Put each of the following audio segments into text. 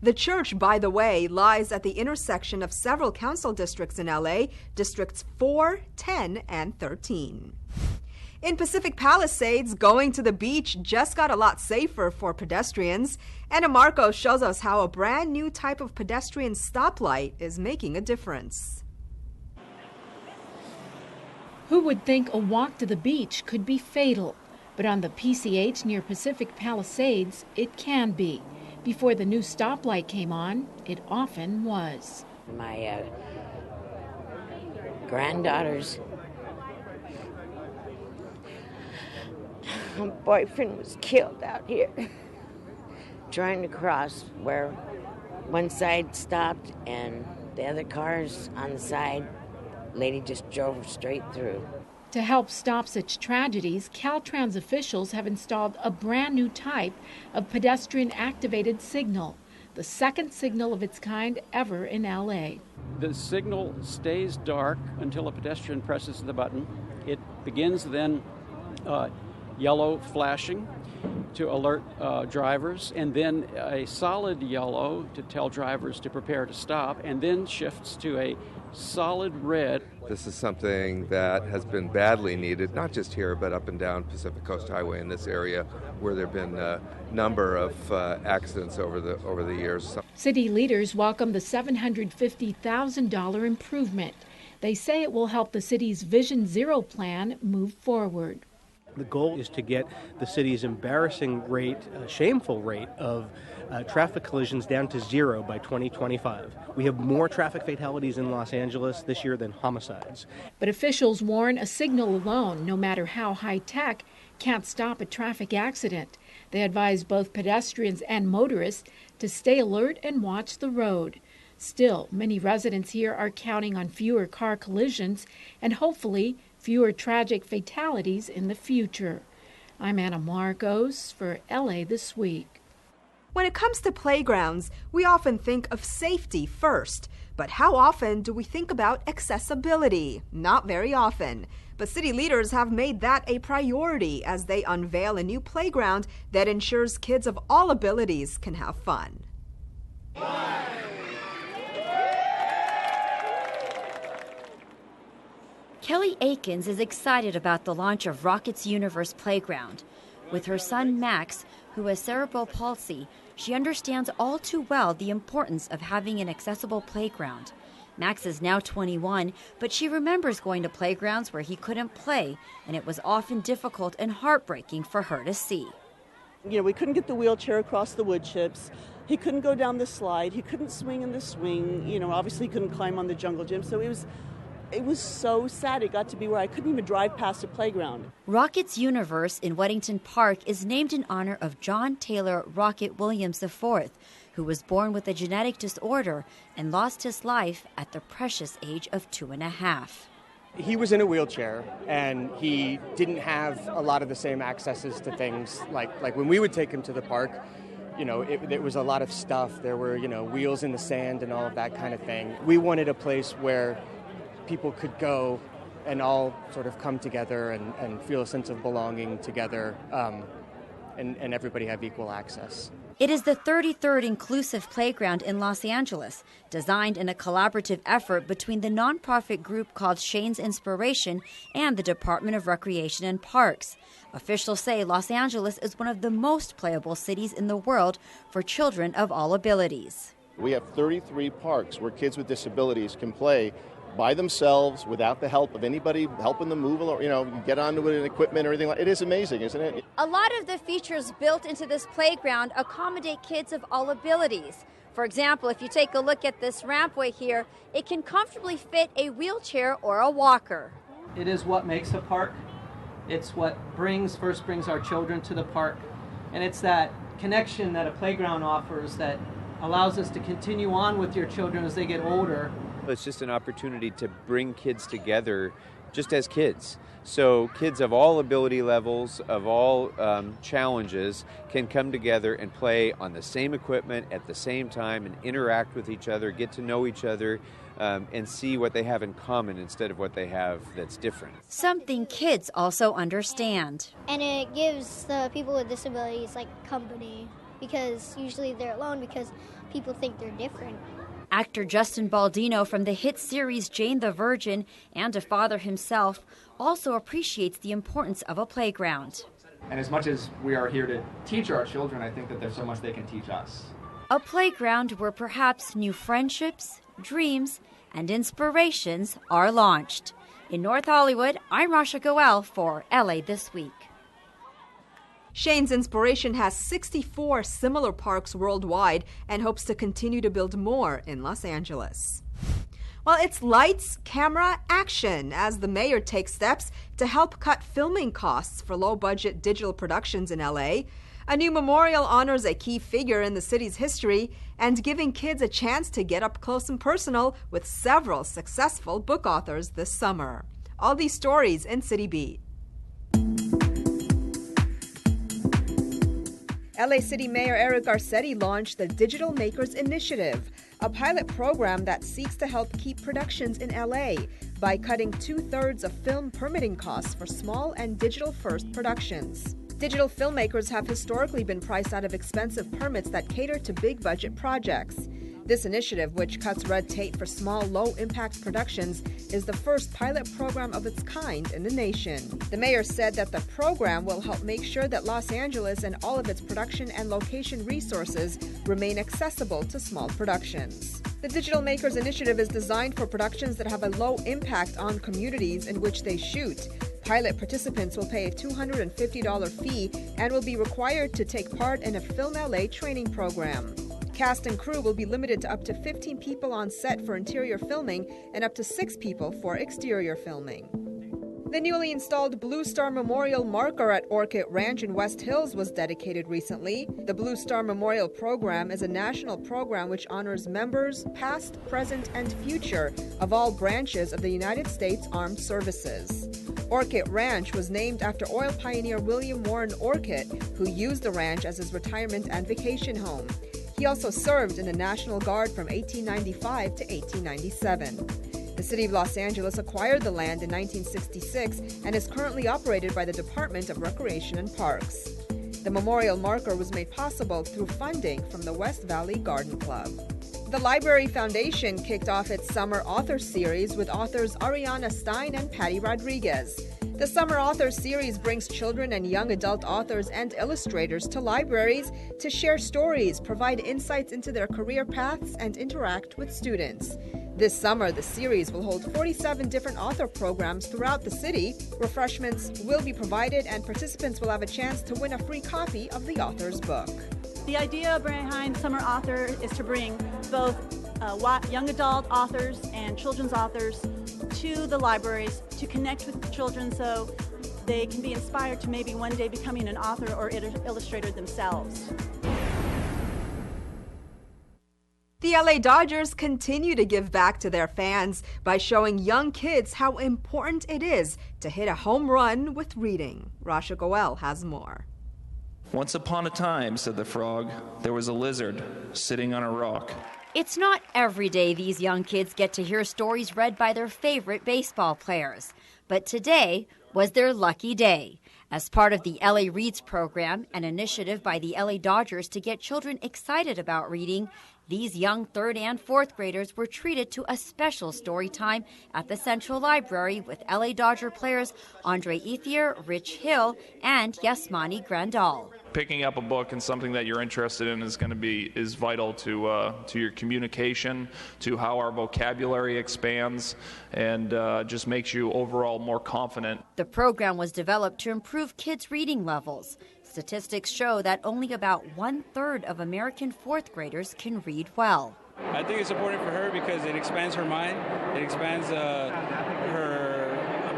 The church, by the way, lies at the intersection of several council districts in LA, districts 4, 10, and 13. In Pacific Palisades, going to the beach just got a lot safer for pedestrians. Anna Marcos shows us how a brand new type of pedestrian stoplight is making a difference. Who would think a walk to the beach could be fatal? But on the PCH near Pacific Palisades, it can be. Before the new stoplight came on, it often was. My granddaughter's boyfriend was killed out here trying to cross where one side stopped and the other cars on the side, lady just drove straight through. To help stop such tragedies, Caltrans officials have installed a brand new type of pedestrian-activated signal, the second signal of its kind ever in LA. The signal stays dark until a pedestrian presses the button. It begins then yellow flashing to alert drivers, and then a solid yellow to tell drivers to prepare to stop, and then shifts to a solid red. This is something that has been badly needed, not just here, but up and down Pacific Coast Highway in this area, where there have been a number of accidents over the years. City leaders welcome the $750,000 improvement. They say it will help the city's Vision Zero plan move forward. The goal is to get the city's embarrassing rate, shameful rate of traffic collisions down to zero by 2025. We have more traffic fatalities in Los Angeles this year than homicides. But officials warn a signal alone, no matter how high-tech, can't stop a traffic accident. They advise both pedestrians and motorists to stay alert and watch the road. Still, many residents here are counting on fewer car collisions and hopefully fewer tragic fatalities in the future. I'm Anna Marcos for LA This Week. When it comes to playgrounds, we often think of safety first. But how often do we think about accessibility? Not very often. But city leaders have made that a priority as they unveil a new playground that ensures kids of all abilities can have fun. Kelly Akins is excited about the launch of Rocket's Universe Playground. With her son Max, who has cerebral palsy, she understands all too well the importance of having an accessible playground. Max is now 21, but she remembers going to playgrounds where he couldn't play, and it was often difficult and heartbreaking for her to see. You know, we couldn't get the wheelchair across the wood chips. He couldn't go down the slide. He couldn't swing in the swing. You know, obviously he couldn't climb on the jungle gym. So it was so sad. It got to be where I couldn't even drive past a playground. Rocket's Universe in Weddington Park is named in honor of John Taylor Rocket Williams IV, who was born with a genetic disorder and lost his life at the precious age of 2.5. He was in a wheelchair, and he didn't have a lot of the same accesses to things like when we would take him to the park. You know, it was a lot of stuff. There were, you know, wheels in the sand and all of that kind of thing. We wanted a place where people could go and all sort of come together and feel a sense of belonging together, and everybody have equal access. It is the 33rd inclusive playground in Los Angeles, designed in a collaborative effort between the nonprofit group called Shane's Inspiration and the Department of Recreation and Parks. Officials say Los Angeles is one of the most playable cities in the world for children of all abilities. We have 33 parks where kids with disabilities can play by themselves without the help of anybody helping them move, or, you know, get onto it and equipment or anything like it. Is amazing, isn't it? A lot of the features built into this playground accommodate kids of all abilities. For example, if you take a look at this rampway here, it can comfortably fit a wheelchair or a walker. It is what makes a park. It's what first brings our children to the park. And it's that connection that a playground offers that allows us to continue on with your children as they get older. It's just an opportunity to bring kids together just as kids. So kids of all ability levels, of all challenges, can come together and play on the same equipment at the same time and interact with each other, get to know each other, and see what they have in common instead of what they have that's different. Something kids also understand. And it gives the people with disabilities, company. because usually they're alone because people think they're different. Actor Justin Baldino from the hit series Jane the Virgin, and a father himself, also appreciates the importance of a playground. And as much as we are here to teach our children, I think that there's so much they can teach us. A playground where perhaps new friendships, dreams, and inspirations are launched. In North Hollywood, I'm Rasha Goel for LA This Week. Shane's Inspiration has 64 similar parks worldwide and hopes to continue to build more in Los Angeles. Well, it's lights, camera, action as the mayor takes steps to help cut filming costs for low-budget digital productions in LA. A new memorial honors a key figure in the city's history and giving kids a chance to get up close and personal with several successful book authors this summer. All these stories in City Beat. LA City Mayor Eric Garcetti launched the Digital Makers Initiative, a pilot program that seeks to help keep productions in LA by cutting 2/3 of film permitting costs for small and digital-first productions. Digital filmmakers have historically been priced out of expensive permits that cater to big-budget projects. This initiative, which cuts red tape for small, low-impact productions, is the first pilot program of its kind in the nation. The mayor said that the program will help make sure that Los Angeles and all of its production and location resources remain accessible to small productions. The Digital Makers Initiative is designed for productions that have a low impact on communities in which they shoot. Pilot participants will pay a $250 fee and will be required to take part in a Film LA training program. Cast and crew will be limited to up to 15 people on set for interior filming and up to 6 people for exterior filming. The newly installed Blue Star Memorial marker at Orchid Ranch in West Hills was dedicated recently. The Blue Star Memorial Program is a national program which honors members, past, present, and future, of all branches of the United States Armed Services. Orchid Ranch was named after oil pioneer William Warren Orchid, who used the ranch as his retirement and vacation home. He also served in the National Guard from 1895 to 1897. The city of Los Angeles acquired the land in 1966 and is currently operated by the Department of Recreation and Parks. The memorial marker was made possible through funding from the West Valley Garden Club. The Library Foundation kicked off its Summer Author Series with authors Ariana Stein and Patty Rodriguez. The Summer Author Series brings children and young adult authors and illustrators to libraries to share stories, provide insights into their career paths, and interact with students. This summer, the series will hold 47 different author programs throughout the city. Refreshments will be provided, and participants will have a chance to win a free copy of the author's book. The idea behind Summer Author is to bring both young adult authors and children's authors to the libraries to connect with children so they can be inspired to maybe one day becoming an author or illustrator themselves. The LA Dodgers continue to give back to their fans by showing young kids how important it is to hit a home run with reading. Rasha Goel has more. Once upon a time, said the frog, there was a lizard sitting on a rock. It's not every day these young kids get to hear stories read by their favorite baseball players. But today was their lucky day. As part of the LA Reads program, an initiative by the LA Dodgers to get children excited about reading, these young 3rd and 4th graders were treated to a special story time at the Central Library with LA Dodger players Andre Ethier, Rich Hill, and Yasmani Grandal. Picking up a book and something that you're interested in is vital to your communication, to how our vocabulary expands, and just makes you overall more confident. The program was developed to improve kids' reading levels. Statistics show that only about 1/3 of American 4th graders can read well. I think it's important for her because it expands her mind, it expands her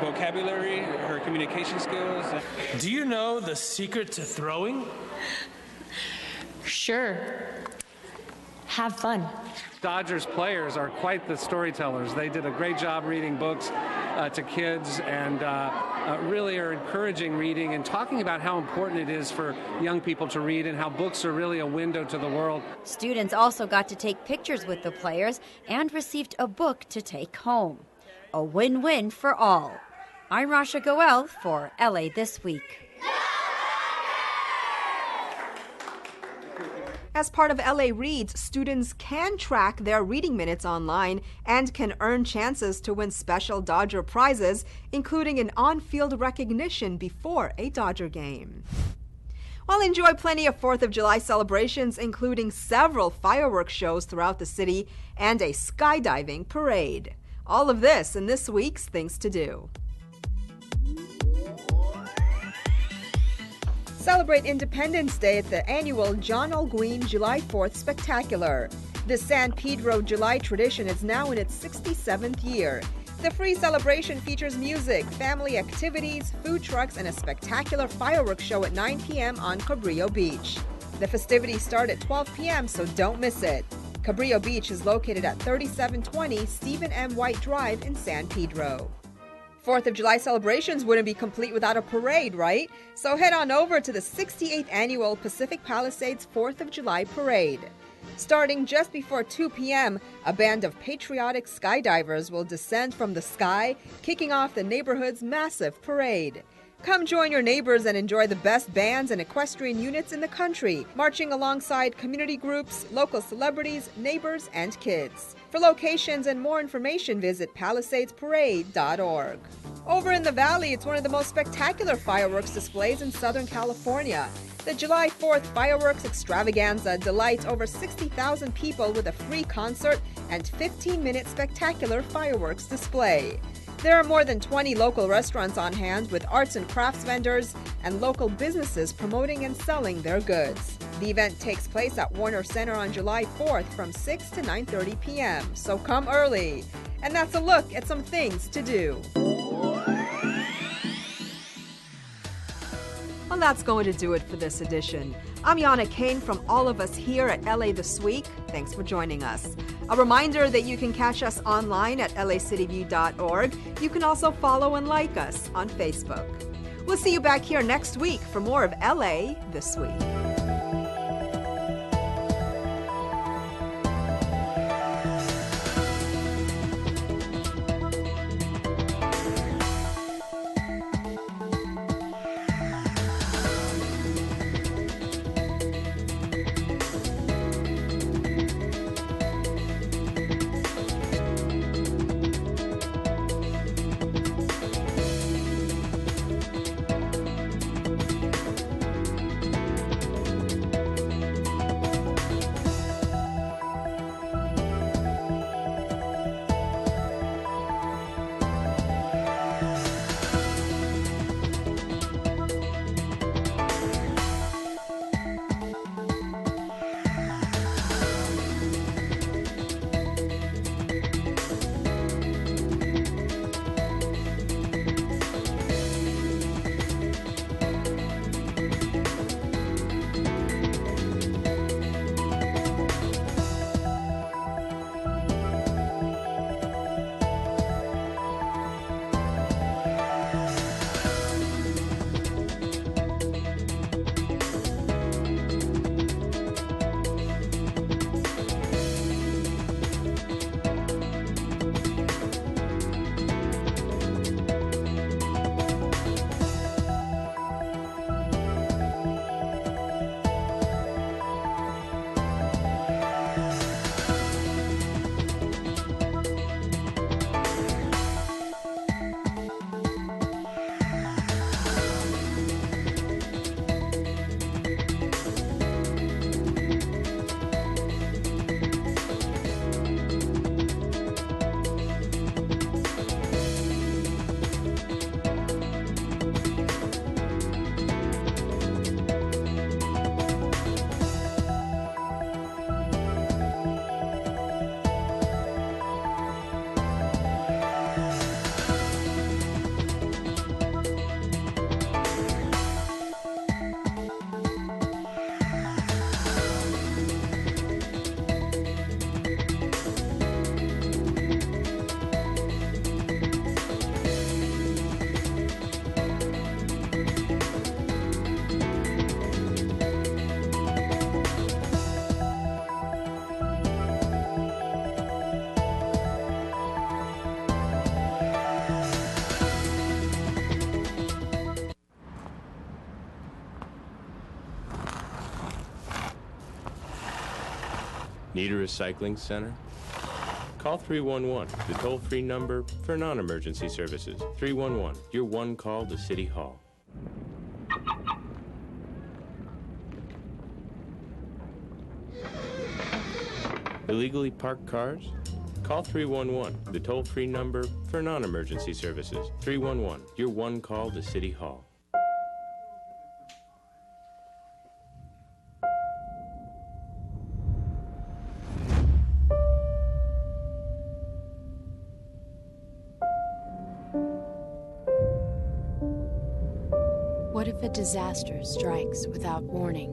vocabulary, her communication skills. Do you know the secret to throwing? Sure. Have fun. Dodgers players are quite the storytellers. They did a great job reading books to kids and really are encouraging reading and talking about how important it is for young people to read and how books are really a window to the world. Students also got to take pictures with the players and received a book to take home. A win-win for all. I'm Rasha Goel for LA This Week. As part of LA Reads, students can track their reading minutes online and can earn chances to win special Dodger prizes, including an on-field recognition before a Dodger game. Well, enjoy plenty of 4th of July celebrations, including several fireworks shows throughout the city and a skydiving parade. All of this in this week's Things to Do. Celebrate Independence Day at the annual John Olguin July 4th Spectacular. The San Pedro July tradition is now in its 67th year. The free celebration features music, family activities, food trucks, and a spectacular fireworks show at 9 p.m. on Cabrillo Beach. The festivities start at 12 p.m., so don't miss it. Cabrillo Beach is located at 3720 Stephen M. White Drive in San Pedro. 4th of July celebrations wouldn't be complete without a parade, right? So head on over to the 68th Annual Pacific Palisades 4th of July Parade. Starting just before 2 p.m., a band of patriotic skydivers will descend from the sky, kicking off the neighborhood's massive parade. Come join your neighbors and enjoy the best bands and equestrian units in the country, marching alongside community groups, local celebrities, neighbors, and kids. For locations and more information, visit palisadesparade.org. Over in the Valley, it's one of the most spectacular fireworks displays in Southern California. The July 4th Fireworks Extravaganza delights over 60,000 people with a free concert and 15-minute spectacular fireworks display. There are more than 20 local restaurants on hand with arts and crafts vendors and local businesses promoting and selling their goods. The event takes place at Warner Center on July 4th from 6 to 9:30 p.m., so come early. And that's a look at some things to do. Well, that's going to do it for this edition. I'm Yana Kane from all of us here at LA This Week. Thanks for joining us. A reminder that you can catch us online at lacityview.org. You can also follow and like us on Facebook. We'll see you back here next week for more of LA This Week. Need a recycling center? Call 311, the toll-free number for non-emergency services. 311, your one call to City Hall. Illegally parked cars? Call 311, the toll-free number for non-emergency services. 311, your one call to City Hall. What if a disaster strikes without warning?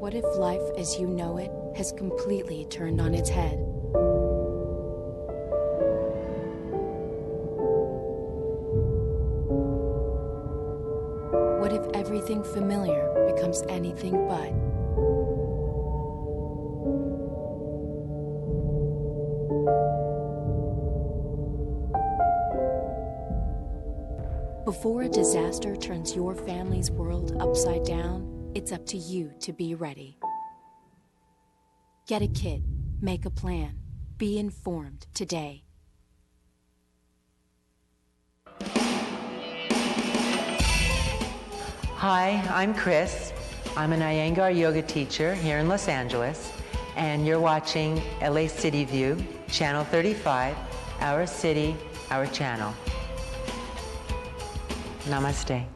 What if life as you know it has completely turned on its head? What if everything familiar becomes anything but? Before a disaster turns your family's world upside down, it's up to you to be ready. Get a kit, make a plan, be informed today. Hi, I'm Chris. I'm an Iyengar yoga teacher here in Los Angeles, and you're watching LA City View, Channel 35, Our City, Our Channel. Namaste.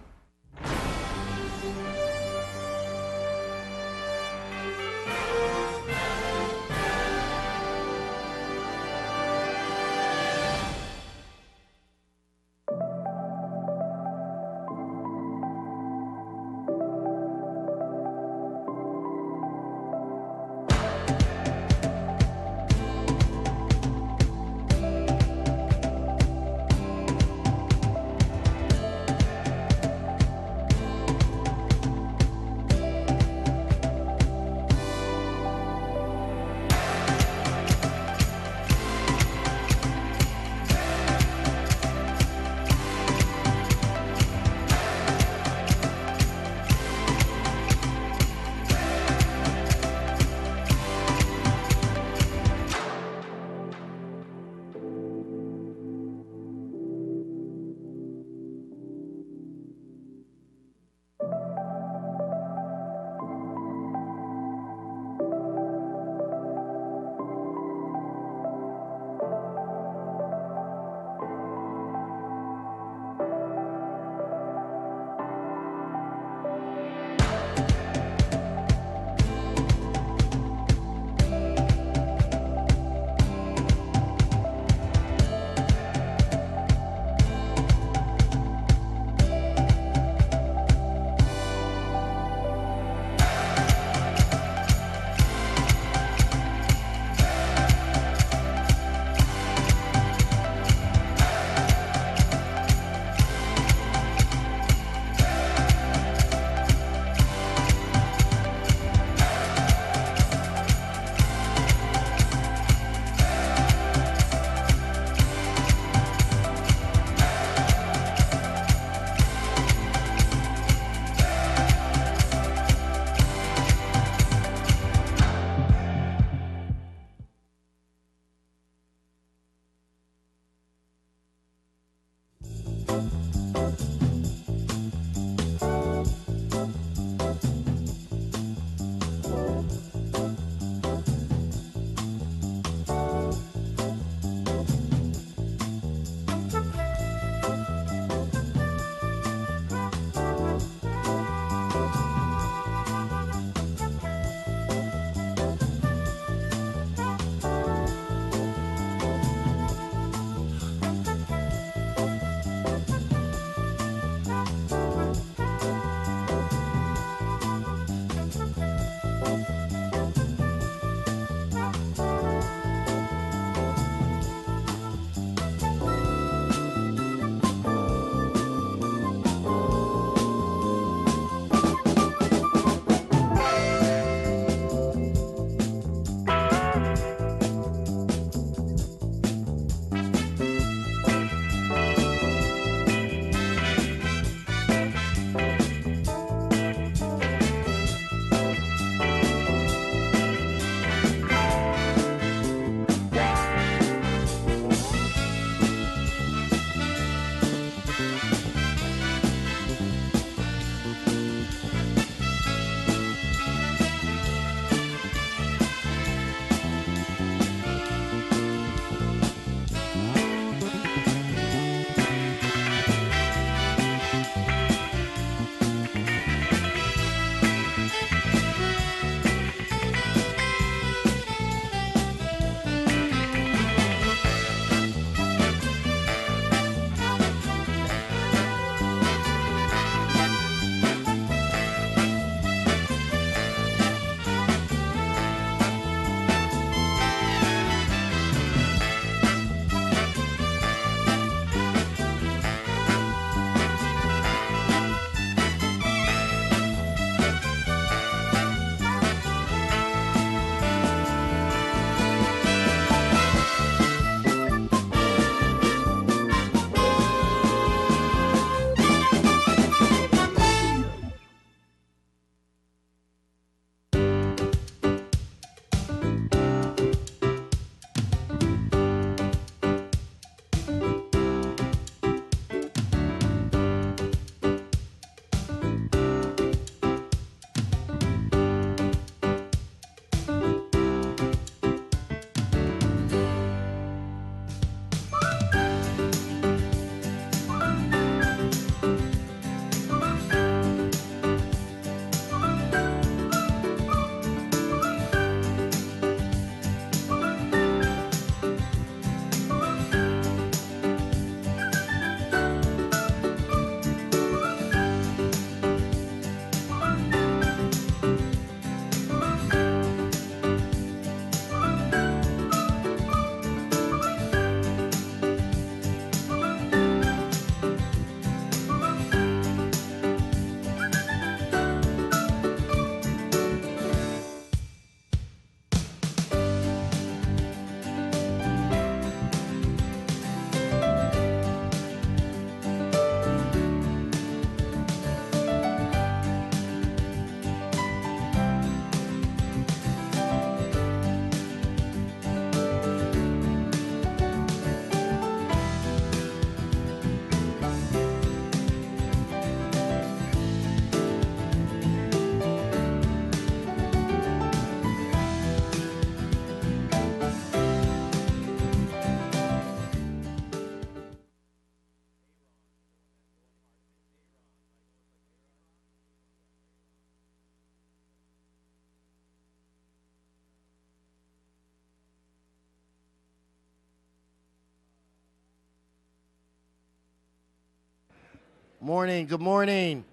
Morning, good morning.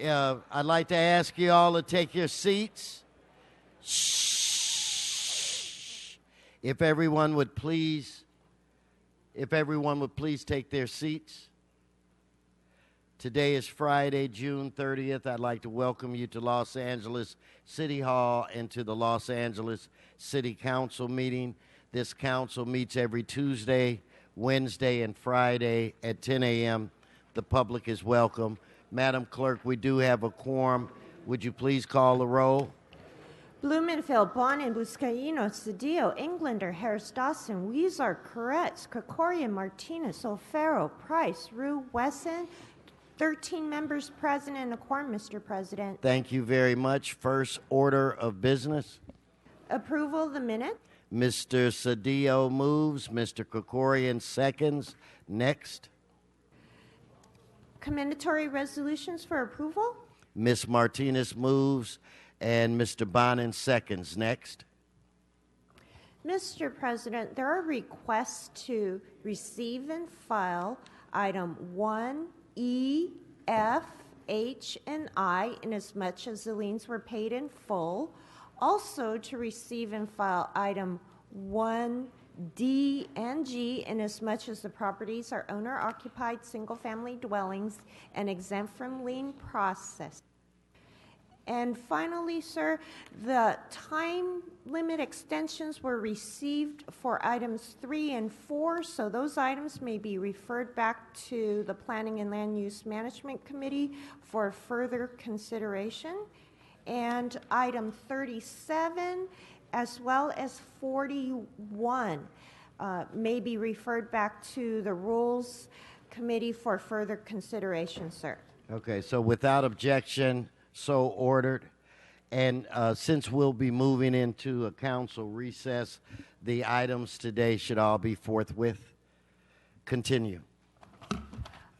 I'd like to ask you all to take your seats. Shh. If everyone would please take their seats. Today is Friday, June 30th. I'd like to welcome you to Los Angeles City Hall and to the Los Angeles City Council meeting. This council meets every Tuesday, Wednesday, and Friday at 10 a.m. The public is welcome. Madam Clerk, we do have a quorum. Would you please call the roll? Blumenfeld, Bonin, Buscaino, Cedillo, Englander, Harris Dawson, Weezer, Koretz, Krikorian, Martinez, O'Farrell, Price, Rue, Wesson. 13 members present and a quorum, Mr. President. Thank you very much. First order of business. Approval of the minute. Mr. Cedillo moves. Mr. Krikorian seconds. Next. Commendatory resolutions for approval. Ms. Martinez moves, and Mr. Bonin seconds. Next. Mr. President, there are requests to receive and file item 1E, F, H, and I, inasmuch as the liens were paid in full. Also to receive and file item 1D and G, inasmuch as the properties are owner-occupied single-family dwellings and exempt from lien process. And finally, sir, the time limit extensions were received for items 3 and 4, so those items may be referred back to the Planning and Land Use Management Committee for further consideration. And item 37, as well as 41, may be referred back to the Rules Committee for further consideration, sir. Okay, so without objection, so ordered. And since we'll be moving into a council recess, the items today should all be forthwith. Continue.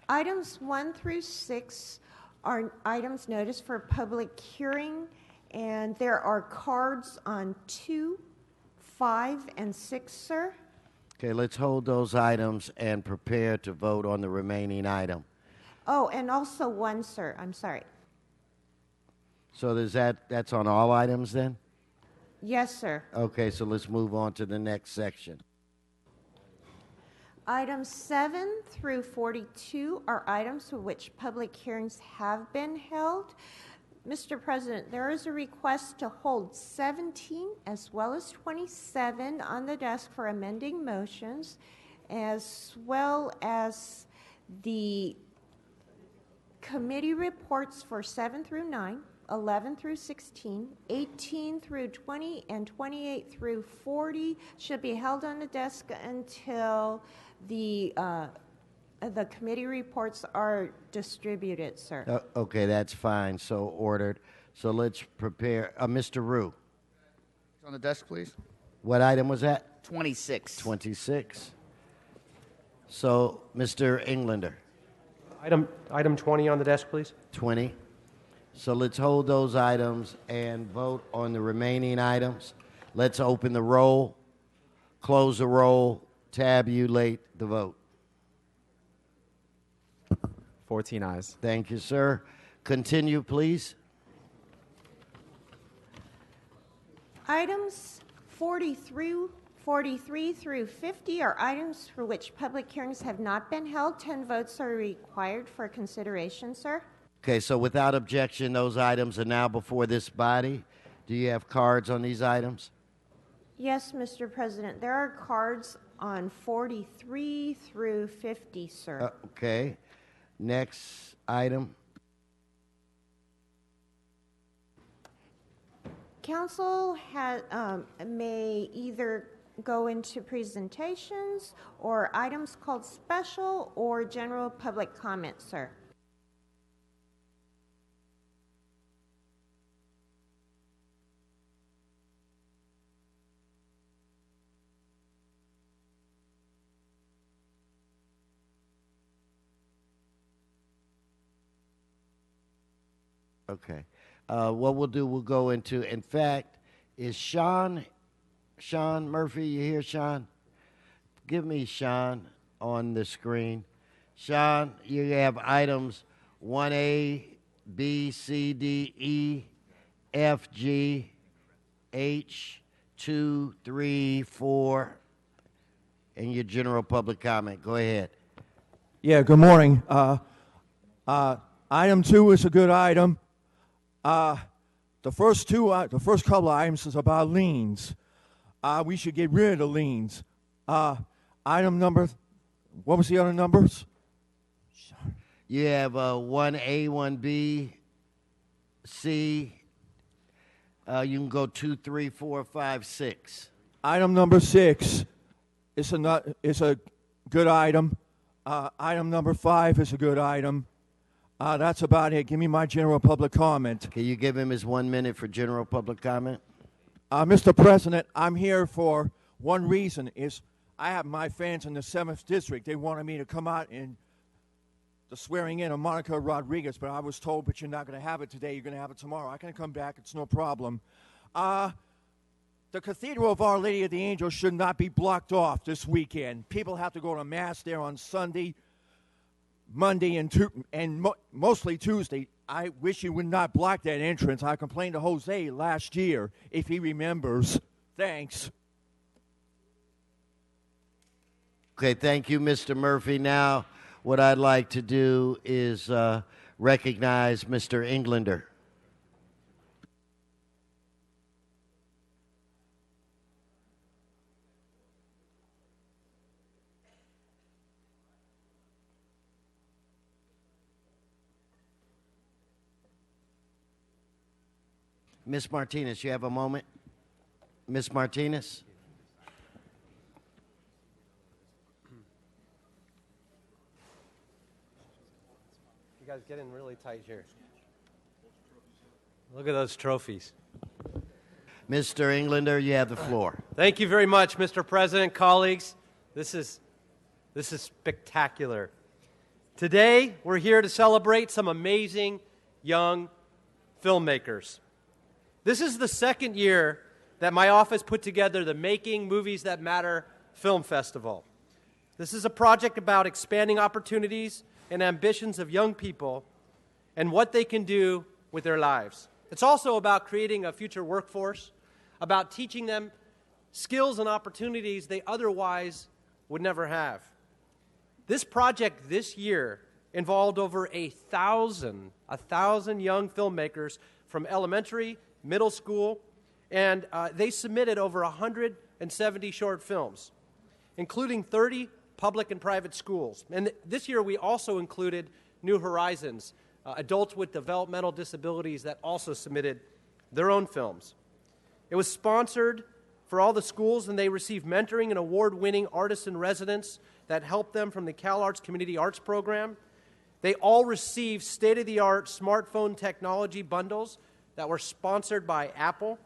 Items 1 through 6 are items noticed for public hearing, and there are cards on 2, 5, and 6, sir. Okay, let's hold those items and prepare to vote on the remaining item. Oh, and also 1, sir. I'm sorry. So that's on all items then? Yes, sir. Okay, so let's move on to the next section. Items 7 through 42 are items for which public hearings have been held. Mr. President, there is a request to hold 17 as well as 27 on the desk for amending motions, as well as the committee reports for 7 through 9, 11 through 16, 18 through 20, and 28 through 40 should be held on the desk until the committee reports are distributed, sir. Okay, that's fine. So ordered. So let's prepare. Mr. Rue. On the desk, please. What item was that? 26. 26. So, Mr. Englander. Item 20 on the desk, please. 20. So let's hold those items and vote on the remaining items. Let's open the roll, close the roll, tabulate the vote. 14 ayes. Thank you, sir. Continue, please. Items 43 through 50 are items for which public hearings have not been held. 10 votes are required for consideration, sir. Okay, so without objection, those items are now before this body. Do you have cards on these items? Yes, Mr. President. There are cards on 43 through 50, sir. Okay. Next item. Council may either go into presentations or items called special or general public comment, sir. Okay. What we'll do, we'll go into, in fact, is Sean Murphy, you here, Sean? Give me Sean on the screen. Sean, you have items 1A, B, C, D, E, F, G, H, 2, 3, 4, and your general public comment. Go ahead. Yeah, good morning. Item 2 is a good item. The first couple of items is about liens. We should get rid of the liens. Item number, what was the other numbers? You have 1A, 1B, C. You can go 2, 3, 4, 5, 6. Item number 6 is a good item. Item number 5 is a good item. That's about it. Give me my general public comment. Can you give him his 1 minute for general public comment? Mr. President, I'm here for one reason, is I have my fans in the 7th District. They wanted me to come out in the swearing in of Monica Rodriguez, but I was told, but you're not going to have it today. You're going to have it tomorrow. I can come back. It's no problem. The Cathedral of Our Lady of the Angels should not be blocked off this weekend. People have to go to Mass there on Sunday, Monday, and mostly Tuesday. I wish you would not block that entrance. I complained to Jose last year, if he remembers. Thanks. Okay, thank you, Mr. Murphy. Now, what I'd like to do is recognize Mr. Englander. Ms. Martinez, you have a moment? Ms. Martinez? You guys get in really tight here. Look at those trophies. Mr. Englander, you have the floor. Thank you very much, Mr. President, colleagues. This is spectacular. Today, we're here to celebrate some amazing young filmmakers. This is the second year that my office put together the Making Movies That Matter Film Festival. This is a project about expanding opportunities and ambitions of young people and what they can do with their lives. It's also about creating a future workforce, about teaching them skills and opportunities they otherwise would never have. This project this year involved over 1,000 young filmmakers from elementary, middle school, and they submitted over 170 short films, including 30 public and private schools. And this year we also included New Horizons, adults with developmental disabilities that also submitted their own films. It was sponsored for all the schools, and they received mentoring and award-winning artists in residence that helped them from the CalArts Community Arts Program. They all received state-of-the-art smartphone technology bundles that were sponsored by Apple,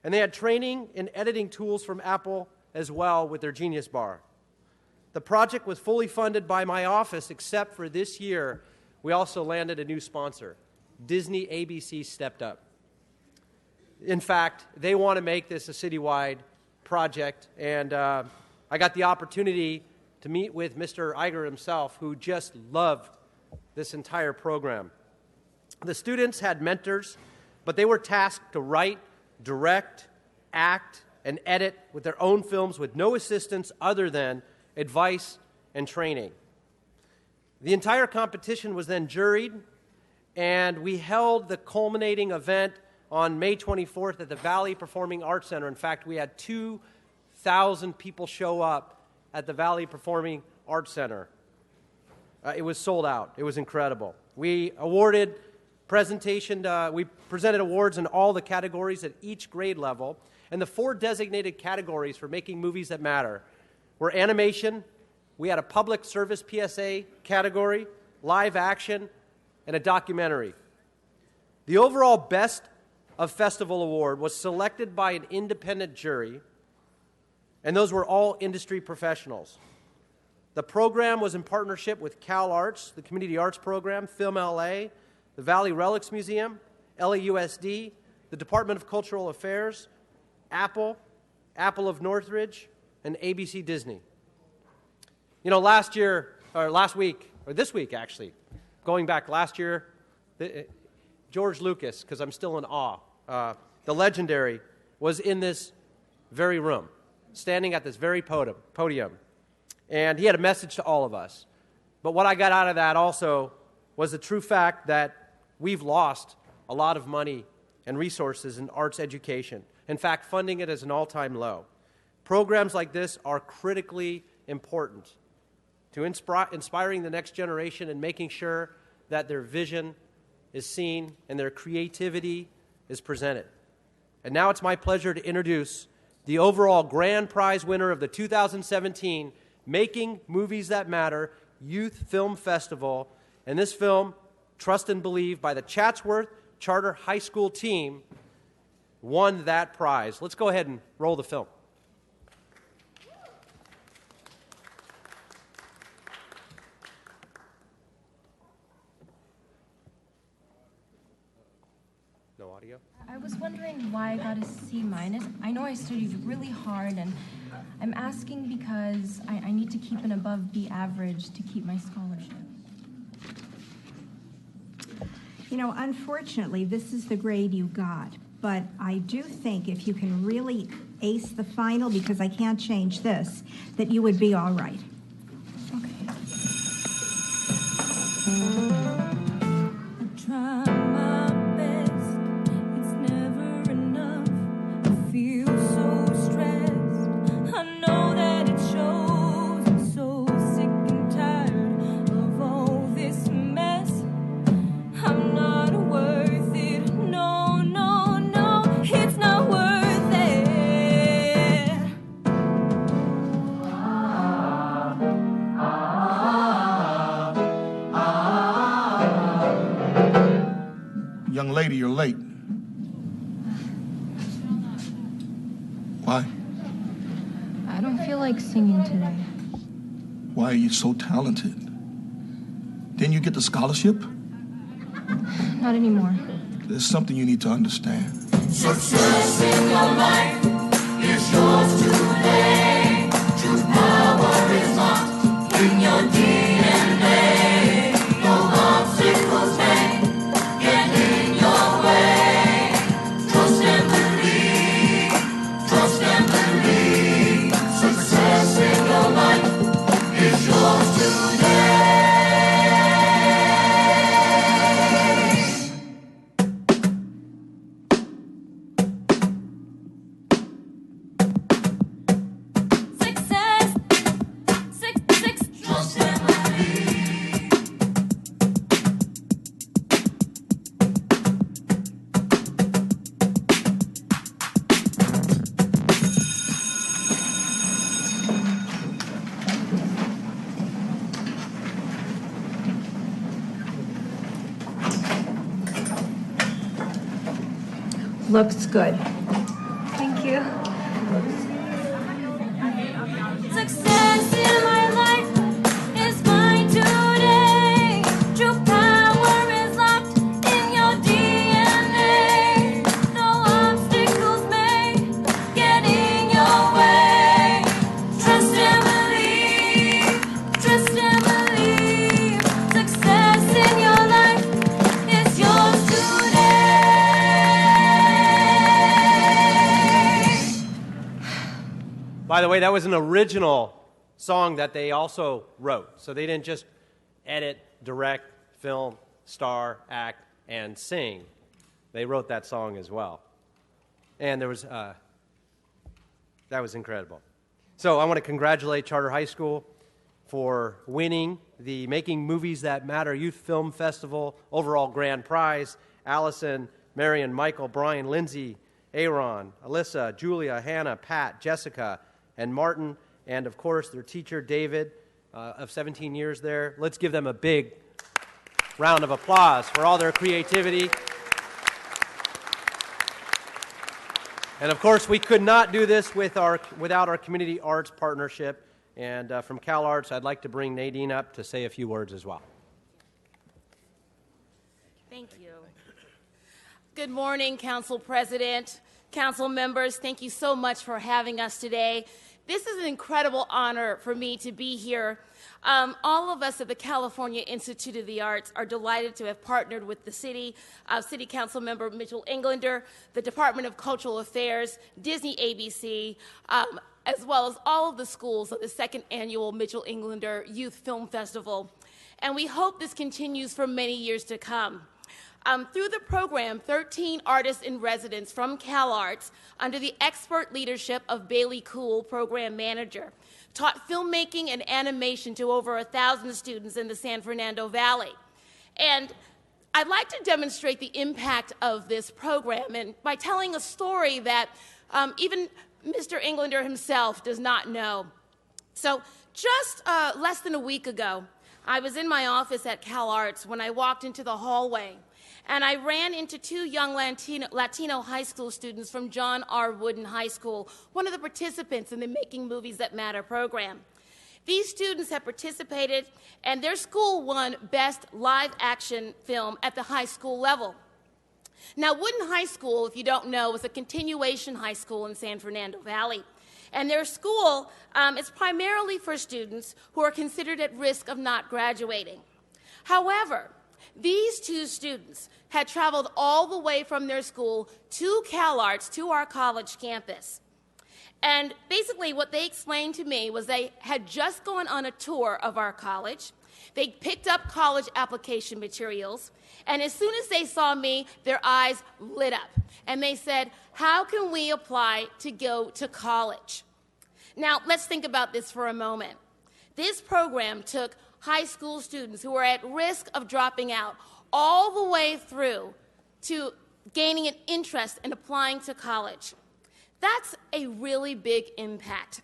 and they had training in editing tools from Apple as well with their Genius Bar. The project was fully funded by my office, except for this year, we also landed a new sponsor. Disney ABC stepped up. In fact, they want to make this a citywide project, and I got the opportunity to meet with Mr. Iger himself, who just loved this entire program. The students had mentors, but they were tasked to write, direct, act, and edit with their own films with no assistance other than advice and training. The entire competition was then juried, and we held the culminating event on May 24th at the Valley Performing Arts Center. In fact, we had 2,000 people show up at the Valley Performing Arts Center. It was sold out. It was incredible. We presented awards in all the categories at each grade level, and the 4 designated categories for Making Movies That Matter were animation, we had a public service PSA category, live action, and a documentary. The overall Best of Festival Award was selected by an independent jury, and those were all industry professionals. The program was in partnership with CalArts, the Community Arts Program, Film LA, the Valley Relics Museum, LAUSD, the Department of Cultural Affairs, Apple, Apple of Northridge, and ABC Disney. You know, this week actually, going back last year, George Lucas, because I'm still in awe, the legendary, was in this very room, standing at this very podium. And he had a message to all of us. But what I got out of that also was the true fact that we've lost a lot of money and resources in arts education. In fact, funding it is an all-time low. Programs like this are critically important to inspiring the next generation and making sure that their vision is seen and their creativity is presented. And now it's my pleasure to introduce the overall grand prize winner of the 2017 Making Movies That Matter Youth Film Festival. And this film, Trust and Believe, by the Chatsworth Charter High School team, won that prize. Let's go ahead and roll the film. No audio? I was wondering why I got a C-. I know I studied really hard, and I'm asking because I need to keep an above B average to keep my scholarship. You know, unfortunately, this is the grade you got, but I do think if you can really ace the final, because I can't change this, that you would be all right. Okay. I try my best, it's never enough. I feel so stressed, I know that it shows. I'm so sick and tired of all this mess. I'm not worth it, no, no, no, it's not worth it. Young lady, you're late. Why? I don't feel like singing today. Why are you so talented? Didn't you get the scholarship? Not anymore. There's something you need to understand. Success in your life is yours today. True power is locked in your DNA. No obstacles may get in your way. Trust and believe. Trust and believe. Success in your life is yours today. Looks good. Thank you. Success in my life is mine today. True power is locked in your DNA. No obstacles may get in your way. Trust and believe. Trust and believe. Success in your life is yours today. By the way, that was an original song that they also wrote. So they didn't just edit, direct, film, star, act, and sing. They wrote that song as well. And there was, that was incredible. So I want to congratulate Charter High School for winning the Making Movies That Matter Youth Film Festival overall grand prize. Allison, Marion, Michael, Brian, Lindsay, Aaron, Alyssa, Julia, Hannah, Pat, Jessica, and Martin, and of course their teacher, David, of 17 years there. Let's give them a big round of applause for all their creativity. And of course, we could not do this without our community arts partnership. And from Cal Arts, I'd like to bring Nadine up to say a few words as well. Thank you. Good morning, Council President, Council members. Thank you so much for having us today. This is an incredible honor for me to be here. All of us at the California Institute of the Arts are delighted to have partnered with the City Council member Mitchell Englander, the Department of Cultural Affairs, Disney ABC, as well as all of the schools of the second annual Mitchell Englander Youth Film Festival. And we hope this continues for many years to come. Through the program, 13 artists in residence from CalArts, under the expert leadership of Bailey Cool, program manager, taught filmmaking and animation to over 1,000 students in the San Fernando Valley. And I'd like to demonstrate the impact of this program and by telling a story that even Mr. Englander himself does not know. So just less than a week ago, I was in my office at CalArts when I walked into the hallway, and I ran into two young Latino high school students from John R. Wooden High School, one of the participants in the Making Movies That Matter program. These students have participated, and their school won Best Live Action Film at the high school level. Now, Wooden High School, if you don't know, is a continuation high school in San Fernando Valley. And their school is primarily for students who are considered at risk of not graduating. However, these two students had traveled all the way from their school to CalArts, to our college campus. And basically what they explained to me was they had just gone on a tour of our college. They picked up college application materials, and as soon as they saw me, their eyes lit up. And they said, how can we apply to go to college? Now, let's think about this for a moment. This program took high school students who were at risk of dropping out all the way through to gaining an interest in applying to college. That's a really big impact.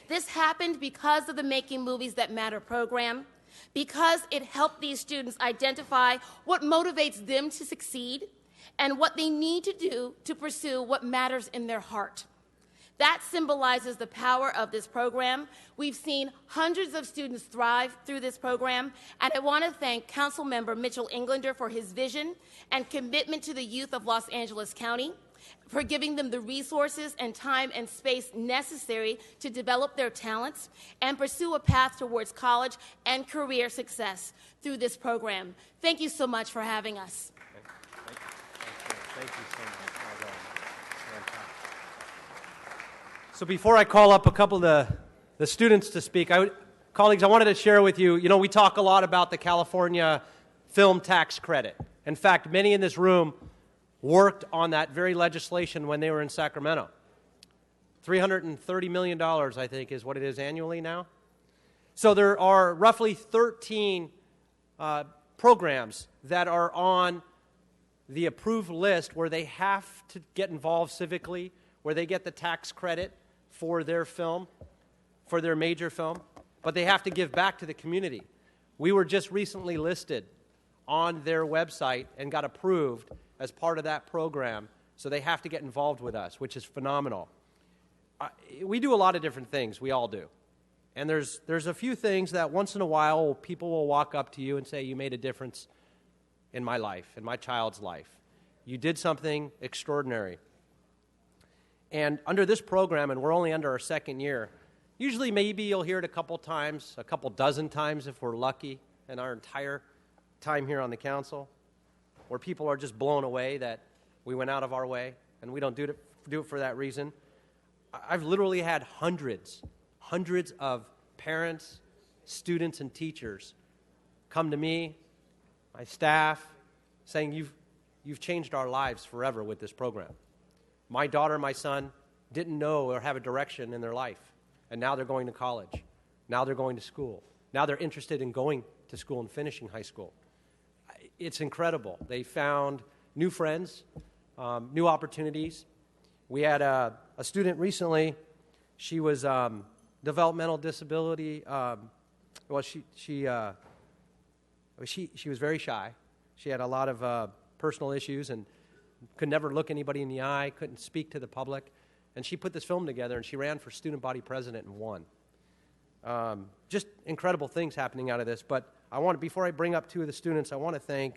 This happened because of the Making Movies That Matter program, because it helped these students identify what motivates them to succeed and what they need to do to pursue what matters in their heart. That symbolizes the power of this program. We've seen hundreds of students thrive through this program, and I want to thank Council Member Mitchell Englander for his vision and commitment to the youth of Los Angeles County, for giving them the resources and time and space necessary to develop their talents and pursue a path towards college and career success through this program. Thank you so much for having us. Thank you so much. So before I call up a couple of the students to speak, colleagues, I wanted to share with you, we talk a lot about the California film tax credit. In fact, many in this room worked on that very legislation when they were in Sacramento. $330 million, I think, is what it is annually now. So there are roughly 13 programs that are on the approved list where they have to get involved civically, where they get the tax credit for their film, for their major film, but they have to give back to the community. We were just recently listed on their website and got approved as part of that program, so they have to get involved with us, which is phenomenal. We do a lot of different things, we all do. And there's a few things that once in a while people will walk up to you and say, you made a difference in my life, in my child's life. You did something extraordinary. And under this program, and we're only under our second year, usually maybe you'll hear it a couple times, a couple dozen times if we're lucky in our entire time here on the council, where people are just blown away that we went out of our way and we don't do it for that reason. I've literally had hundreds of parents, students, and teachers come to me, my staff, saying, you've changed our lives forever with this program. My daughter and my son didn't know or have a direction in their life, and now they're going to college. Now they're going to school. Now they're interested in going to school and finishing high school. It's incredible. They found new friends, new opportunities. We had a student recently. She was developmental disability. She was very shy. She had a lot of personal issues and could never look anybody in the eye, couldn't speak to the public. And she put this film together, and she ran for student body president and won. Just incredible things happening out of this. But before I bring up two of the students, I want to thank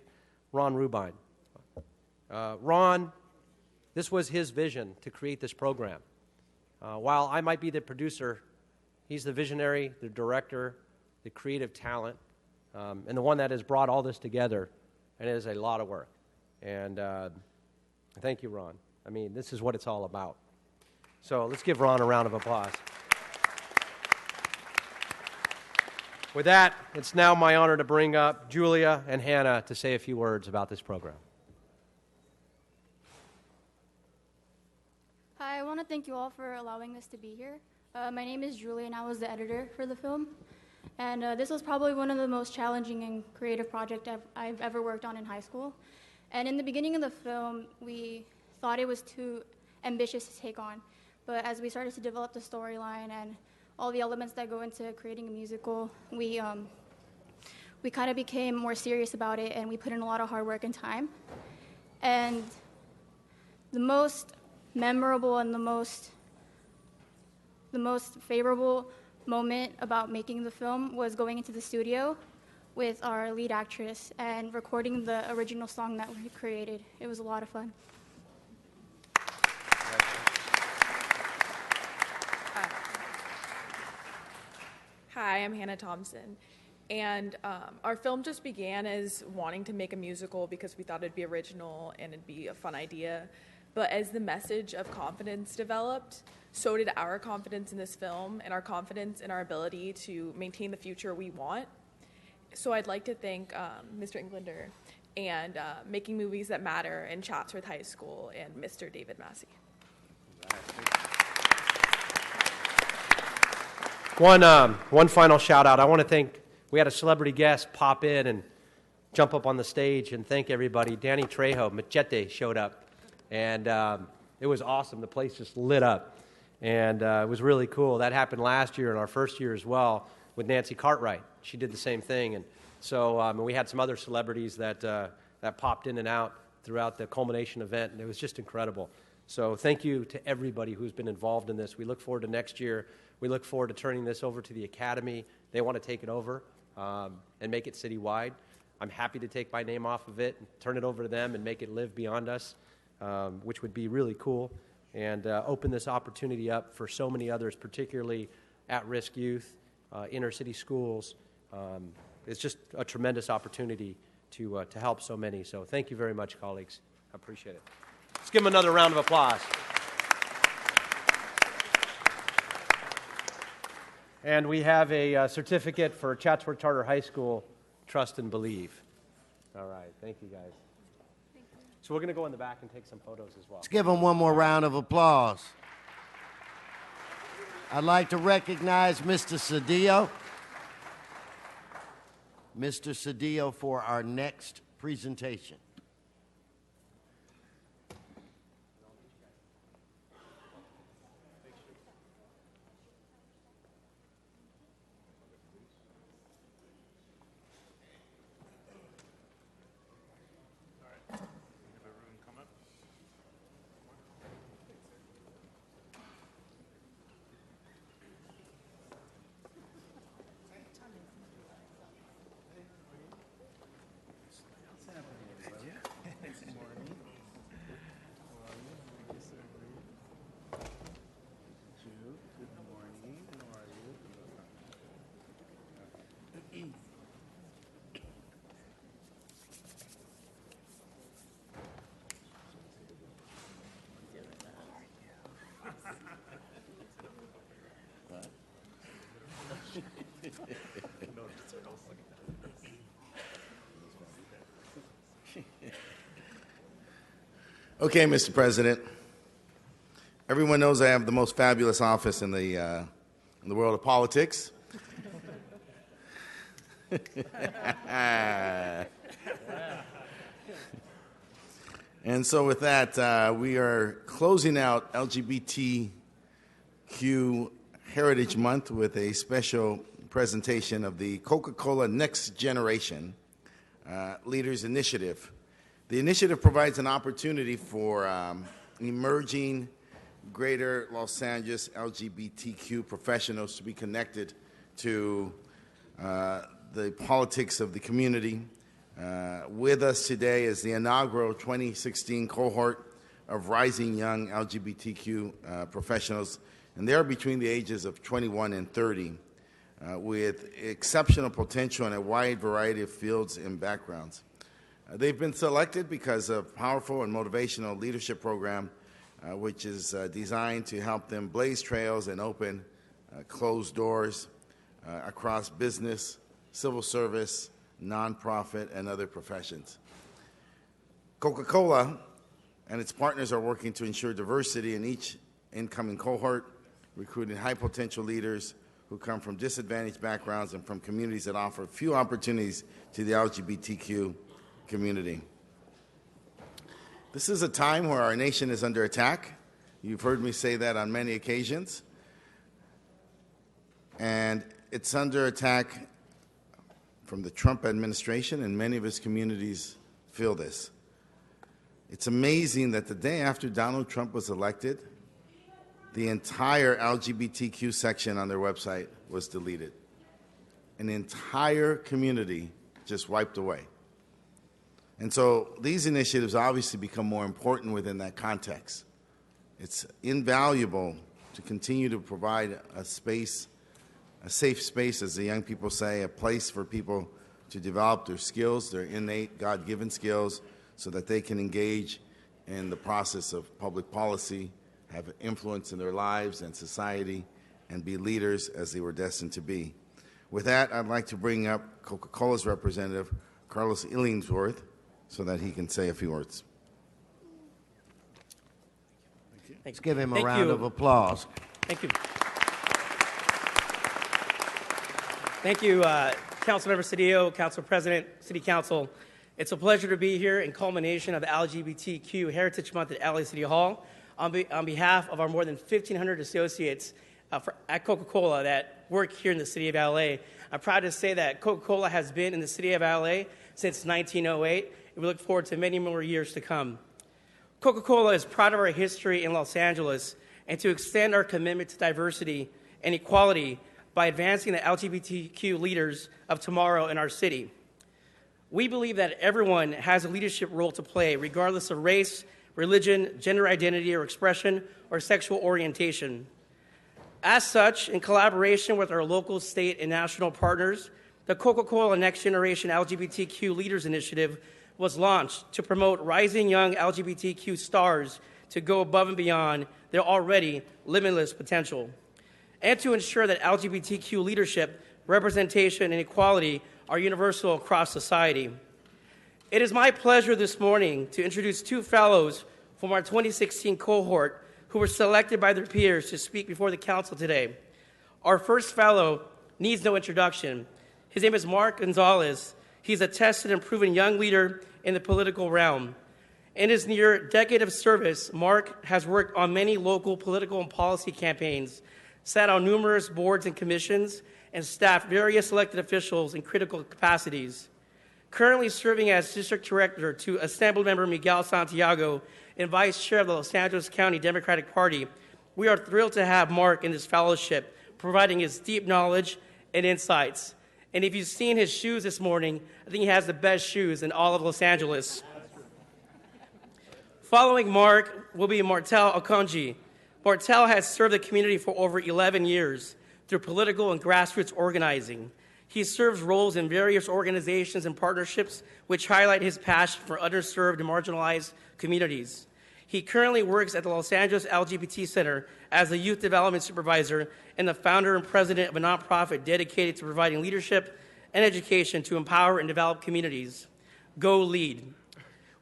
Ron Rubine. Ron, this was his vision to create this program. While I might be the producer He's the visionary, the director, the creative talent, and the one that has brought all this together, and it is a lot of work. And thank you, Ron. I mean, this is what it's all about. So let's give Ron a round of applause. With that, it's now my honor to bring up Julia and Hannah to say a few words about this program. Hi, I want to thank you all for allowing us to be here. My name is Julia, and I was the editor for the film. And this was probably one of the most challenging and creative projects I've ever worked on in high school. And in the beginning of the film, we thought it was too ambitious to take on. But as we started to develop the storyline and all the elements that go into creating a musical, we kind of became more serious about it, and we put in a lot of hard work and time. And the most memorable and the most favorable moment about making the film was going into the studio with our lead actress and recording the original song that we created. It was a lot of fun. Hi, I'm Hannah Thompson, and our film just began as wanting to make a musical because we thought it'd be original and it'd be a fun idea, but as the message of confidence developed, so did our confidence in this film and our confidence in our ability to maintain the future we want. So I'd like to thank Mr. Englander and Making Movies That Matter and Chatsworth High School and Mr. David Massey. One final shout out. I want to thank, we had a celebrity guest pop in and jump up on the stage and thank everybody. Danny Trejo, Machete, showed up, and it was awesome. The place just lit up, and it was really cool. That happened last year and our first year as well with Nancy Cartwright. She did the same thing, and so we had some other celebrities that popped in and out throughout the culmination event, and it was just incredible. So thank you to everybody who's been involved in this. We look forward to next year. We look forward to turning this over to the Academy. They want to take it over and make it citywide. I'm happy to take my name off of it and turn it over to them and make it live beyond us, which would be really cool, and open this opportunity up for so many others, particularly at-risk youth, inner city schools. It's just a tremendous opportunity to help so many. So thank you very much, colleagues. I appreciate it. Let's give them another round of applause. And we have a certificate for Chatsworth Charter High School, Trust and Believe. All right, thank you, guys. Thank you. So we're going to go in the back and take some photos as well. Let's give them one more round of applause. I'd like to recognize Mr. Cedillo. Mr. Cedillo for our next presentation. Okay, Mr. President. Everyone knows I have the most fabulous office in the world of politics. And so with that, we are closing out LGBTQ Heritage Month with a special presentation of the Coca-Cola Next Generation Leaders Initiative. The initiative provides an opportunity for emerging greater Los Angeles LGBTQ professionals to be connected to the politics of the community. With us today is the inaugural 2016 cohort of Rising Young LGBTQ professionals, and they are between the ages of 21 and 30, with exceptional potential in a wide variety of fields and backgrounds. They've been selected because of powerful and motivational leadership program, which is designed to help them blaze trails and open closed doors across business, civil service, nonprofit, and other professions. Coca-Cola and its partners are working to ensure diversity in each incoming cohort, recruiting high-potential leaders who come from disadvantaged backgrounds and from communities that offer few opportunities to the LGBTQ community. This is a time where our nation is under attack. You've heard me say that on many occasions. And it's under attack from the Trump administration, and many of its communities feel this. It's amazing that the day after Donald Trump was elected, the entire LGBTQ section on their website was deleted. An entire community just wiped away. And so these initiatives obviously become more important within that context. It's invaluable to continue to provide a space, a safe space, as the young people say, a place for people to develop their skills, their innate God-given skills, so that they can engage in the process of public policy, have influence in their lives and society, and be leaders as they were destined to be. With that, I'd like to bring up Coca-Cola's representative, Carlos Illingsworth, so that he can say a few words. Let's give him a round of applause. Thank you. Thank you, Councilmember Cedillo, Council President, City Council. It's a pleasure to be here in culmination of the LGBTQ Heritage Month at LA City Hall. On behalf of our more than 1,500 associates at Coca-Cola that work here in the city of LA, I'm proud to say that Coca-Cola has been in the city of LA since 1908, and we look forward to many more years to come. Coca-Cola is proud of our history in Los Angeles and to extend our commitment to diversity and equality by advancing the LGBTQ leaders of tomorrow in our city. We believe that everyone has a leadership role to play, regardless of race, religion, gender identity or expression, or sexual orientation. As such, in collaboration with our local, state, and national partners, the Coca-Cola Next Generation LGBTQ Leaders Initiative was launched to promote rising young LGBTQ stars to go above and beyond their already limitless potential, and to ensure that LGBTQ leadership, representation, and equality are universal across society. It is my pleasure this morning to introduce two fellows from our 2016 cohort who were selected by their peers to speak before the council today. Our first fellow needs no introduction. His name is Mark Gonzalez. He's a tested and proven young leader in the political realm. In his near decade of service, Mark has worked on many local political and policy campaigns, sat on numerous boards and commissions, and staffed various elected officials in critical capacities. Currently serving as District Director to Assemblymember Miguel Santiago and Vice Chair of the Los Angeles County Democratic Party, we are thrilled to have Mark in this fellowship, providing his deep knowledge and insights. And if you've seen his shoes this morning, I think he has the best shoes in all of Los Angeles. Following Mark will be Martel Okonji. Martel has served the community for over 11 years through political and grassroots organizing. He serves roles in various organizations and partnerships which highlight his passion for underserved and marginalized communities. He currently works at the Los Angeles LGBT Center as a youth development supervisor and the founder and president of a nonprofit dedicated to providing leadership and education to empower and develop communities. Go Lead.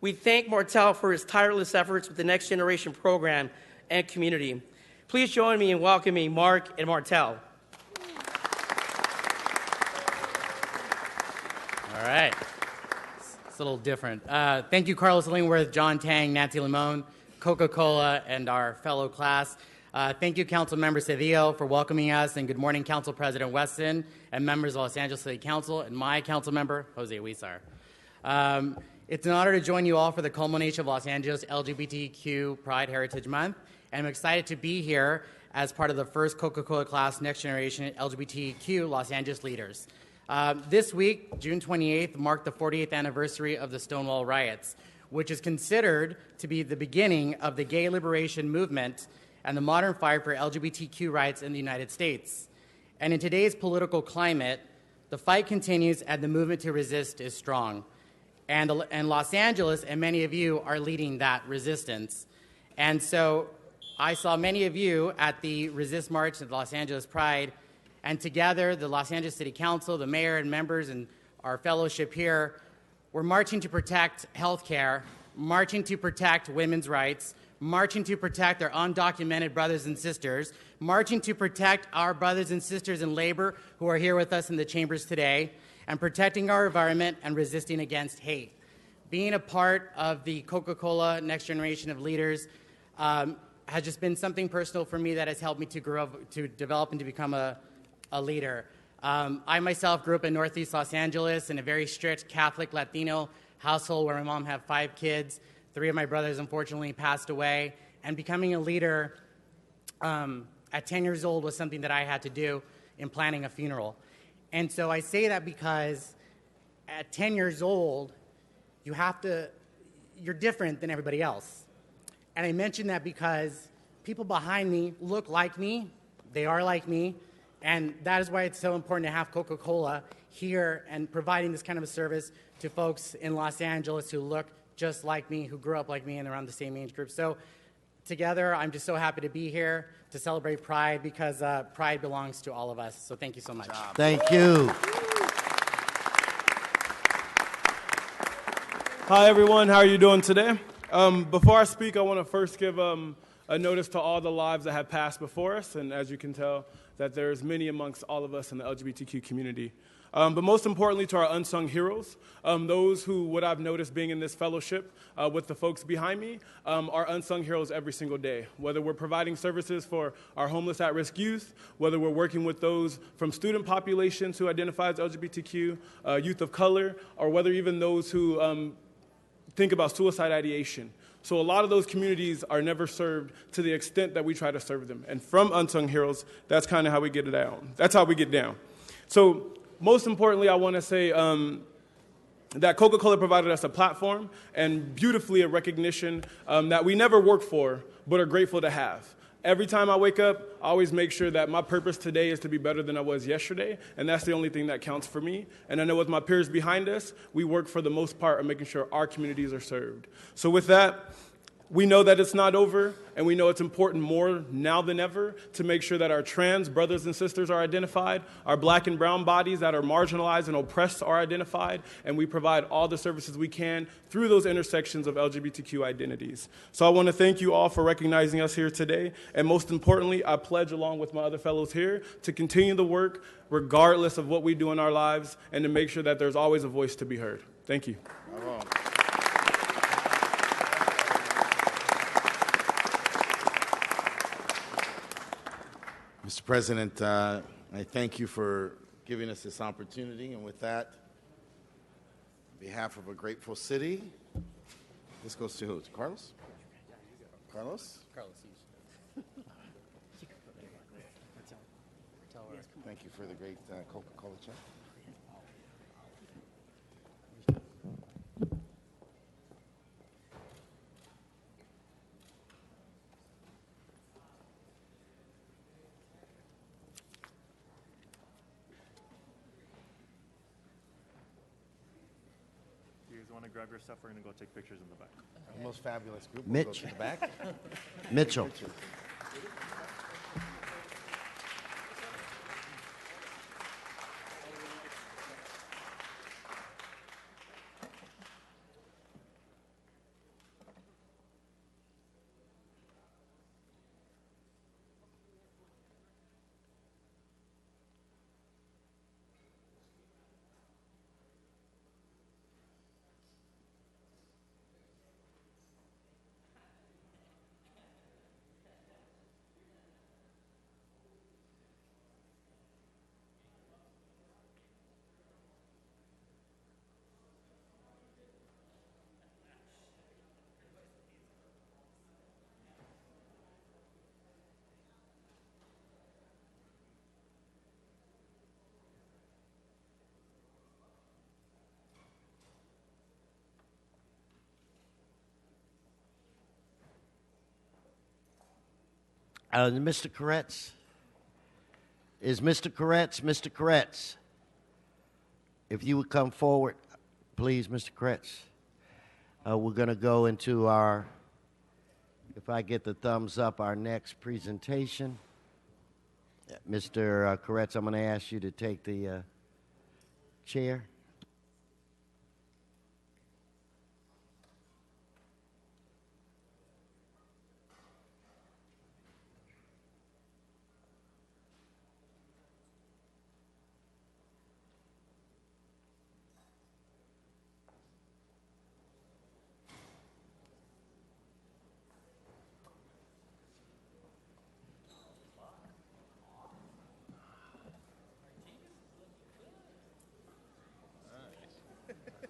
We thank Martel for his tireless efforts with the Next Generation program and community. Please join me in welcoming Mark and Martel. All right. It's a little different. Thank you, Carlos Illingworth, John Tang, Nancy Limon, Coca-Cola, and our fellow class. Thank you, Council Member Cedillo, for welcoming us, and good morning, Council President Weston, and members of Los Angeles City Council, and my Council Member, Jose Huizar. It's an honor to join you all for the culmination of Los Angeles LGBTQ Pride Heritage Month, and I'm excited to be here as part of the first Coca-Cola class Next Generation LGBTQ Los Angeles Leaders. This week, June 28th, marked the 40th anniversary of the Stonewall Riots, which is considered to be the beginning of the gay liberation movement and the modern fight for LGBTQ rights in the United States. And in today's political climate, the fight continues and the movement to resist is strong. And Los Angeles and many of you are leading that resistance. And so I saw many of you at the Resist March at Los Angeles Pride, and together the Los Angeles City Council, the mayor and members and our fellowship here, we're marching to protect health care, marching to protect women's rights, marching to protect our undocumented brothers and sisters, marching to protect our brothers and sisters in labor who are here with us in the chambers today, and protecting our environment and resisting against hate. Being a part of the Coca-Cola Next Generation of Leaders has just been something personal for me that has helped me to grow, to develop and to become a leader. I myself grew up in Northeast Los Angeles in a very strict Catholic Latino household where my mom had 5 kids. 3 of my brothers unfortunately passed away. And becoming a leader at 10 years old was something that I had to do in planning a funeral. And so I say that because at 10 years old, you're different than everybody else. And I mention that because people behind me look like me, they are like me, and that is why it's so important to have Coca-Cola here and providing this kind of a service to folks in Los Angeles who look just like me, who grew up like me, and around the same age group. So together, I'm just so happy to be here to celebrate Pride because Pride belongs to all of us. So thank you so much. Thank you. Hi, everyone. How are you doing today? Before I speak, I want to first give a notice to all the lives that have passed before us, and as you can tell, that there's many amongst all of us in the LGBTQ community. But most importantly, to our unsung heroes, those who, what I've noticed being in this fellowship with the folks behind me, are unsung heroes every single day. Whether we're providing services for our homeless at-risk youth, whether we're working with those from student populations who identify as LGBTQ, youth of color, or whether even those who think about suicide ideation. So a lot of those communities are never served to the extent that we try to serve them. And from Unsung Heroes, that's kind of how we get it down. That's how we get down. So most importantly, I want to say that Coca-Cola provided us a platform and beautifully a recognition that we never work for, but are grateful to have. Every time I wake up, I always make sure that my purpose today is to be better than I was yesterday, and that's the only thing that counts for me. And I know with my peers behind us, we work for the most part on making sure our communities are served. So with that, we know that it's not over, and we know it's important more now than ever to make sure that our trans brothers and sisters are identified, our black and brown bodies that are marginalized and oppressed are identified, and we provide all the services we can through those intersections of LGBTQ identities. So I want to thank you all for recognizing us here today, and most importantly, I pledge along with my other fellows here to continue the work regardless of what we do in our lives and to make sure that there's always a voice to be heard. Thank you. Mr. President, I thank you for giving us this opportunity. And with that, on behalf of a grateful city, this goes to who? To Carlos? Carlos? Thank you for the great Coca-Cola check. Want to grab your stuff? We're going to go take pictures in the back. The most fabulous group. We'll go to the back. Mitchell. Mr. Koretz? Is Mr. Koretz? If you would come forward, please, Mr. Koretz. We're going to go into our, if I get the thumbs up, our next presentation. Mr. Koretz, I'm going to ask you to take the chair.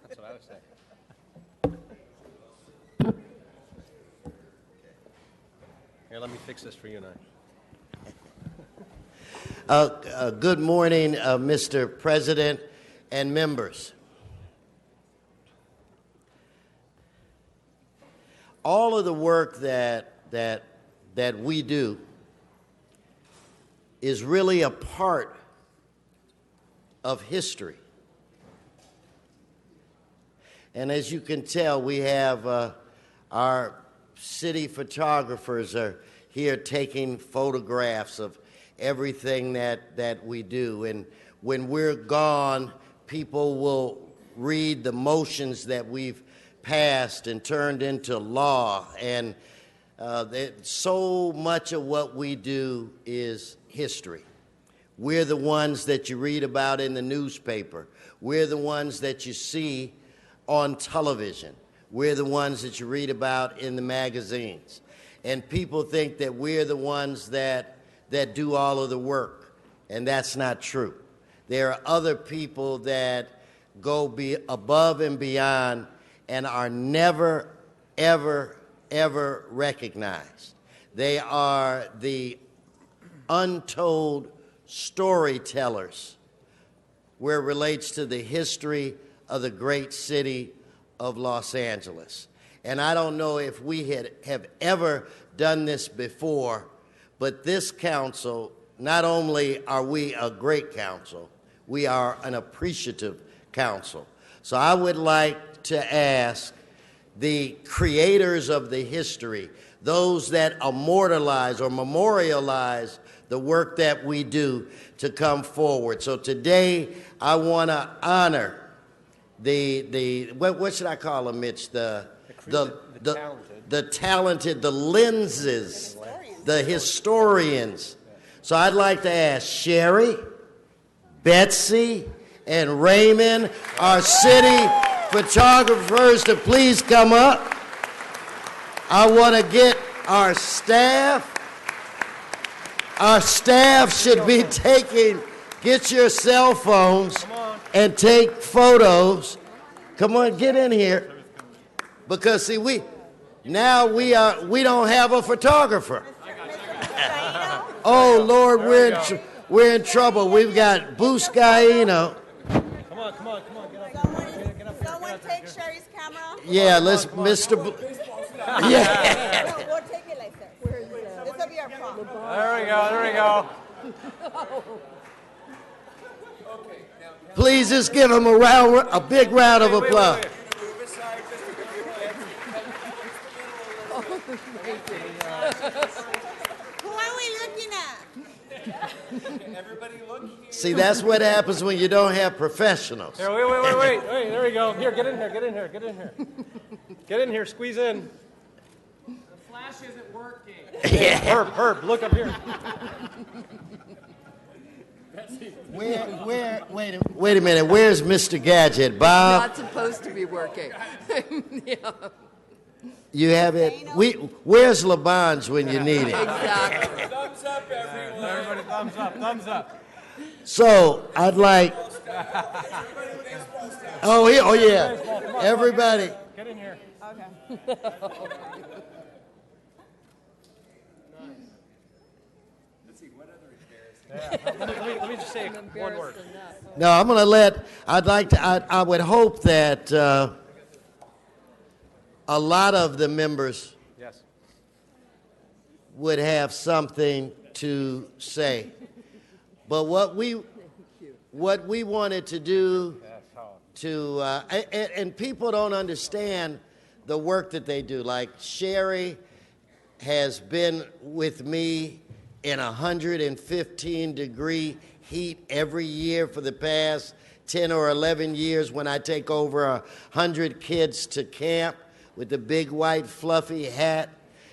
That's what I was saying. Here, let me fix this for you and I. Good morning, Mr. President and members. All of the work that we do is really a part of history. And as you can tell, we have our city photographers are here taking photographs of everything that we do. And when we're gone, people will read the motions that we've passed and turned into law. And so much of what we do is history. We're the ones that you read about in the newspaper. We're the ones that you see on television. We're the ones that you read about in the magazines. And people think that we're the ones that do all of the work, and that's not true. There are other people that go above and beyond and are never, ever, ever recognized. They are the untold storytellers where it relates to the history of the great city of Los Angeles. And I don't know if we have ever done this before, but this council, not only are we a great council, we are an appreciative council. So I would like to ask the creators of the history, those that immortalize or memorialize the work that we do, to come forward. So today I want to honor what should I call them, Mitch? The talented, the lenses, the historians. So I'd like to ask Sherry, Betsy, and Raymond, our city photographers, to please come up. I want to get our staff. Our staff should be get your cell phones and take photos. Come on, get in here. Because see, we don't have a photographer. Oh Lord, we're in trouble. We've got Buscaino. Come on. Get up. Someone take Sherry's camera. Yeah, let's, Mr. Yeah. No, we'll take it like that. This will be our prop. There we go. Please just give him a big round of applause. Who are we looking at? Everybody look here. See, that's what happens when you don't have professionals. Here, wait. There we go. Here, get in here. Get in here, squeeze in. The flash isn't working. Yeah. Herb, look up here. Wait a minute. Where's Mr. Gadget? Bob? Not supposed to be working. Yeah. You have it. Where's LeBon's when you need it? Exactly. Thumbs up, everyone. Everybody, thumbs up. So I'd like. Oh yeah. Everybody. Get in here. Okay. Let me just say one word. No, I'm going to I would hope that a lot of the members would have something to say. But what we wanted to do and people don't understand the work that they do. Like Sherry has been with me in 115-degree heat every year for the past 10 or 11 years when I take over 100 kids to camp with the big white fluffy hat.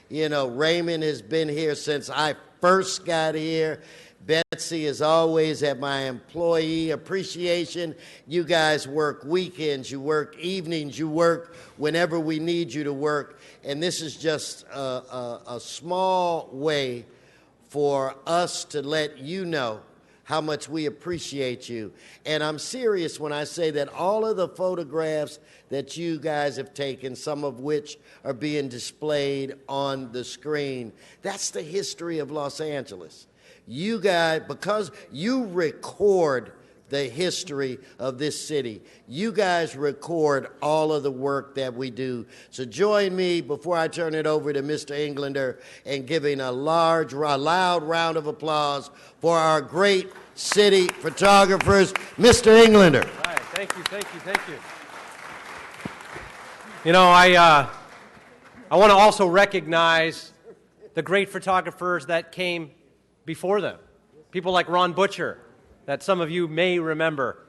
You know, Raymond has been here since I first got here. Betsy is always at my employee appreciation. You guys work weekends, you work evenings, you work whenever we need you to work. And this is just a small way for us to let you know how much we appreciate you. And I'm serious when I say that all of the photographs that you guys have taken, some of which are being displayed on the screen, that's the history of Los Angeles. You guys, because you record the history of this city, you guys record all of the work that we do. So join me before I turn it over to Mr. Englander in giving a loud round of applause for our great city photographers, Mr. Englander. All right, thank you. You know, I want to also recognize the great photographers that came before them. People like Ron Butcher, that some of you may remember,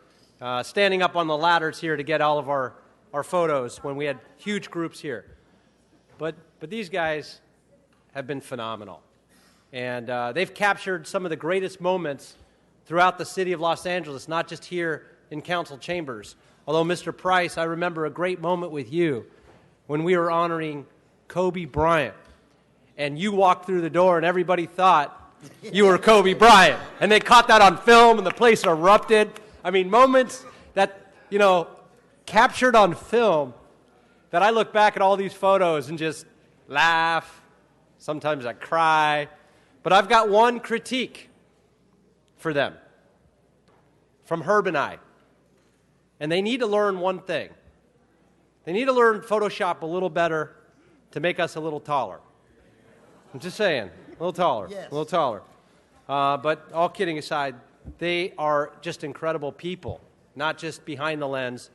standing up on the ladders here to get all of our photos when we had huge groups here. But these guys have been phenomenal. And they've captured some of the greatest moments throughout the city of Los Angeles, not just here in council chambers. Although, Mr. Price, I remember a great moment with you when we were honoring Kobe Bryant. And you walked through the door and everybody thought you were Kobe Bryant. And they caught that on film and the place erupted. I mean, moments that, you know, captured on film that I look back at all these photos and just laugh. Sometimes I cry. But I've got one critique for them from Herb and I. And they need to learn one thing. They need to learn Photoshop a little better to make us a little taller. I'm just saying, a little taller, yes. A little taller. But all kidding aside, they are just incredible people, not just behind the lens,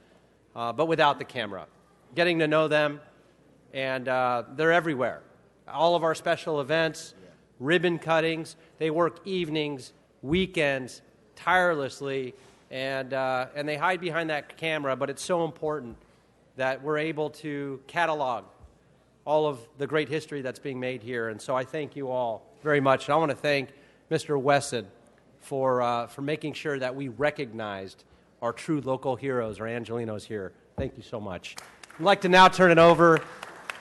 but without the camera. Getting to know them, and they're everywhere. All of our special events, ribbon cuttings, they work evenings, weekends, tirelessly, and they hide behind that camera, but it's so important that we're able to catalog all of the great history that's being made here. And so I thank you all very much. And I want to thank Mr. Wesson for making sure that we recognized our true local heroes, our Angelinos here. Thank you so much. I'd like to now turn it over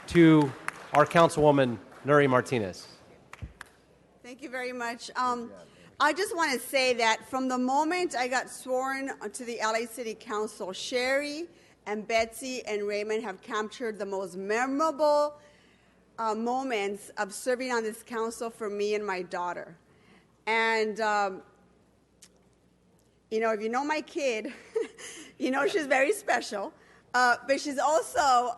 to our Councilwoman, Nuri Martinez. Thank you very much. I just want to say that from the moment I got sworn to the LA City Council, Sherry and Betsy and Raymond have captured the most memorable moments of serving on this council for me and my daughter. And, you know, if you know my kid, you know she's very special, but she's also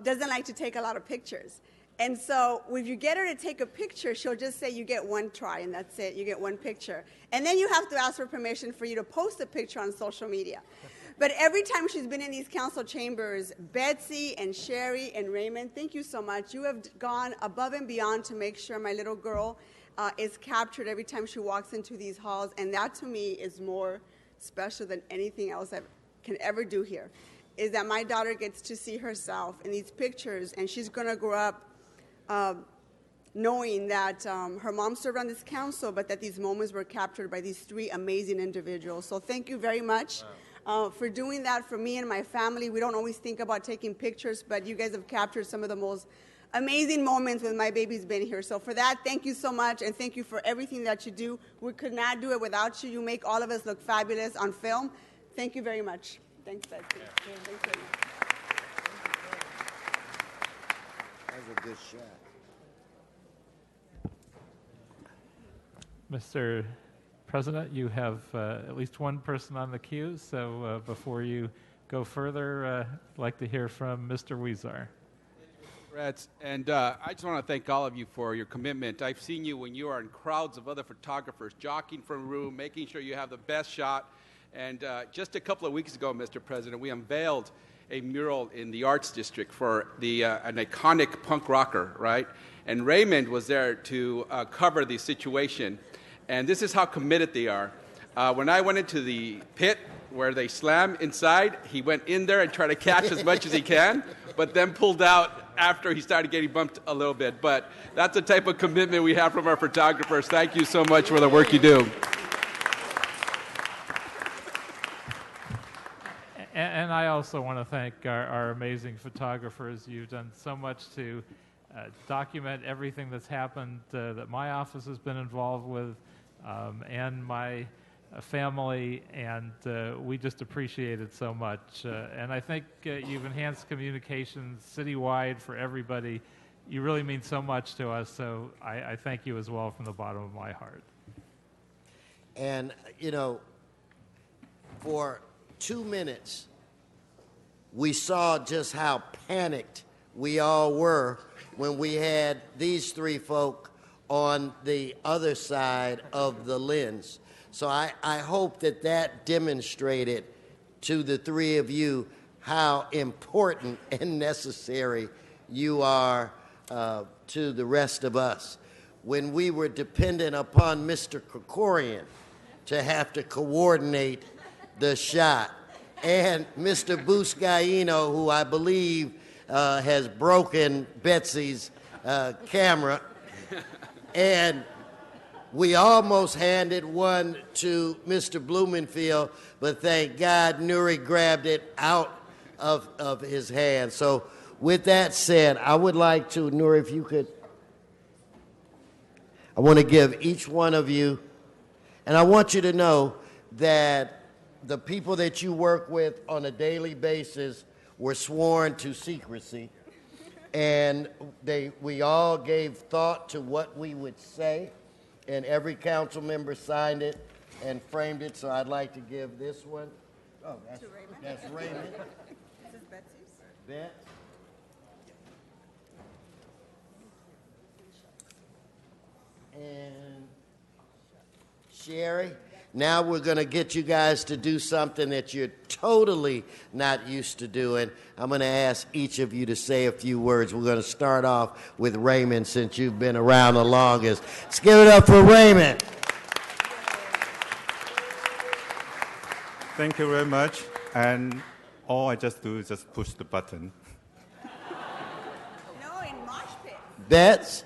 doesn't like to take a lot of pictures. And so if you get her to take a picture, she'll just say you get one try and that's it, you get one picture. And then you have to ask for permission for you to post a picture on social media. But every time she's been in these council chambers, Betsy and Sherry and Raymond, thank you so much. You have gone above and beyond to make sure my little girl is captured every time she walks into these halls. And that to me is more special than anything else I can ever do here, is that my daughter gets to see herself in these pictures, and she's going to grow up knowing that her mom served on this council, but that these moments were captured by these three amazing individuals. So thank you very much for doing that for me and my family. We don't always think about taking pictures, but you guys have captured some of the most amazing moments when my baby's been here. So for that, thank you so much, and thank you for everything that you do. We could not do it without you. You make all of us look fabulous on film. Thank you very much. Thanks, Betsy. Yeah. Thanks very much. That was a good shot. Mr. President, you have at least one person on the queue, so before you go further, I'd like to hear from Mr. Weezar. And I just want to thank all of you for your commitment. I've seen you when you are in crowds of other photographers, jockeying for a room, making sure you have the best shot. And just a couple of weeks ago, Mr. President, we unveiled a mural in the Arts District for an iconic punk rocker, right? And Raymond was there to cover the situation. And this is how committed they are. When I went into the pit where they slam inside, he went in there and tried to catch as much as he can, but then pulled out after he started getting bumped a little bit. But that's the type of commitment we have from our photographers. Thank you so much for the work you do. And I also want to thank our amazing photographers. You've done so much to document everything that's happened that my office has been involved with, and my family, and we just appreciate it so much. And I think you've enhanced communications citywide for everybody. You really mean so much to us, so I thank you as well from the bottom of my heart. And, you know, for 2 minutes, we saw just how panicked we all were when we had these three folk on the other side of the lens. So I hope that that demonstrated to the three of you how important and necessary you are to the rest of us. When we were dependent upon Mr. Krikorian to have to coordinate the shot, and Mr. Buscaino, who I believe has broken Betsy's camera, and we almost handed one to Mr. Blumenfield, but thank God Nuri grabbed it out of his hand. So with that said, I would like to, Nuri, if you could, I want to give each one of you, and I want you to know that the people that you work with on a daily basis were sworn to secrecy, and we all gave thought to what we would say, and every council member signed it and framed it. So I'd like to give this one. Oh, that's Raymond. That's Raymond. This is Betsy's. Bet. And Sherry. Now we're going to get you guys to do something that you're totally not used to doing. I'm going to ask each of you to say a few words. We're going to start off with Raymond, since you've been around the longest. Let's give it up for Raymond. Thank you very much. And all I just do is just push the button. No, in mosh pit. Bets.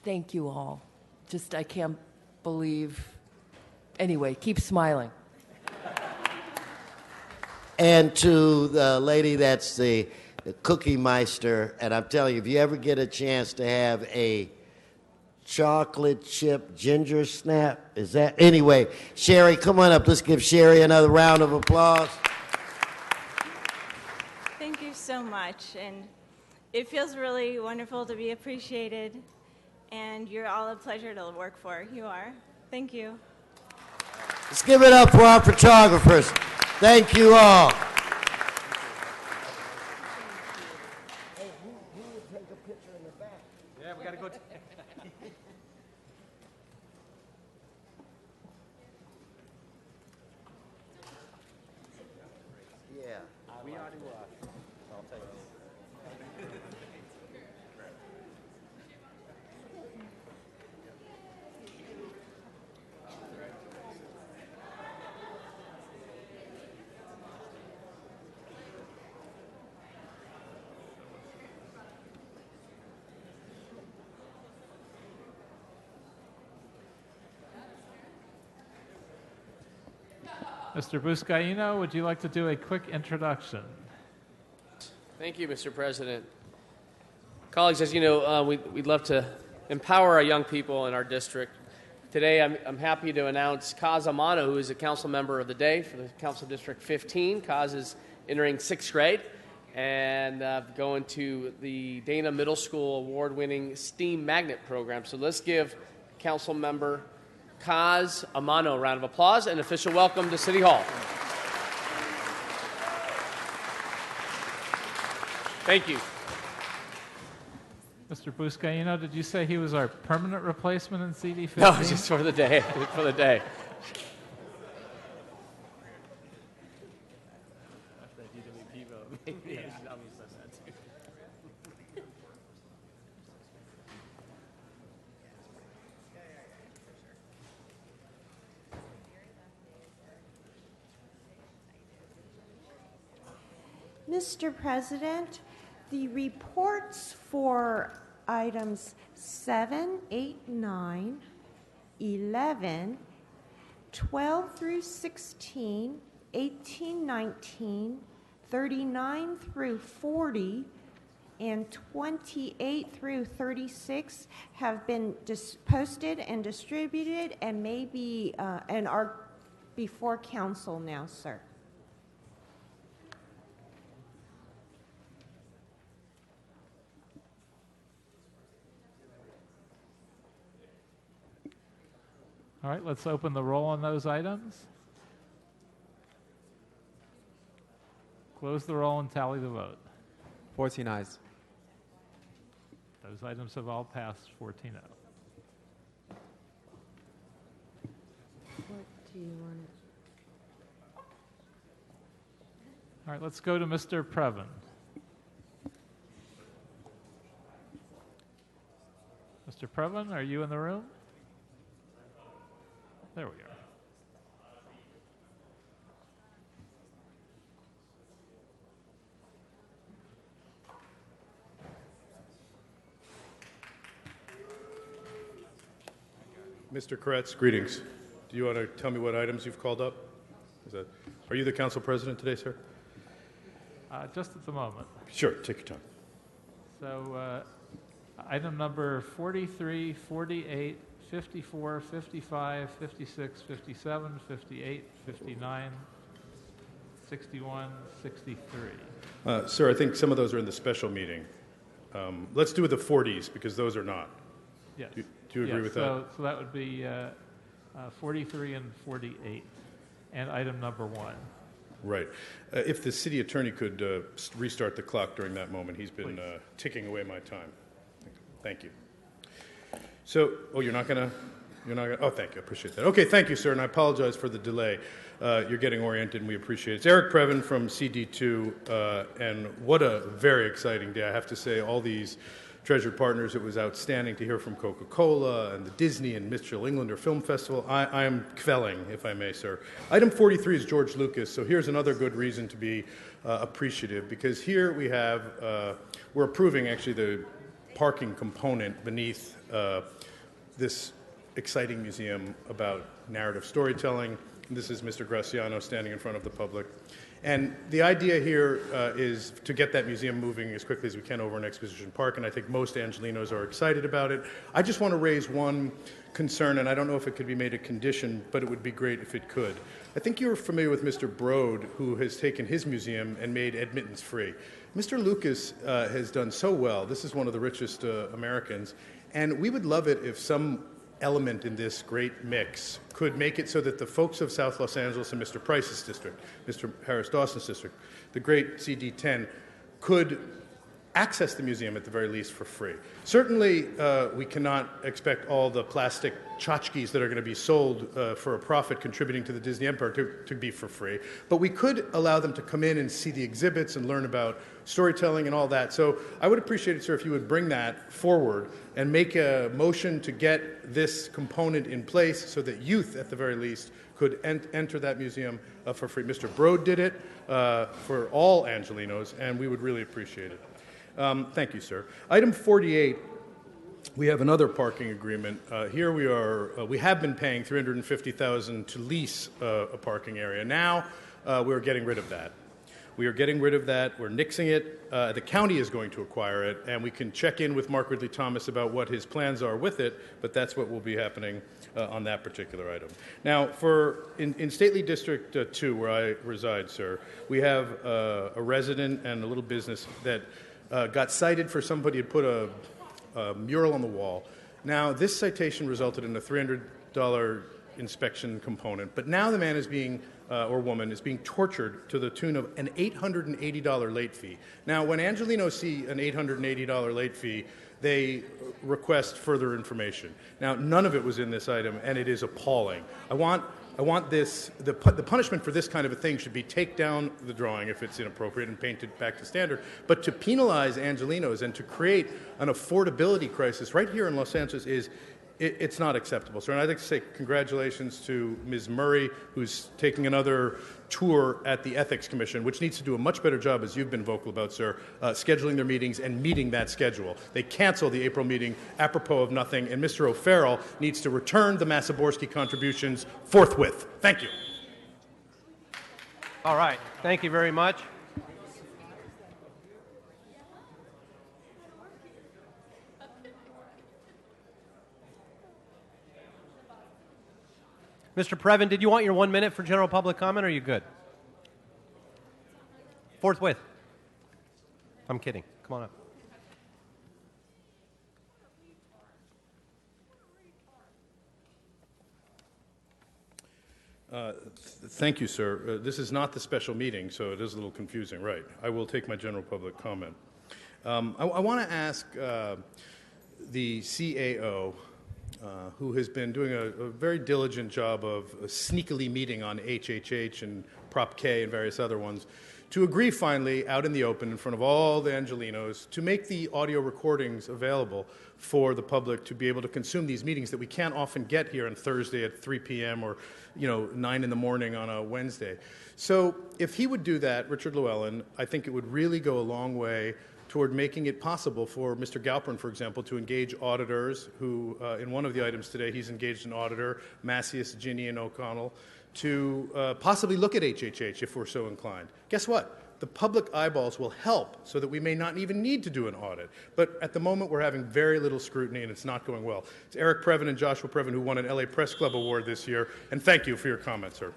Thank you all. Just, I can't believe. Anyway, keep smiling. And to the lady that's the Cookie Meister, and I'm telling you, if you ever get a chance to have a chocolate chip ginger snap, is that? Anyway, Sherry, come on up. Let's give Sherry another round of applause. Thank you so much. And it feels really wonderful to be appreciated. And you're all a pleasure to work for. You are. Thank you. Let's give it up for our photographers. Thank you all. Hey, who would take a picture in the back? Yeah, we got to go. Yeah. We already were. I'll take it. Mr. Buscaino, would you like to do a quick introduction? Thank you, Mr. President. Colleagues, as you know, we'd love to empower our young people in our district. Today, I'm happy to announce Kaz Amano, who is a council member of the day for the Council District 15. Kaz is entering 6th grade and going to the Dana Middle School award-winning STEAM Magnet program. So let's give Council Member Kaz Amano a round of applause and official welcome to City Hall. Thank you. Mr. Buscaino, did you say he was our permanent replacement in CD15? No, just for the day. For the day. Mr. President, the reports for items 7, 8, 9, 11, 12 through 16, 18, 19, 39 through 40, and 28 through 36 have been posted and distributed and may be and are before council now, sir. All right, let's open the roll on those items. Close the roll and tally the vote. 14 ayes. Those items have all passed 14-0. What do you want? All right, let's go to Mr. Previn. Mr. Previn, are you in the room? There we are. Mr. Koretz, greetings. Do you want to tell me what items you've called up? Are you the council president today, sir? Just at the moment. Sure, take your time. So item number 43, 48, 54, 55, 56, 57, 58, 59, 61, 63. Sir, I think some of those are in the special meeting. Let's do the 40s because those are not. Yes. Do you agree with that? So that would be 43 and 48, and item number 1. Right. If the city attorney could restart the clock during that moment, he's been ticking away my time. Thank you. So, you're not gonna, oh, thank you, I appreciate that. Okay, thank you, sir, and I apologize for the delay. You're getting oriented, and we appreciate it. It's Eric Previn from CD2, and what a very exciting day. I have to say, all these treasured partners, it was outstanding to hear from Coca-Cola and the Disney and Mitchell Englander Film Festival. I am kvelling, if I may, sir. Item 43 is George Lucas, so here's another good reason to be appreciative, because here we have, we're approving actually the parking component beneath this exciting museum about narrative storytelling. This is Mr. Graciano standing in front of the public. And the idea here is to get that museum moving as quickly as we can over in Exposition Park, and I think most Angelinos are excited about it. I just want to raise one concern, and I don't know if it could be made a condition, but it would be great if it could. I think you're familiar with Mr. Broad, who has taken his museum and made admittance free. Mr. Lucas has done so well. This is one of the richest Americans, and we would love it if some element in this great mix could make it so that the folks of South Los Angeles and Mr. Price's district, Mr. Harris Dawson's district, the great CD10, could access the museum at the very least for free. Certainly, we cannot expect all the plastic tchotchkes that are going to be sold for a profit contributing to the Disney Empire to be for free, but we could allow them to come in and see the exhibits and learn about storytelling and all that. So I would appreciate it, sir, if you would bring that forward and make a motion to get this component in place so that youth, at the very least, could enter that museum for free. Mr. Broad did it for all Angelinos, and we would really appreciate it. Thank you, sir. Item 48, we have another parking agreement. Here we are. We have been paying $350,000 to lease a parking area. Now we're getting rid of that. We are getting rid of that. We're nixing it. The county is going to acquire it, and we can check in with Mark Ridley Thomas about what his plans are with it, but that's what will be happening on that particular item. Now, in Stately District 2, where I reside, sir, we have a resident and a little business that got cited for somebody had put a mural on the wall. Now, this citation resulted in a $300 inspection component, but now the man is being or woman is being tortured to the tune of an $880 late fee. Now, when Angelenos see an $880 late fee, they request further information. Now, none of it was in this item, and it is appalling. I want this, the punishment for this kind of a thing should be take down the drawing if it's inappropriate and paint it back to standard. But to penalize Angelenos and to create an affordability crisis right here in Los Angeles it's not acceptable, sir. And I'd like to say congratulations to Ms. Murray, who's taking another tour at the Ethics Commission, which needs to do a much better job, as you've been vocal about, sir, scheduling their meetings and meeting that schedule. They canceled the April meeting apropos of nothing, and Mr. O'Farrell needs to return the Masaborski contributions forthwith. Thank you. All right. Thank you very much. Mr. Previn, did you want your 1 minute for general public comment, or are you good? Forthwith. I'm kidding. Come on up. Thank you, sir. This is not the special meeting, so it is a little confusing. Right. I will take my general public comment. I want to ask the CAO, who has been doing a very diligent job of sneakily meeting on HHH and Prop K and various other ones, to agree finally out in the open in front of all the Angelenos to make the audio recordings available for the public to be able to consume these meetings that we can't often get here on Thursday at 3 p.m. or 9 in the morning on a Wednesday. So if he would do that, Richard Llewellyn, I think it would really go a long way toward making it possible for Mr. Galperin, for example, to engage auditors who, in one of the items today, he's engaged an auditor, Macias, Ginny, and O'Connell, to possibly look at HHH if we're so inclined. Guess what? The public eyeballs will help so that we may not even need to do an audit. But at the moment, we're having very little scrutiny, and it's not going well. It's Eric Previn and Joshua Previn who won an LA Press Club Award this year, and thank you for your comments, sir.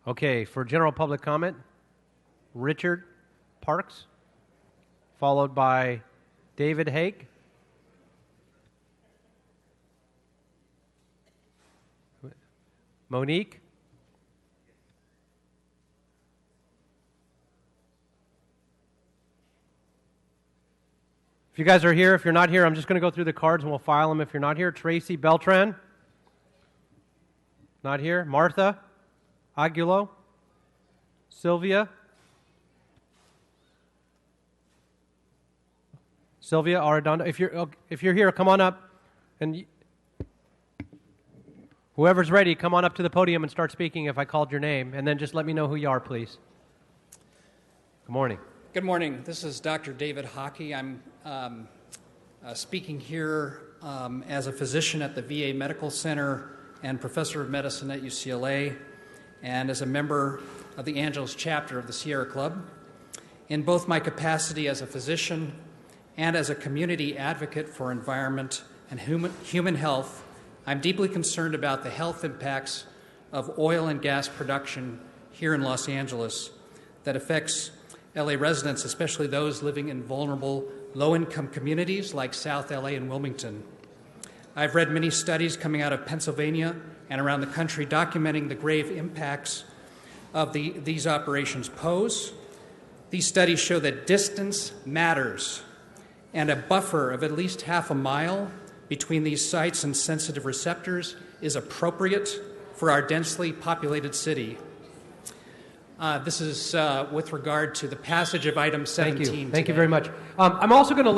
Okay, for general public comment, Richard Parks, followed by David Haig. Monique. If you guys are here, if you're not here, I'm just going to go through the cards and we'll file them if you're not here. Tracy Beltran. Not here. Martha Aguilo. Sylvia Arredondo. If you're here, come on up, and whoever's ready, come on up to the podium and start speaking if I called your name, and then just let me know who you are, please. Good morning. Good morning. This is Dr. David Hockey. I'm speaking here as a physician at the VA Medical Center and professor of medicine at UCLA, and as a member of the Angeles chapter of the Sierra Club. In both my capacity as a physician and as a community advocate for environment and human health, I'm deeply concerned about the health impacts of oil and gas production here in Los Angeles that affects LA residents, especially those living in vulnerable, low-income communities like South LA and Wilmington. I've read many studies coming out of Pennsylvania and around the country documenting the grave impacts of these operations pose. These studies show that distance matters, and a buffer of at least half a mile between these sites and sensitive receptors is appropriate for our densely populated city. This is with regard to the passage of item 17. Thank you very much. I'm also going to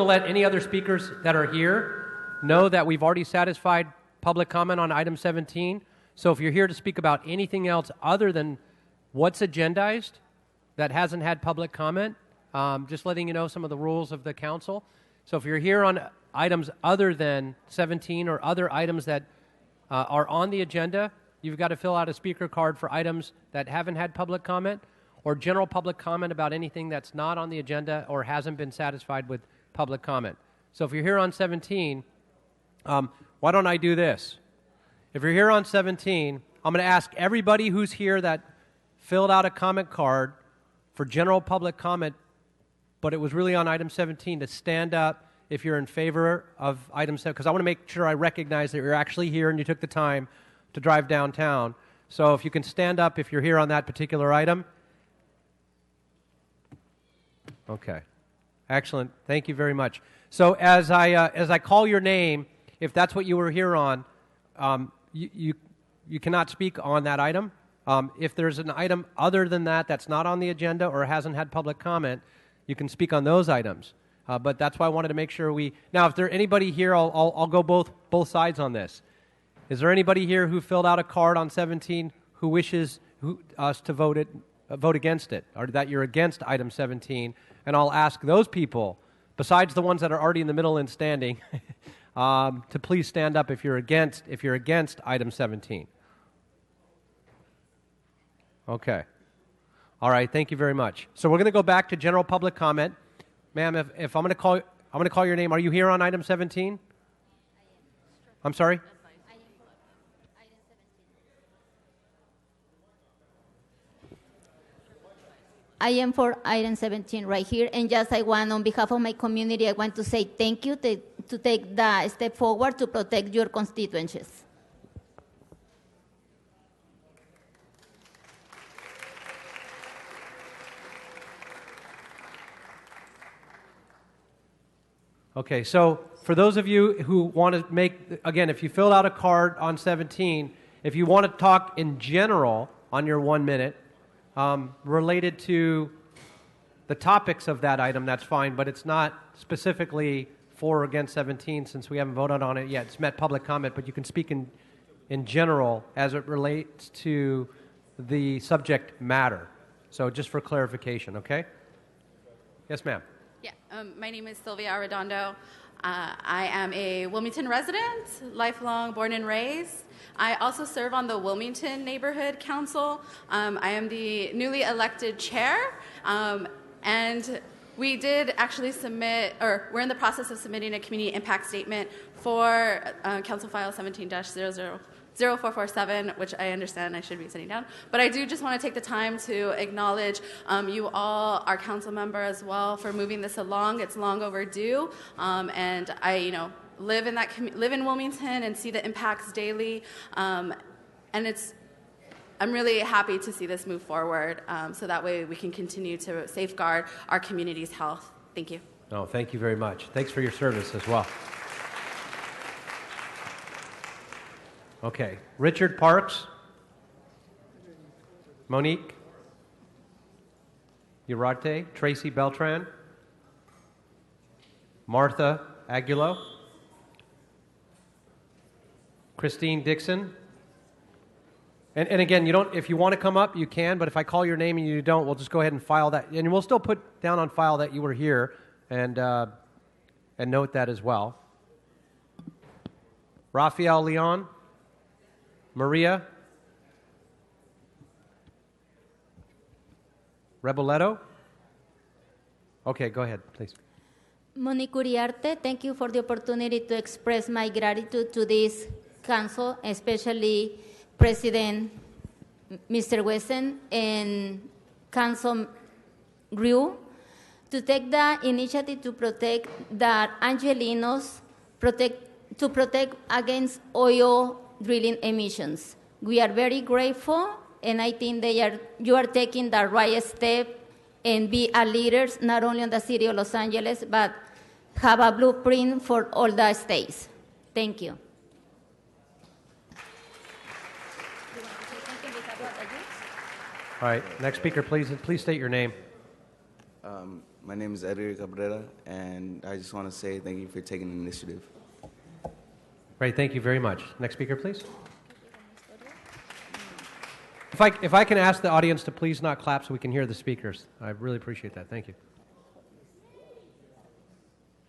let any other speakers that are here know that we've already satisfied public comment on item 17. So if you're here to speak about anything else other than what's agendized that hasn't had public comment, just letting you know some of the rules of the council. So if you're here on items other than 17 or other items that are on the agenda, you've got to fill out a speaker card for items that haven't had public comment or general public comment about anything that's not on the agenda or hasn't been satisfied with public comment. So if you're here on 17, why don't I do this? If you're here on 17, I'm going to ask everybody who's here that filled out a comment card for general public comment, but it was really on item 17, to stand up if you're in favor of item 7, because I want to make sure I recognize that you're actually here and you took the time to drive downtown. So if you can stand up if you're here on that particular item. Okay. Excellent. Thank you very much. So as I call your name, if that's what you were here on, you cannot speak on that item. If there's an item other than that that's not on the agenda or hasn't had public comment, you can speak on those items. But that's why I wanted to make sure we... Now, if there's anybody here, I'll go both sides on this. Is there anybody here who filled out a card on 17 who wishes us to vote against it, or that you're against item 17? And I'll ask those people, besides the ones that are already in the middle and standing, to please stand up if you're against item 17. Okay. All right. Thank you very much. So we're going to go back to general public comment. Ma'am, if I'm going to call your name. Are you here on item 17? I'm sorry? I am for item 17 right here, and just I want, on behalf of my community, I want to say thank you to take the step forward to protect your constituencies. Okay, so for those of you who want to make, again, if you filled out a card on 17, if you want to talk in general on your 1 minute, related to the topics of that item, that's fine, but it's not specifically for or against 17 since we haven't voted on it yet. It's met public comment, but you can speak in general as it relates to the subject matter. So just for clarification, okay? Yes, ma'am. Yeah, my name is Sylvia Arredondo. I am a Wilmington resident, lifelong born and raised. I also serve on the Wilmington Neighborhood Council. I am the newly elected chair, and we did actually submit, or we're in the process of submitting a community impact statement for Council File 17-000447, which I understand I should be sitting down. But I do just want to take the time to acknowledge you all, our council member as well, for moving this along. It's long overdue, and I, live in Wilmington and see the impacts daily, and I'm really happy to see this move forward, so that way we can continue to safeguard our community's health. Thank you. No, thank you very much. Thanks for your service as well. Okay, Richard Parks, Monique, Urarte, Tracy Beltran, Martha Aguilo, Christine Dixon. And again, if you want to come up, you can, but if I call your name and you don't, we'll just go ahead and file that. And we'll still put down on file that you were here and note that as well. Rafael Leon, Maria Reboleto. Okay, go ahead, please. Monique Uriarte, thank you for the opportunity to express my gratitude to this council, especially President Mr. Wesson and Council Ryu, to take the initiative to protect the Angelinos, to protect against oil drilling emissions. We are very grateful, and I think you are taking the right step and be a leaders not only in the city of Los Angeles, but have a blueprint for all the states. Thank you. All right, next speaker, please. Please state your name. My name is Edgar Cabrera, and I just want to say thank you for taking the initiative. Great, thank you very much. Next speaker, please. If I can ask the audience to please not clap so we can hear the speakers. I really appreciate that. Thank you.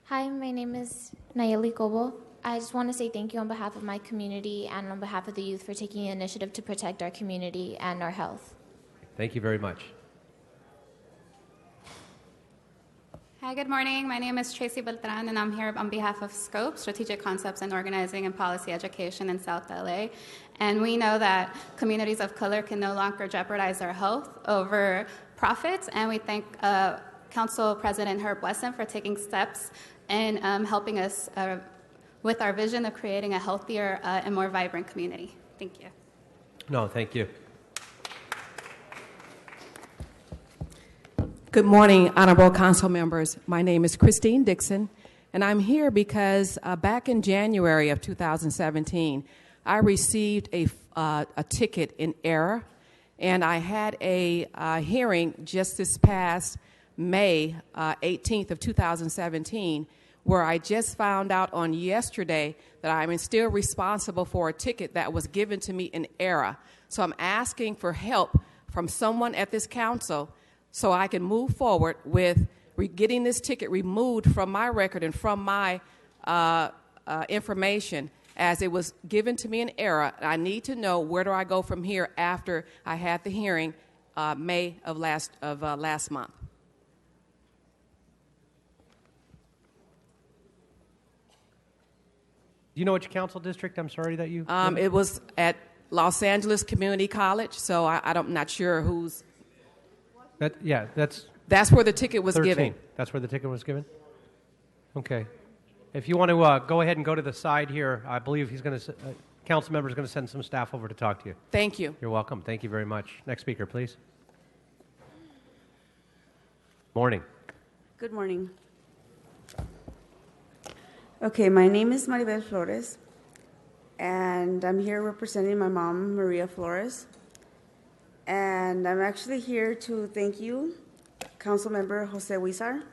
Hi, my name is Nayeli Cobo. I just want to say thank you on behalf of my community and on behalf of the youth for taking the initiative to protect our community and our health. Thank you very much. Hi, Hi, good morning. My name is Tracy Beltran, and I'm here on behalf of SCOPE, Strategic Concepts and Organizing and Policy Education in South LA. And we know that communities of color can no longer jeopardize their health over profits, and we thank Council President Herb Wesson for taking steps and helping us with our vision of creating a healthier and more vibrant community. Thank you. No, thank you. Good morning, honorable council members. My name is Christine Dixon, and I'm here because back in January of 2017, I received a ticket in error, and I had a hearing just this past May 18th of 2017, where I just found out on yesterday that I'm still responsible for a ticket that was given to me in error. So I'm asking for help from someone at this council so I can move forward with getting this ticket removed from my record and from my information, as it was given to me in error. I need to know, where do I go from here after I had the hearing May of last month. Do you know which council district? I'm sorry that you... It was at Los Angeles Community College, so I'm not sure who's... That's where the ticket was 13. given. That's where the ticket was given? Okay. If you want to go ahead and go to the side here, I believe he's going to... council member is going to send some staff over to talk to you. Thank you. You're welcome. Thank you very much. Next speaker, please. Morning. Good morning. Okay, my name is Maribel Flores, and I'm here representing my mom, Maria Flores. And I'm actually here to thank you, Councilmember Jose Huizar,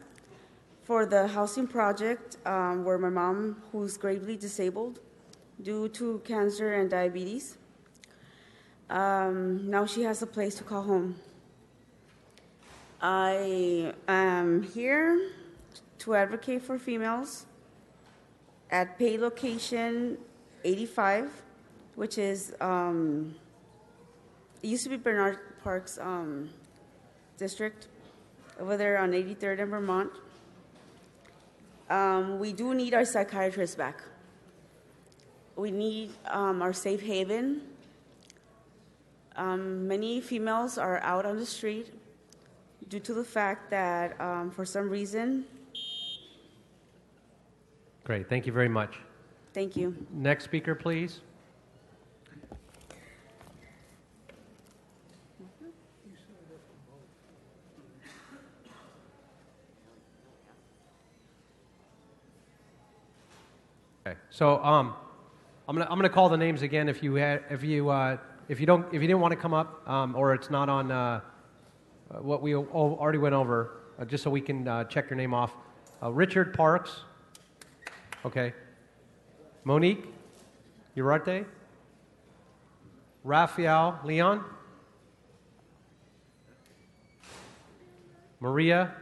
for the housing project where my mom, who's gravely disabled due to cancer and diabetes, now she has a place to call home. I am here to advocate for females at pay location 85, which is, it used to be Bernard Park's district, over there on 83rd and Vermont. We do need our psychiatrists back. We need our safe haven. Many females are out on the street due to the fact that for some reason... Great. Thank you very much. Thank you. Next speaker, please. Okay. So I'm gonna call the names again if you didn't want to come up or it's not on what we already went over, just so we can check your name off. Richard Parks. Okay. Monique Urarte. Rafael Leon. Maria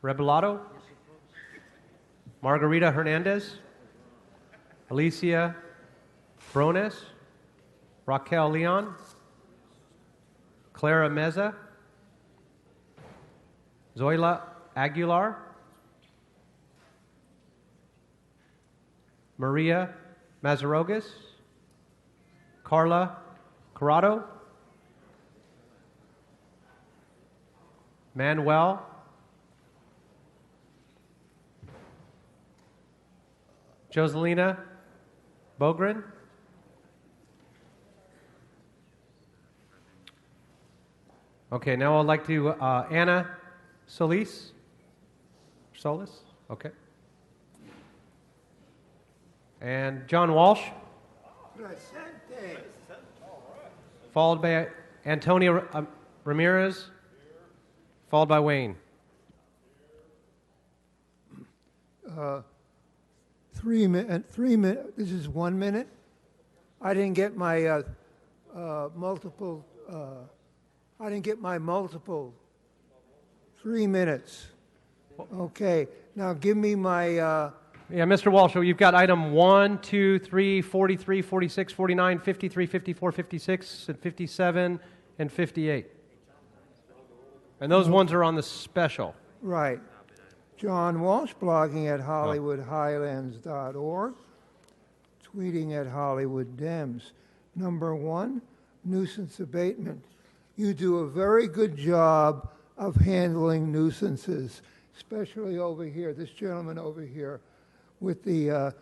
Rebellato. Margarita Hernandez. Alicia Brones. Raquel Leon. Clara Meza. Zoila Aguilar. Maria Mazarogas. Carla Corrado. Manuel Joselina Bogren. Okay, now I'd like to Anna Solis. Okay. And John Walsh. Followed by Antonio Ramirez. Followed by Wayne. 3 minutes. This is 1 minute. I didn't get my multiple. I didn't get my multiple. 3 minutes. Okay. Now give me my. Yeah, Mr. Walsh, you've got item 1, 2, 3, 43, 46, 49, 53, 54, 56, and 57, and 58. And those ones are on the special. Right. John Walsh, blogging at HollywoodHighlands.org, tweeting at Hollywood Dems. Number 1, nuisance abatement. You do a very good job of handling nuisances, especially over here, this gentleman over here with the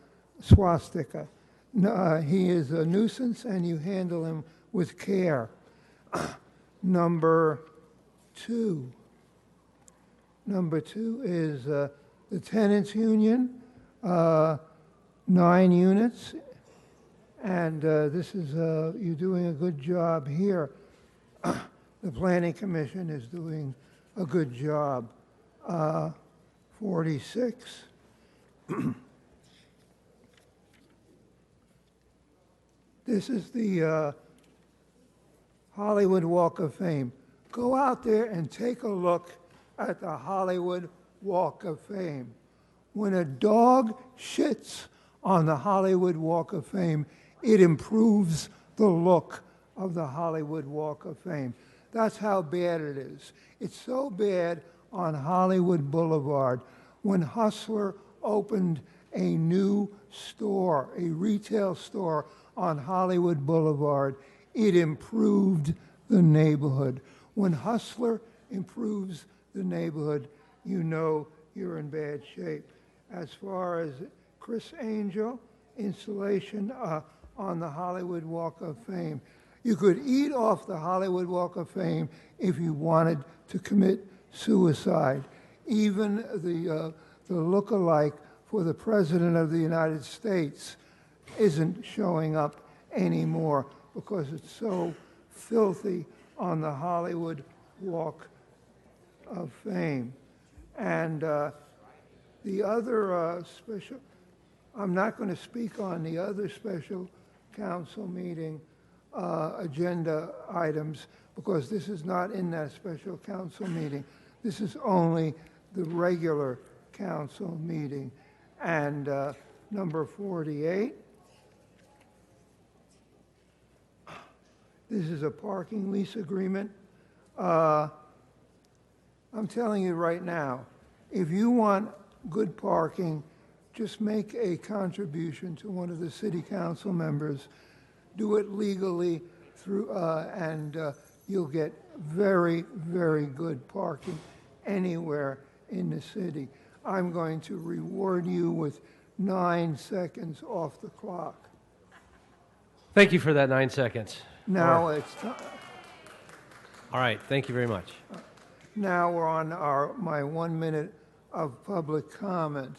swastika. He is a nuisance and you handle him with care. Number 2 is the tenants union, 9 units, and this is you're doing a good job here. The Planning Commission is doing a good job. 46. This is the Hollywood Walk of Fame. Go out there and take a look at the Hollywood Walk of Fame. When a dog shits on the Hollywood Walk of Fame, it improves the look of the Hollywood Walk of Fame. That's how bad it is. It's so bad on Hollywood Boulevard. When Hustler opened a new store, a retail store on Hollywood Boulevard, it improved the neighborhood. When Hustler improves the neighborhood, you know you're in bad shape. As far as Chris Angel, installation on the Hollywood Walk of Fame. You could eat off the Hollywood Walk of Fame if you wanted to commit suicide. Even the look-alike for the President of the United States isn't showing up anymore because it's so filthy on the Hollywood Walk of Fame. And the other special, I'm not going to speak on the other special council meeting agenda items because this is not in that special council meeting. This is only the regular council meeting. And number 48, this is a parking lease agreement. I'm telling you right now, if you want good parking, just make a contribution to one of the city council members. Do it legally through, and you'll get very, very good parking anywhere in the city. I'm going to reward you with 9 seconds off the clock. Thank you for that 9 seconds. Now it's time. All right, thank you very much. Now we're on my 1 minute of public comment.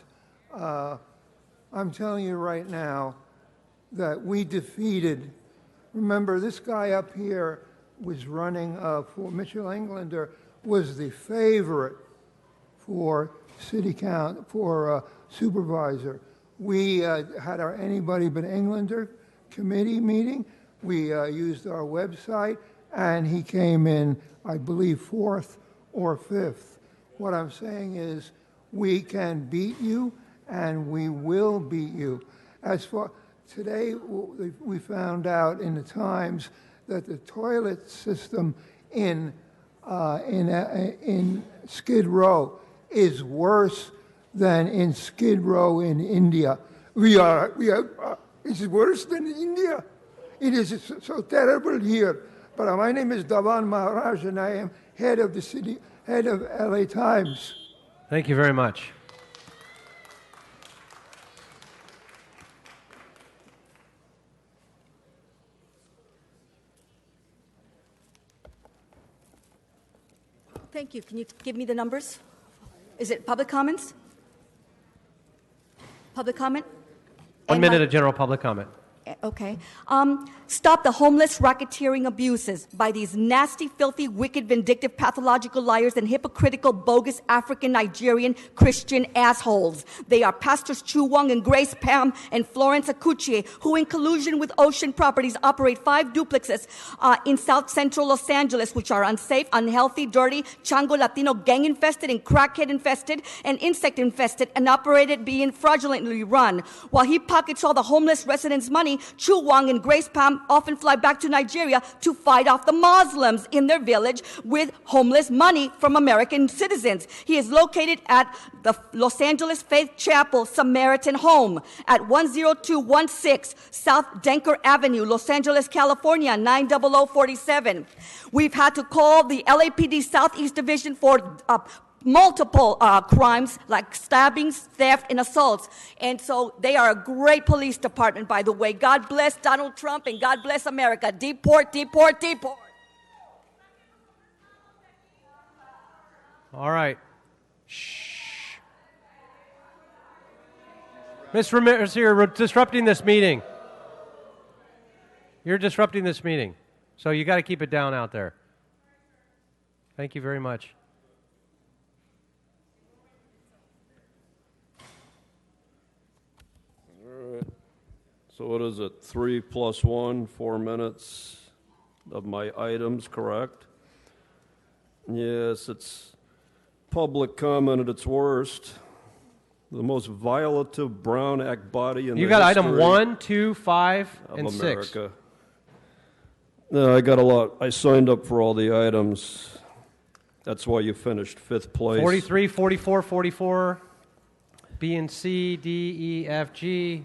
I'm telling you right now that we defeated, remember this guy up here was running for Mitchell Englander, was the favorite for city count, for supervisor. We had our Anybody But Englander committee meeting. We used our website, and he came in, I believe, 4th or 5th. What I'm saying is we can beat you, and we will beat you. As for today, we found out in the Times that the toilet system in Skid Row is worse than in Skid Row in India. It's worse than India. It is so terrible here. But my name is Davan Maharaj, and I am head of LA Times. Thank you very much. Thank you. Can you give me the numbers? Is it public comments? Public comment? 1 minute of general public comment. Okay. Stop the homeless racketeering abuses by these nasty, filthy, wicked, vindictive, pathological liars and hypocritical, bogus African, Nigerian, Christian assholes. They are Pastors Chu Wong and Grace Pam and Florence Akuchie, who in collusion with Ocean Properties operate 5 duplexes in South Central Los Angeles, which are unsafe, unhealthy, dirty, Chango Latino gang-infested and crackhead-infested and insect-infested and operated being fraudulently run. While he pockets all the homeless residents' money, Chuwang and Grace Pam often fly back to Nigeria to fight off the Muslims in their village with homeless money from American citizens. He is located at the Los Angeles Faith Chapel Samaritan Home at 10216 South Denker Avenue, Los Angeles, California, 90047. We've had to call the LAPD Southeast Division for multiple crimes like stabbings, theft, and assaults. And so they are a great police department, by the way. God bless Donald Trump and God bless America. Deport, deport, deport. All right. Shh. Ms. Ramirez, you're disrupting this meeting. You're disrupting this meeting. So you got to keep it down out there. Thank you very much. All right. So what is it? 3 + 1, 4 minutes of my items, correct? Yes, it's public comment at its worst. The most violative Brown Act body in you the got history item 1, 2, 5, of and America. 6. No, I got a lot. I signed up for all the items. That's why you finished 5th place. 43, 44, 44, B and C, D, E, F, G.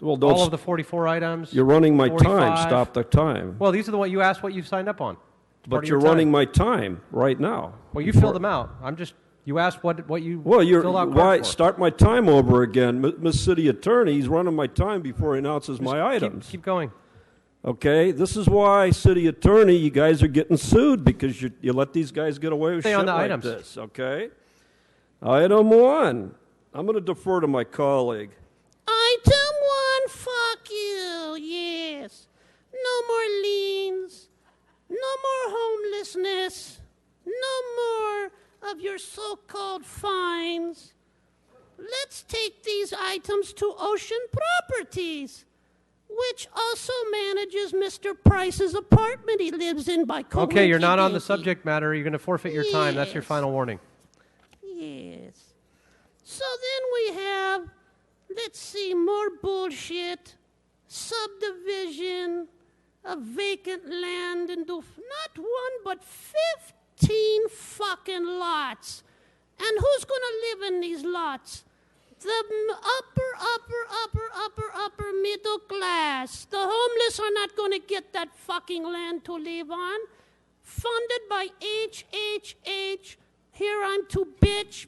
Well, don't all of the 44 items. You're running my 45. time. Stop the time. Well, these are the one you asked what you signed up on. It's part But of you're your time. running my time right now. Well, you filled them out. You asked what you Well, filled out why cards for. start my time over again, Miss City Attorney? He's running my time before he announces my items. Keep going. Okay, this is why, City Attorney, you guys are getting sued because you let these guys get away with Stay shit on the like items. this. Okay, item 1. I'm going to defer to my colleague. Item 1, fuck you, yes. No more liens, no more homelessness, no more of your so-called fines. Let's take these items to Ocean Properties, which also manages Mr. Price's apartment he lives in by coincidence. Okay, you're not on the subject matter. You're going to forfeit your time. That's your Yes. final warning. Yes. So then we have, let's see, more bullshit, subdivision of vacant land and not one but 15 fucking lots. And who's going to live in these lots? The upper middle class. The homeless are not going to get that fucking land to live on. Funded by HHH. Here I'm to bitch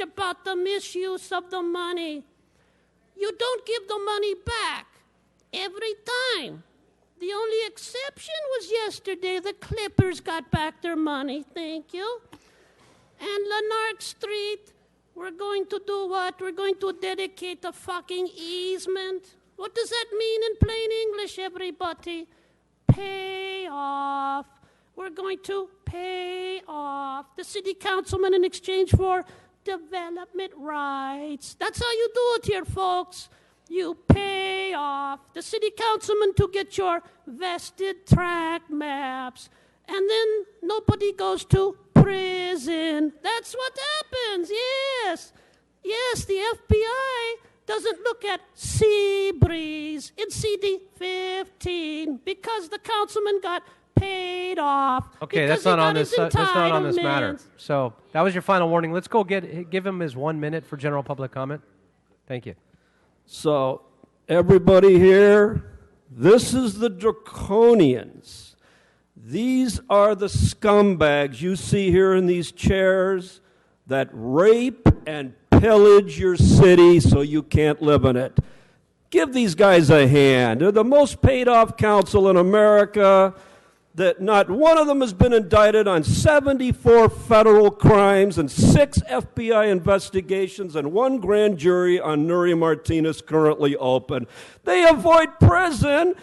about the misuse of the money. You don't give the money back every time. The only exception was yesterday. The Clippers got back their money. Thank you. And Lanark Street, we're going to do what? We're going to dedicate a fucking easement. What does that mean in plain English, everybody? Pay off. We're going to pay off the city councilman in exchange for development rights. That's how you do it here, folks. You pay off the city councilman to get your vested tract maps. And then nobody goes to prison. That's what happens, yes. Yes, the FBI doesn't look at sea breeze in CD 15 because the councilman got paid off. Okay, that's not on this. That's not on this matter. So that was your final warning. Let's go give him his 1 minute for general public comment. Thank you. So, everybody here, this is the draconians. These are the scumbags you see here in these chairs that rape and pillage your city so you can't live in it. Give these guys a hand. They're the most paid off council in America. That not one of them has been indicted on 74 federal crimes and 6 FBI investigations and 1 grand jury on Nuri Martinez currently open. They avoid prison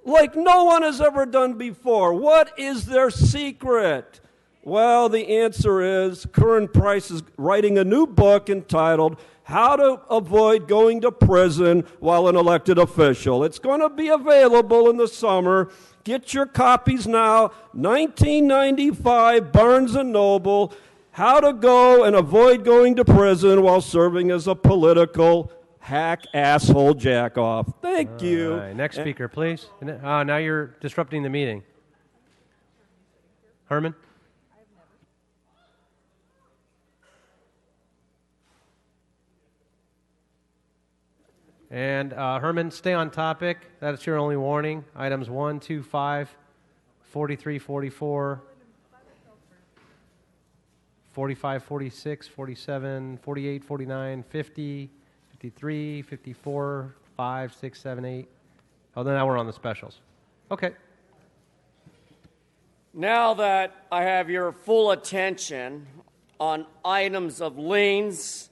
like no one has ever done before. What is their secret? Well, the answer is Curran Price is writing a new book entitled How to Avoid Going to Prison While an Elected Official. It's going to be available in the summer. Get your copies now. 1995, Barnes & Noble, How to Go and Avoid Going to Prison While Serving as a Political hack, asshole, jack off. Thank you. All right, next speaker, please. Now you're disrupting the meeting. Herman? And Herman, stay on topic. That's your only warning. Items 1, 2, 5, 43, 44, 45, 46, 47, 48, 49, 50, 53, 54, 5, 6, 7, 8. Oh, then now we're on the specials. Okay. Now that I have your full attention on items of liens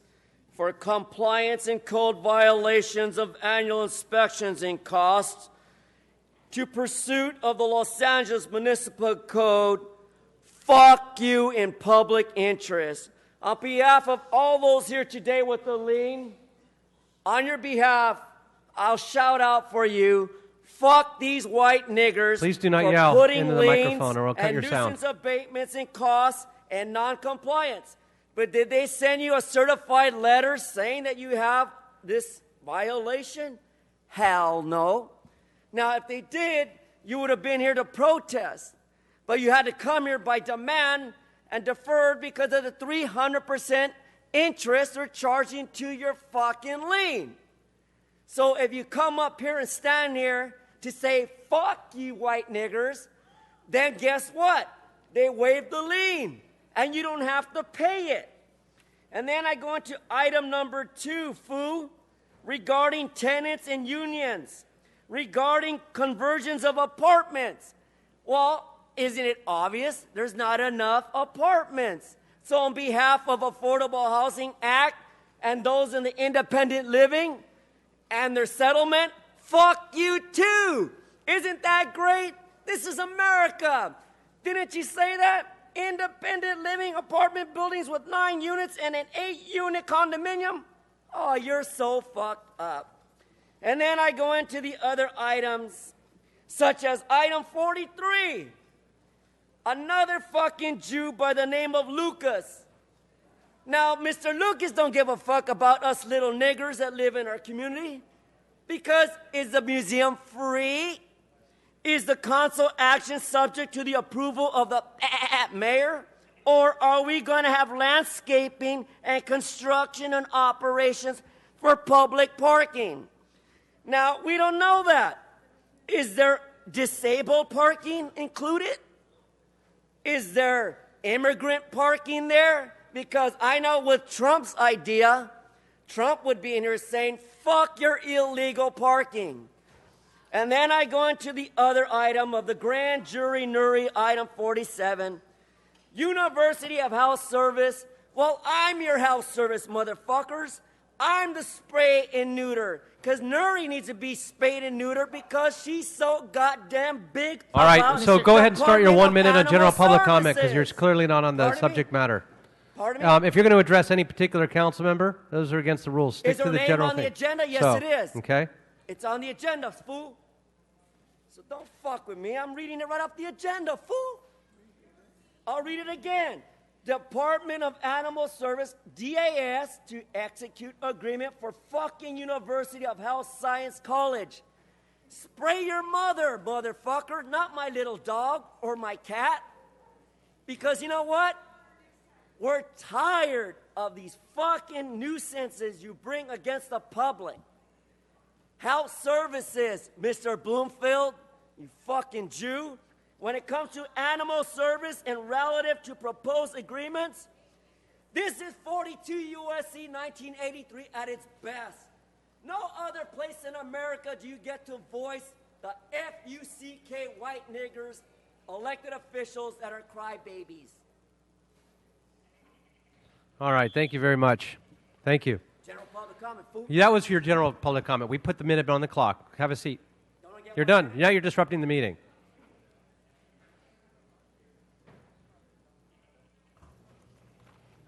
for compliance and code violations of annual inspections and costs to pursuit of the Los Angeles Municipal Code, fuck you in public interest. On behalf of all those here today with the lien, on your behalf, I'll shout out for you, fuck these white niggers. Please do not for yell putting into the liens microphone or we'll cut and your sound. nuisance abatements and costs and non-compliance. But did they send you a certified letter saying that you have this violation? Hell no. Now, if they did, you would have been here to protest. But you had to come here by demand and deferred because of the 300% interest they're charging to your fucking lien. So if you come up here and stand here to say, fuck you white niggers, then guess what? They waive the lien, and you don't have to pay it. And then I go into item number 2, foo, regarding tenants and unions, regarding conversions of apartments. Well, isn't it obvious? There's not enough apartments. So on behalf of Affordable Housing Act and those in the independent living and their settlement, fuck you too. Isn't that great? This is America. Didn't you say that? Independent living apartment buildings with 9 units and an 8-unit condominium? Oh, you're so fucked up. And then I go into the other items, such as item 43. Another fucking Jew by the name of Lucas. Now, Mr. Lucas don't give a fuck about us little niggers that live in our community, because is the museum free? Is the council action subject to the approval of the mayor? Or are we going to have landscaping and construction and operations for public parking? Now, we don't know that. Is there disabled parking included? Is there immigrant parking there? Because I know with Trump's idea, Trump would be in here saying, fuck your illegal parking. And then I go into the other item of the grand jury Nuri, item 47. University of Health Service. Well, I'm your health service, motherfuckers. I'm the spray and neuter. Because Nuri needs to be spayed and neutered because she's so goddamn big. All right, so go ahead and start your 1 minute of general public comment because you're clearly not on the subject matter. Pardon me? If you're going to address any particular council member, those are against the rules. Stick Is her to the name general on the thing. agenda? Yes, So, it is. Okay. It's on the agenda, fool. So don't fuck with me. I'm reading it right off the agenda, fool. I'll read it again. Department of Animal Service, DAS, to execute agreement for fucking University of Health Science College. Spray your mother, motherfucker, not my little dog or my cat. Because you know what? We're tired of these fucking nuisances you bring against the public. Health services, Mr. Bloomfield, you fucking Jew. When it comes to animal service and relative to proposed agreements, this is 42 U.S.C. 1983 at its best. No other place in America do you get to voice the F-U-C-K white niggers, elected officials that are crybabies. All right, thank you very much. Thank you. General public comment, fool. Yeah, that was your general public comment. We put the minute on the clock. Have a seat. You're done. Now you're disrupting the meeting.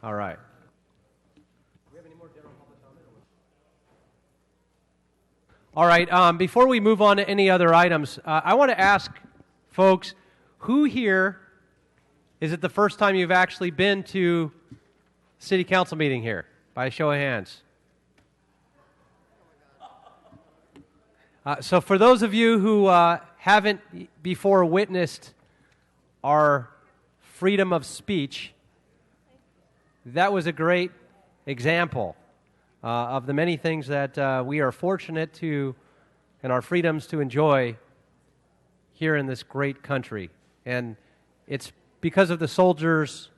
All right. All right, before we move on to any other items, I want to ask folks, who here, is it the first time you've actually been to city council meeting here? By a show of hands. So for those of you who haven't before witnessed our freedom of speech, that was a great example of the many things that we are fortunate to and our freedoms to enjoy here in this great country. And it's because of the soldiers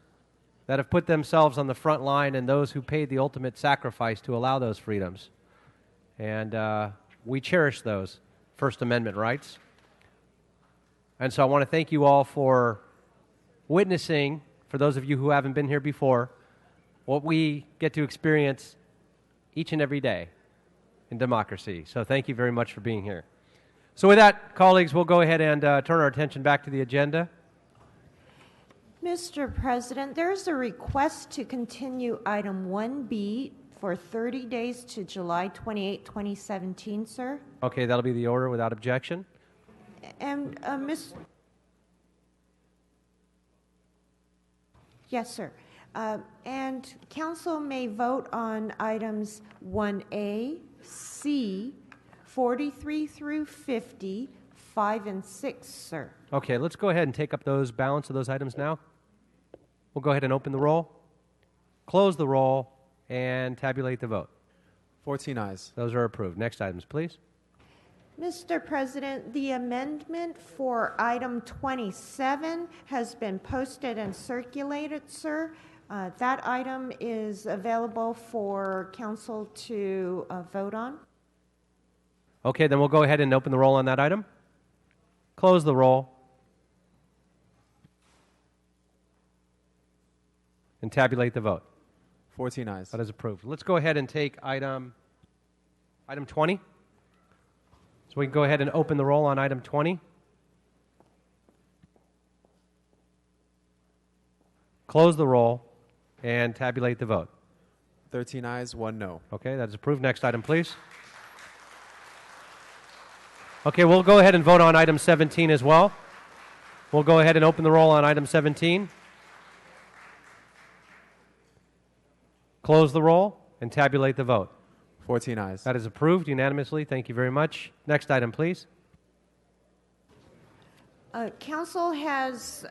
that have put themselves on the front line and those who paid the ultimate sacrifice to allow those freedoms. And we cherish those First Amendment rights. And so I want to thank you all for witnessing, for those of you who haven't been here before, what we get to experience each and every day in democracy. So thank you very much for being here. So with that, colleagues, we'll go ahead and turn our attention back to the agenda. Mr. President, there's a request to continue item 1B for 30 days to July 28, 2017, sir. Okay, that'll be the order without objection. And Yes, sir. And council may vote on items 1A, C, 43 through 50, 5 and 6, sir. Okay, let's go ahead and take up those balance of those items now. We'll go ahead and open the roll, close the roll, and tabulate the vote. 14 ayes. Those are approved. Next items, please. Mr. President, the amendment for item 27 has been posted and circulated, sir. That item is available for council to vote on. Okay, then we'll go ahead and open the roll on that item. Close the roll. And tabulate the vote. 14 ayes. That is approved. Let's go ahead and take item 20. So we can go ahead and open the roll on item 20. Close the roll and tabulate the vote. 13 ayes, 1 no. Okay, that is approved. Next item, please. Okay, we'll go ahead and vote on item 17 as well. We'll go ahead and open the roll on item 17. Close the roll and tabulate the vote. 14 ayes. That is approved unanimously. Thank you very much. Next item, please. Council has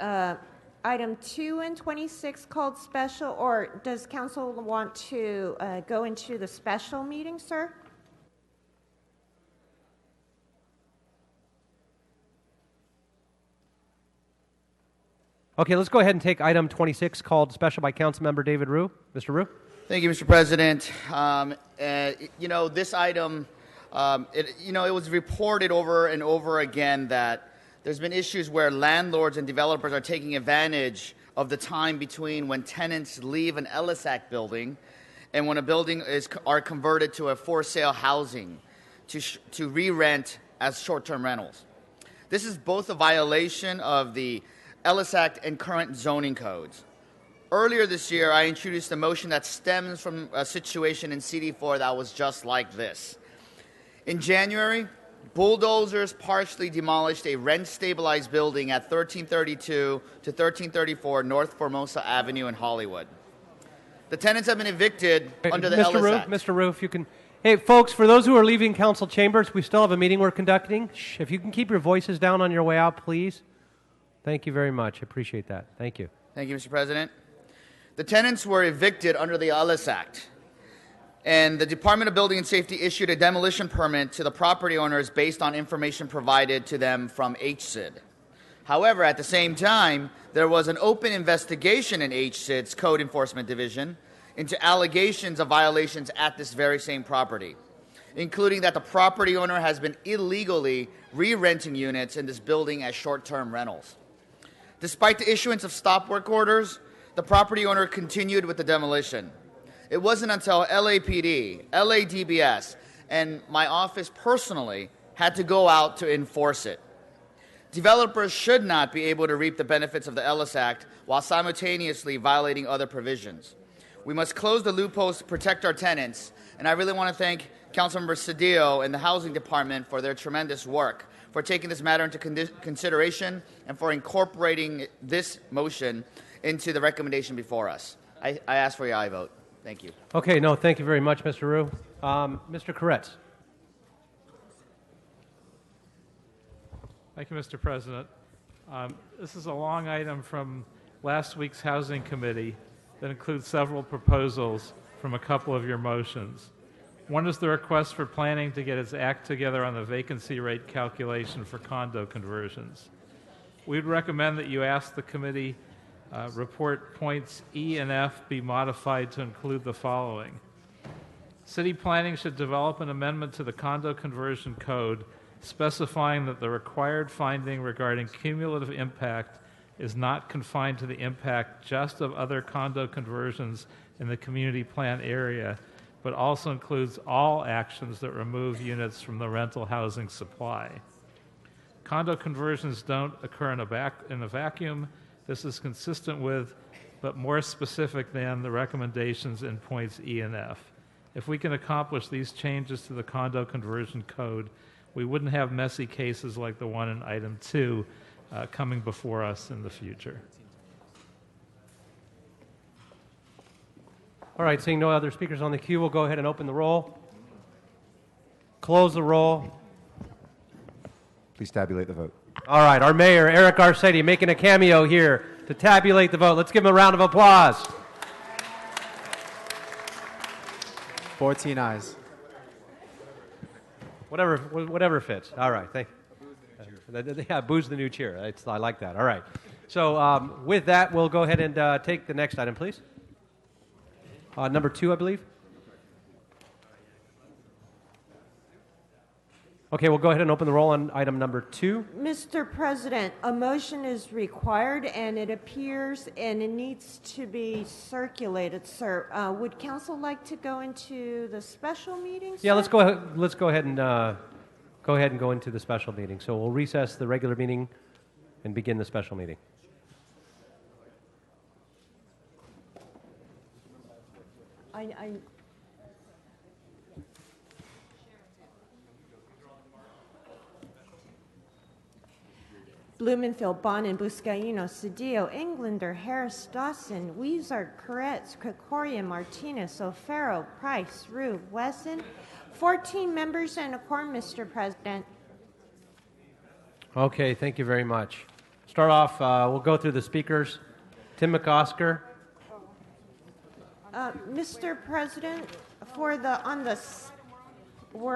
item 2 and 26 called special, or does council want to go into the special meeting, sir? Okay, let's go ahead and take item 26 called special by Councilmember David Rue. Mr. Rue? Thank you, Mr. President. This item, it was reported over and over again that there's been issues where landlords and developers are taking advantage of the time between when tenants leave an LSAC building and when a building are converted to a for-sale housing to re-rent as short-term rentals. This is both a violation of the Ellis Act and current zoning codes. Earlier this year, I introduced a motion that stems from a situation in CD4 that was just like this. In January, bulldozers partially demolished a rent-stabilized building at 1332 to 1334 North Formosa Avenue in Hollywood. The tenants have been evicted under the Ellis Act. Mr. Rue, if you can... Hey, folks, for those who are leaving council chambers, we still have a meeting we're conducting. Shh, if you can keep your voices down on your way out, please. Thank you very much. I appreciate that. Thank you. Thank you, Mr. President. The tenants were evicted under the Ellis Act, and the Department of Building and Safety issued a demolition permit to the property owners based on information provided to them from HCID. However, at the same time, there was an open investigation in HCID's Code Enforcement Division into allegations of violations at this very same property, including that the property owner has been illegally re-renting units in this building as short-term rentals. Despite the issuance of stop work orders, the property owner continued with the demolition. It wasn't until LAPD, LADBS, and my office personally had to go out to enforce it. Developers should not be able to reap the benefits of the Ellis Act while simultaneously violating other provisions. We must close the loopholes to protect our tenants, and I really want to thank Councilmember Cedillo and the Housing Department for their tremendous work, for taking this matter into consideration, and for incorporating this motion into the recommendation before us. I ask for your aye vote. Thank you. Okay, no, thank you very much, Mr. Rue. Mr. Koretz. Thank you, Mr. President. This is a long item from last week's Housing Committee that includes several proposals from a couple of your motions. One is the request for planning to get its act together on the vacancy rate calculation for condo conversions. We'd recommend that you ask the committee report points E and F be modified to include the following. City planning should develop an amendment to the condo conversion code specifying that the required finding regarding cumulative impact is not confined to the impact just of other condo conversions in the community plan area, but also includes all actions that remove units from the rental housing supply. Condo conversions don't occur in a vacuum. This is consistent with, but more specific than, the recommendations in points E and F. If we can accomplish these changes to the condo conversion code, we wouldn't have messy cases like the one in item 2 coming before us in the future. All right, seeing no other speakers on the queue, we'll go ahead and open the roll. Close the roll. Please tabulate the vote. All right, our mayor, Eric Garcetti, making a cameo here to tabulate the vote. Let's give him a round of applause. 14 ayes. Whatever fits. All right, thank you. Yeah, booze the new cheer. I like that. All right. So with that, we'll go ahead and take the next item, please. Number 2, I believe. Okay, we'll go ahead and open the roll on item number 2. Mr. President, a motion is required, and it appears, and it needs to be circulated, sir. Would council like to go into the special meeting, sir? Yeah, let's go ahead and go into the special meeting. So we'll recess the regular meeting and begin the special meeting. Blumenfield, Bonin, Buscaino, Cedillo, Englander, Harris, Dawson, Weezer, Koretz, Krikorian, Martinez, O'Farrell, Price, Rube, Wesson. 14 members and a quorum, Mr. President. Okay, thank you very much. Start off, we'll go through the speakers. Tim McOsker. Mr. President, we're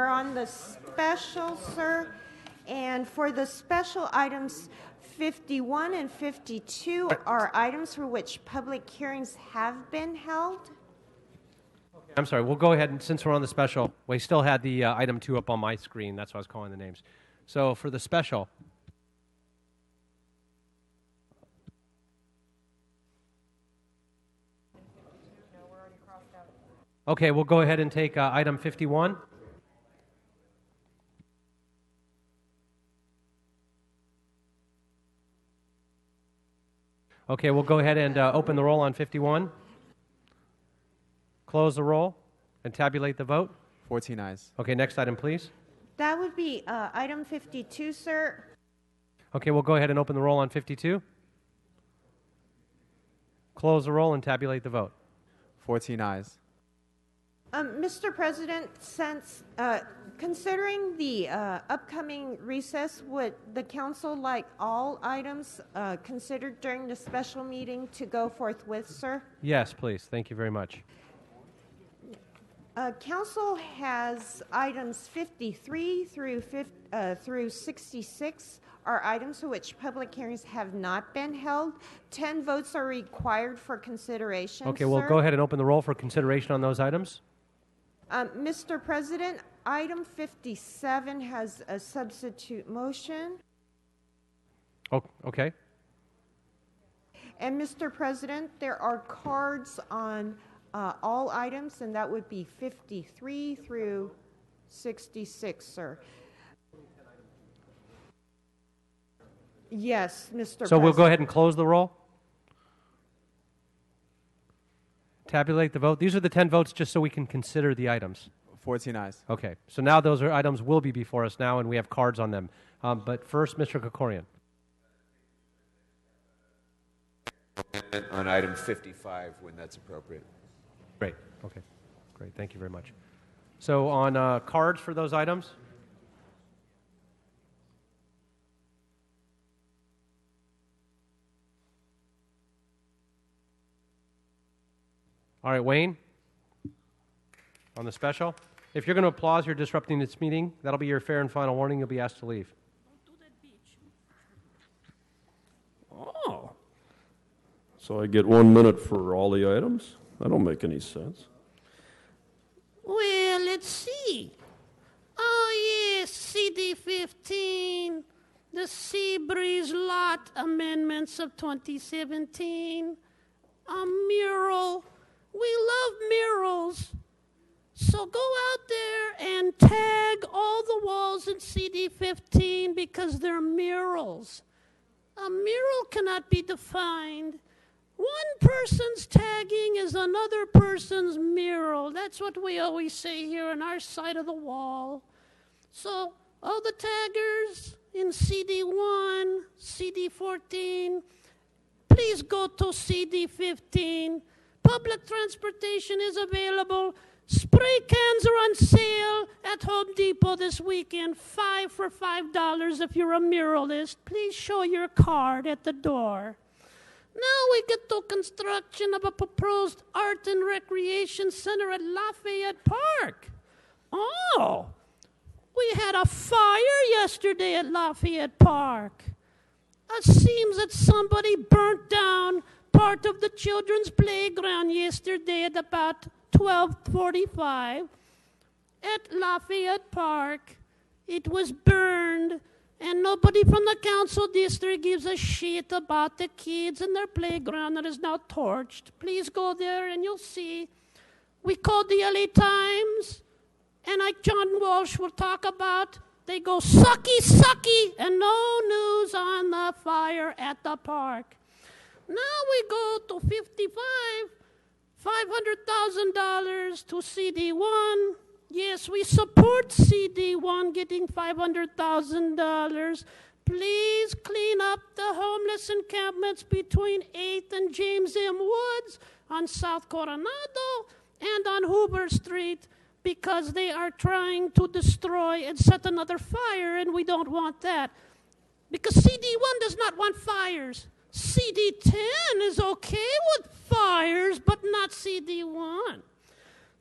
on the special, sir. And for the special items 51 and 52 are items for which public hearings have been held. Okay, I'm sorry, we'll go ahead and since we're on the special, we still had the item 2 up on my screen. That's why I was calling the names. So for the special. Okay, we'll go ahead and take item 51. Okay, we'll go ahead and open the roll on 51. Close the roll and tabulate the vote. 14 ayes. Okay, next item, please. That would be item 52, sir. Okay, we'll go ahead and open the roll on 52. Close the roll and tabulate the vote. 14 ayes. Mr. President, since considering the upcoming recess, would the council like all items considered during the special meeting to go forthwith, sir? Yes, please. Thank you very much. Council has items 53 through 66 are items for which public hearings have not been held. 10 votes are required for consideration. Okay, we'll go ahead and open the roll for consideration on those items. Mr. President, item 57 has a substitute motion. Oh, okay. And Mr. President, there are cards on all items, and that would be 53 through 66, sir. Yes, Mr. President. So we'll go ahead and close the roll. Tabulate the vote. These are the 10 votes just so we can consider the items. 14 ayes. Okay, so now those items will be before us now, and we have cards on them. But first, Mr. Krikorian. On item 55, when that's appropriate. Great. Okay. Great. Thank you very much. So on cards for those items? All right, Wayne, on the special. If you're going to applause, you're disrupting this meeting. That'll be your fair and final warning. You'll be asked to leave. Oh. So I get 1 minute for all the items? That don't make any sense. Well, let's see. Oh, yes, CD 15, the Seabreeze Lot Amendments of 2017, a mural. We love murals. So go out there and tag all the walls in CD 15 because they're murals. A mural cannot be defined. One person's tagging is another person's mural. That's what we always say here on our side of the wall. So all the taggers in CD 1, CD 14, please go to CD 15. Public transportation is available. Spray cans are on sale at Home Depot this weekend. 5 for $5 if you're a muralist. Please show your card at the door. Now we get to construction of a proposed art and recreation center at Lafayette Park. Oh, we had a fire yesterday at Lafayette Park. It seems that somebody burnt down part of the children's playground yesterday at about 12:45 at Lafayette Park. It was burned, and nobody from the council district gives a shit about the kids and their playground that is now torched. Please go there and you'll see. We called the LA Times, and like John Walsh will talk about, they go sucky, sucky, and no news on the fire at the park. Now we go to $500,000 to CD1. Yes, we support CD1 getting $500,000. Please clean up the homeless encampments between 8th and James M. Woods on South Coronado and on Hoover Street because they are trying to destroy and set another fire, and we don't want that. Because CD1 does not want fires. CD10 is okay with fires, but not CD1.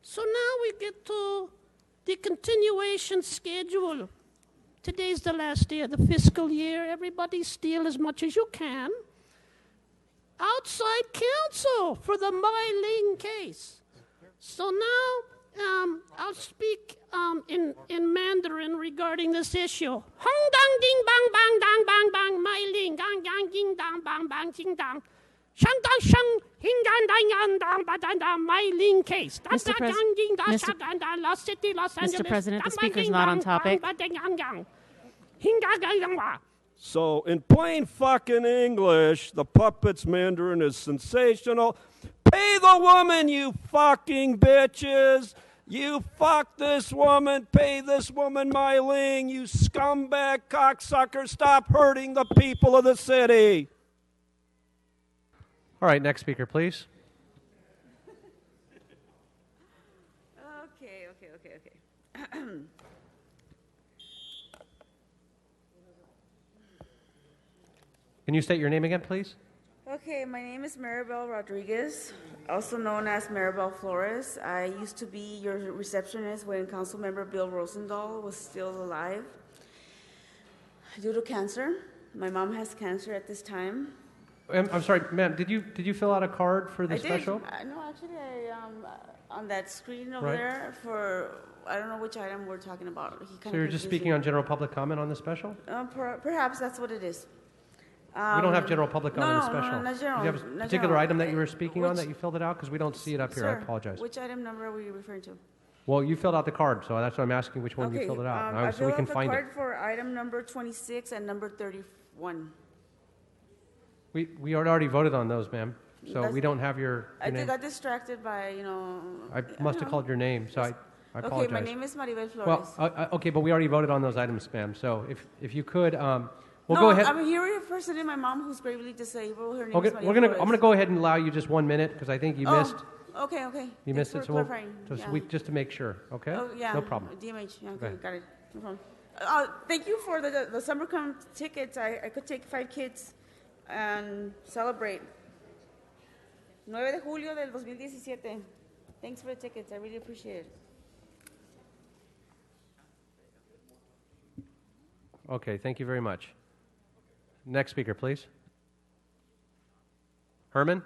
So now we get to the continuation schedule. Today's the last day of the fiscal year. Everybody steal as much as you can. Outside counsel for the Mai Ling case. So now I'll speak in Mandarin regarding this issue. Hong dang ding bang bang dang bang bang Mai Ling gang gang ding dang bang bang ding dang. Shang dang shang hing dang dang yang dang ba dang dang Mai Ling case. Mr. President, the speaker's not on topic. So, in plain fucking English, the puppet's Mandarin is sensational. Pay the woman, you fucking bitches! You fuck this woman, pay this woman Mai Ling, you scumbag cocksucker, stop hurting the people of the city! All right, next speaker, please. Okay. Can you state your name again, please? Okay, my name is Maribel Rodriguez, also known as Maribel Flores. I used to be your receptionist when Councilmember Bill Rosendahl was still alive. Due to cancer, my mom has cancer at this time. I'm sorry, ma'am. Did you fill out a card for the special? No, actually, on that screen over Right. there for I don't know which item we're talking about. So you're just speaking on general public comment on the special? Perhaps that's what it is. We don't have general public comment on the special. No, not general. Do you have a not particular general. item that you were speaking on that you filled it out? Because we don't see it up here. I Sir, apologize. Which item number are we referring to? Well, you filled out the card, so that's why I'm asking which one you filled it out, I so we can filled out find the it. card for item number 26 and number 31. We already voted on those, ma'am. So That's- we don't have your I name. got distracted by, I must have called your name, so I apologize. Okay, my name is Maribel Flores. Well, okay, but we already voted on those items, ma'am. So if you could, we'll no, go ahead. I'm here representing my mom who's gravely disabled. Her name Okay, is Maribel I'm Flores. gonna go ahead and allow you just 1 minute because I think you missed. Okay. You Thanks missed for it, so we'll, clarifying. just to make sure. Okay. Oh, yeah. No problem. DMH. Yeah, Okay. okay, got it. No problem. Thank you for the summer camp tickets. I could take 5 kids and celebrate. 9 de julio del 2017. Thanks for the tickets. I really appreciate it. Okay, thank you very much. Next speaker, please. Herman?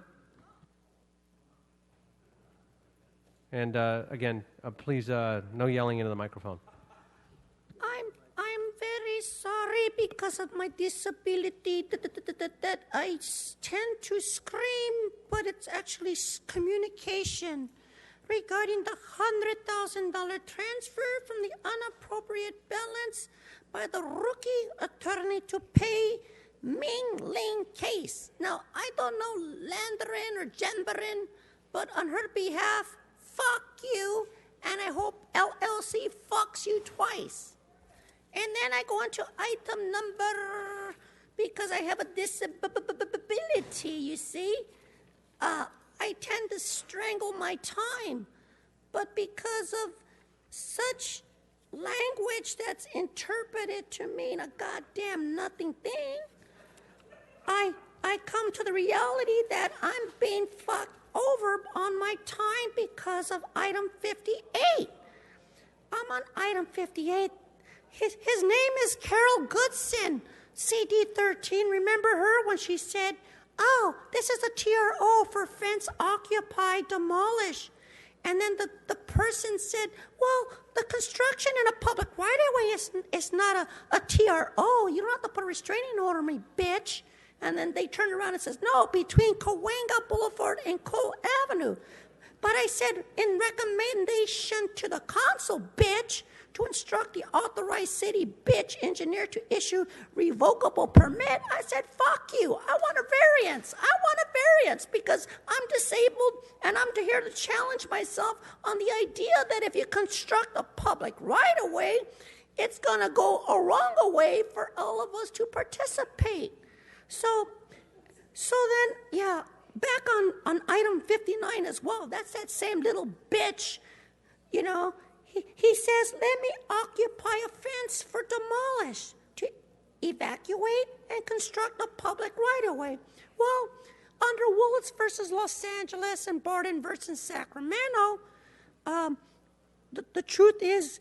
And again, please, no yelling into the microphone. I'm very sorry because of my disability that I tend to scream, but it's actually communication regarding the $100,000 transfer from the unappropriate balance by the rookie attorney to pay Ming Ling case. Now, I don't know Landarin or Genbarin, but on her behalf, fuck you, and I hope LLC fucks you twice. And then I go on to item number, because I have a disability, you see. I tend to strangle my time, but because of such language that's interpreted to mean a goddamn nothing thing, I come to the reality that I'm being fucked over on my time because of item 58. I'm on item 58. His name is Carol Goodson, CD 13. Remember her when she said, oh, this is a TRO for fence, occupy, demolish. And then the person said, well, the construction in a public right-of-way is not a TRO. You don't have to put a restraining order on me, bitch. And then they turned around and says, no, between Cahuenga Boulevard and Cole Avenue. But I said, in recommendation to the council, bitch, to instruct the authorized city bitch engineer to issue revocable permit, I said, fuck you. I want a variance. I want a variance because I'm disabled and I'm here to challenge myself on the idea that if you construct a public right-of-way, it's going to go a wrong way for all of us to participate. So then, yeah, back on item 59 as well, that's that same little bitch, you know. He says, let me occupy a fence for demolish to evacuate and construct a public right-of-way. Well, under Willis versus Los Angeles and Barton versus Sacramento, the truth is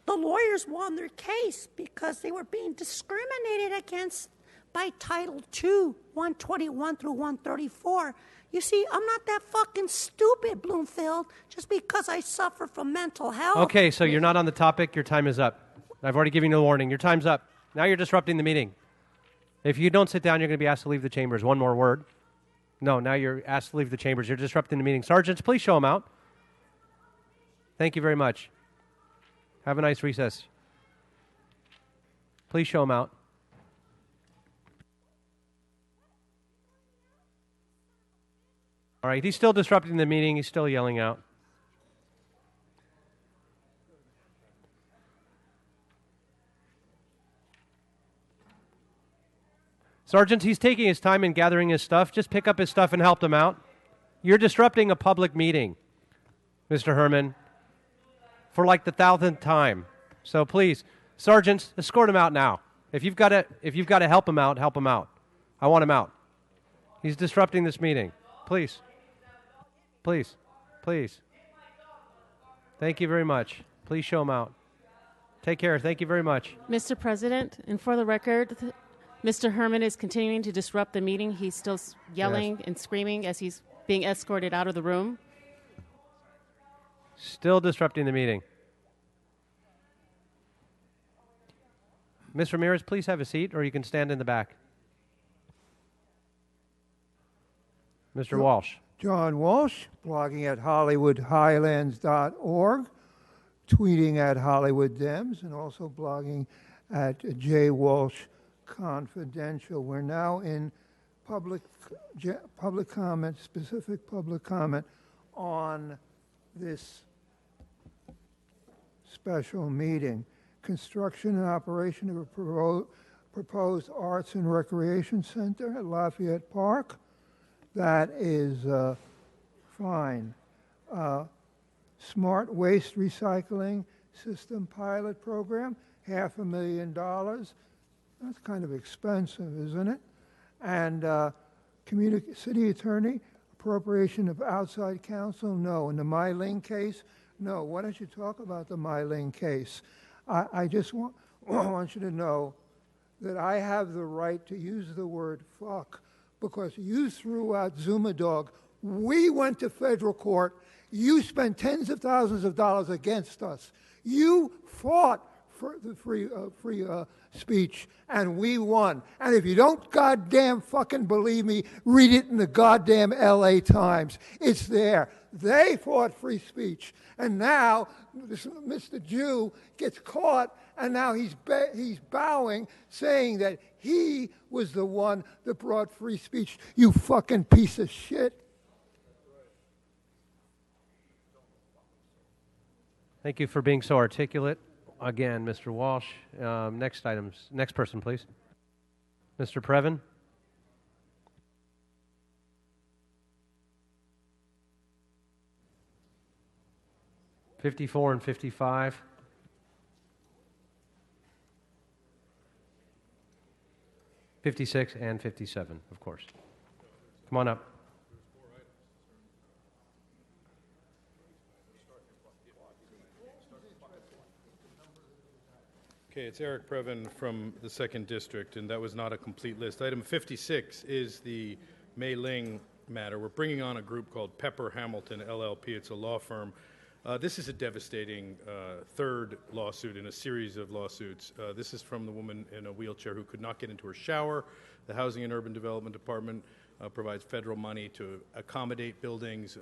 the lawyers won their case because they were being discriminated against by Title II, 121 through 134. You see, I'm not that fucking stupid, Bloomfield, just because I suffer from mental health. Okay, so you're not on the topic. Your time is up. I've already given you a warning. Your time's up. Now you're disrupting the meeting. If you don't sit down, you're going to be asked to leave the chambers. One more word. No, now you're asked to leave the chambers. You're disrupting the meeting. Sergeants, please show them out. Thank you very much. Have a nice recess. Please show them out. All right, he's still disrupting the meeting. He's still yelling out. Sergeant, he's taking his time and gathering his stuff. Just pick up his stuff and help him out. You're disrupting a public meeting, Mr. Herman, for like the 1,000th time. So please, sergeants, escort him out now. If you've got to help him out, help him out. I want him out. He's disrupting this meeting. Please. Please. Please. Thank you very much. Please show him out. Take care. Thank you very much. Mr. President, and for the record, Mr. Herman is continuing to disrupt the meeting. He's still yelling and screaming as he's being escorted out of the room. Still disrupting the meeting. Ms. Ramirez, please have a seat, or you can stand in the back. Mr. Walsh. John Walsh, blogging at HollywoodHighlands.org, tweeting at Hollywood Dems, and also blogging at J. Walsh Confidential. We're now in public comment, specific public comment on this special meeting. Construction and operation of a proposed arts and recreation center at Lafayette Park. That is fine. Smart waste recycling system pilot program, $500,000. That's kind of expensive, isn't it? And city attorney, appropriation of outside counsel? No. In the My Ling case? No. Why don't you talk about the My Ling case? I just want you to know that I have the right to use the word fuck because you threw out Zuma Dog. We went to federal court. You spent tens of thousands of dollars against us. You fought for the free speech, and we won. And if you don't goddamn fucking believe me, read it in the goddamn LA Times. It's there. They fought free speech. And now this Mr. Jew gets caught, and now he's bowing, saying that he was the one that brought free speech. You fucking piece of shit. Thank you for being so articulate. Again, Mr. Walsh. Next person, please. Mr. Previn. '54 and 55. '56 and 57, of course. Come on up. Okay, it's Eric Previn from the 2nd District, and that was not a complete list. Item 56 is the Mei Ling matter. We're bringing on a group called Pepper Hamilton LLP. It's a law firm. This is a devastating third lawsuit in a series of lawsuits. This is from the woman in a wheelchair who could not get into her shower. The Housing and Urban Development Department provides federal money to accommodate buildings.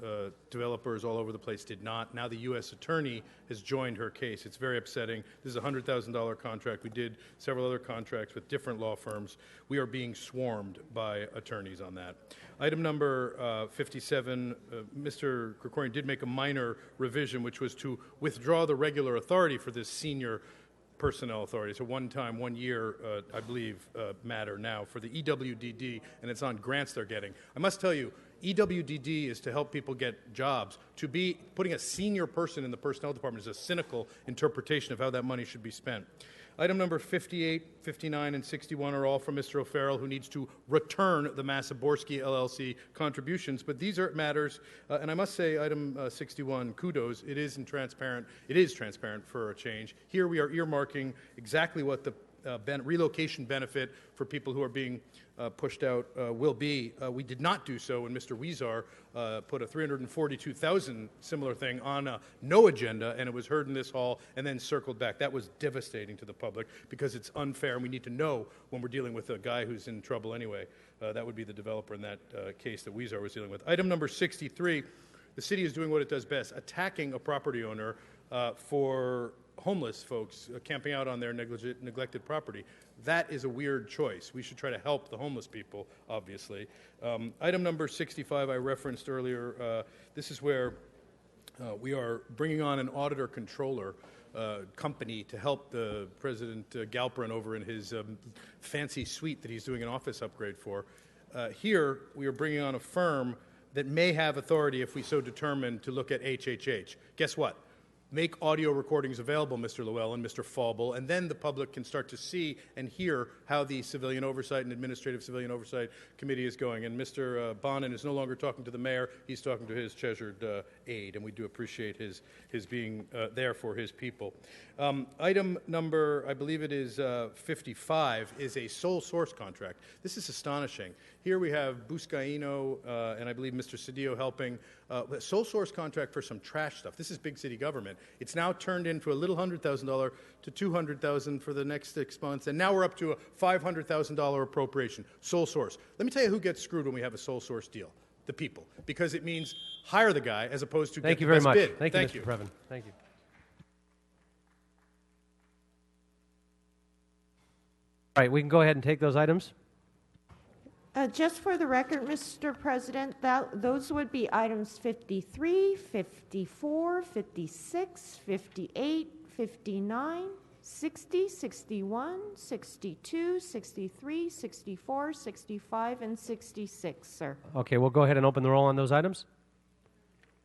Developers all over the place did not. Now the U.S. attorney has joined her case. It's very upsetting. This is a $100,000 contract. We did several other contracts with different law firms. We are being swarmed by attorneys on that. Item number 57, Mr. Krikorian did make a minor revision, which was to withdraw the regular authority for this senior personnel authority. It's a one-time, 1 year, I believe, matter now for the EWDD, and it's on grants they're getting. I must tell you, EWDD is to help people get jobs. To be putting a senior person in the personnel department is a cynical interpretation of how that money should be spent. Item number 58, 59, and 61 are all from Mr. O'Farrell, who needs to return the Masaborski LLC contributions. But these are matters, and I must say, item 61, kudos. It is transparent. It is transparent for a change. Here we are earmarking exactly what the relocation benefit for people who are being pushed out will be. We did not do so when Mr. Weezar put a $342,000 similar thing on a no agenda, and it was heard in this hall and then circled back. That was devastating to the public because it's unfair, and we need to know when we're dealing with a guy who's in trouble anyway. That would be the developer in that case that Weezar was dealing with. Item number 63, the city is doing what it does best, attacking a property owner for homeless folks camping out on their neglected property. That is a weird choice. We should try to help the homeless people, obviously. Item number 65 I referenced earlier. This is where we are bringing on an auditor-controller company to help the President Galperin over in his fancy suite that he's doing an office upgrade for. Here, we are bringing on a firm that may have authority, if we so determine, to look at HHH. Guess what? Make audio recordings available, Mr. Llewellyn, Mr. Falble, and then the public can start to see and hear how the Civilian Oversight and Administrative Civilian Oversight Committee is going. And Mr. Bonin is no longer talking to the mayor, he's talking to his treasured aide, and we do appreciate his being there for his people. Item number, I believe it is 55, is a sole source contract. This is astonishing. Here we have Buscaino and I believe Mr. Cedillo helping. A sole source contract for some trash stuff. This is big city government. It's now turned into a little $100,000 to $200,000 for the next 6 months, and now we're up to a $500,000 appropriation. Sole source. Let me tell you who gets screwed when we have a sole source deal. The people. Because it means hire the guy as opposed to Thank get you the very best much. bid. Thank you, Mr. Previn. Thank you. All right, we can go ahead and take those items. Just for the record, Mr. President, those would be items 53, 54, 56, 58, 59, 60, 61, 62, 63, 64, 65, and 66, sir. Okay, we'll go ahead and open the roll on those items.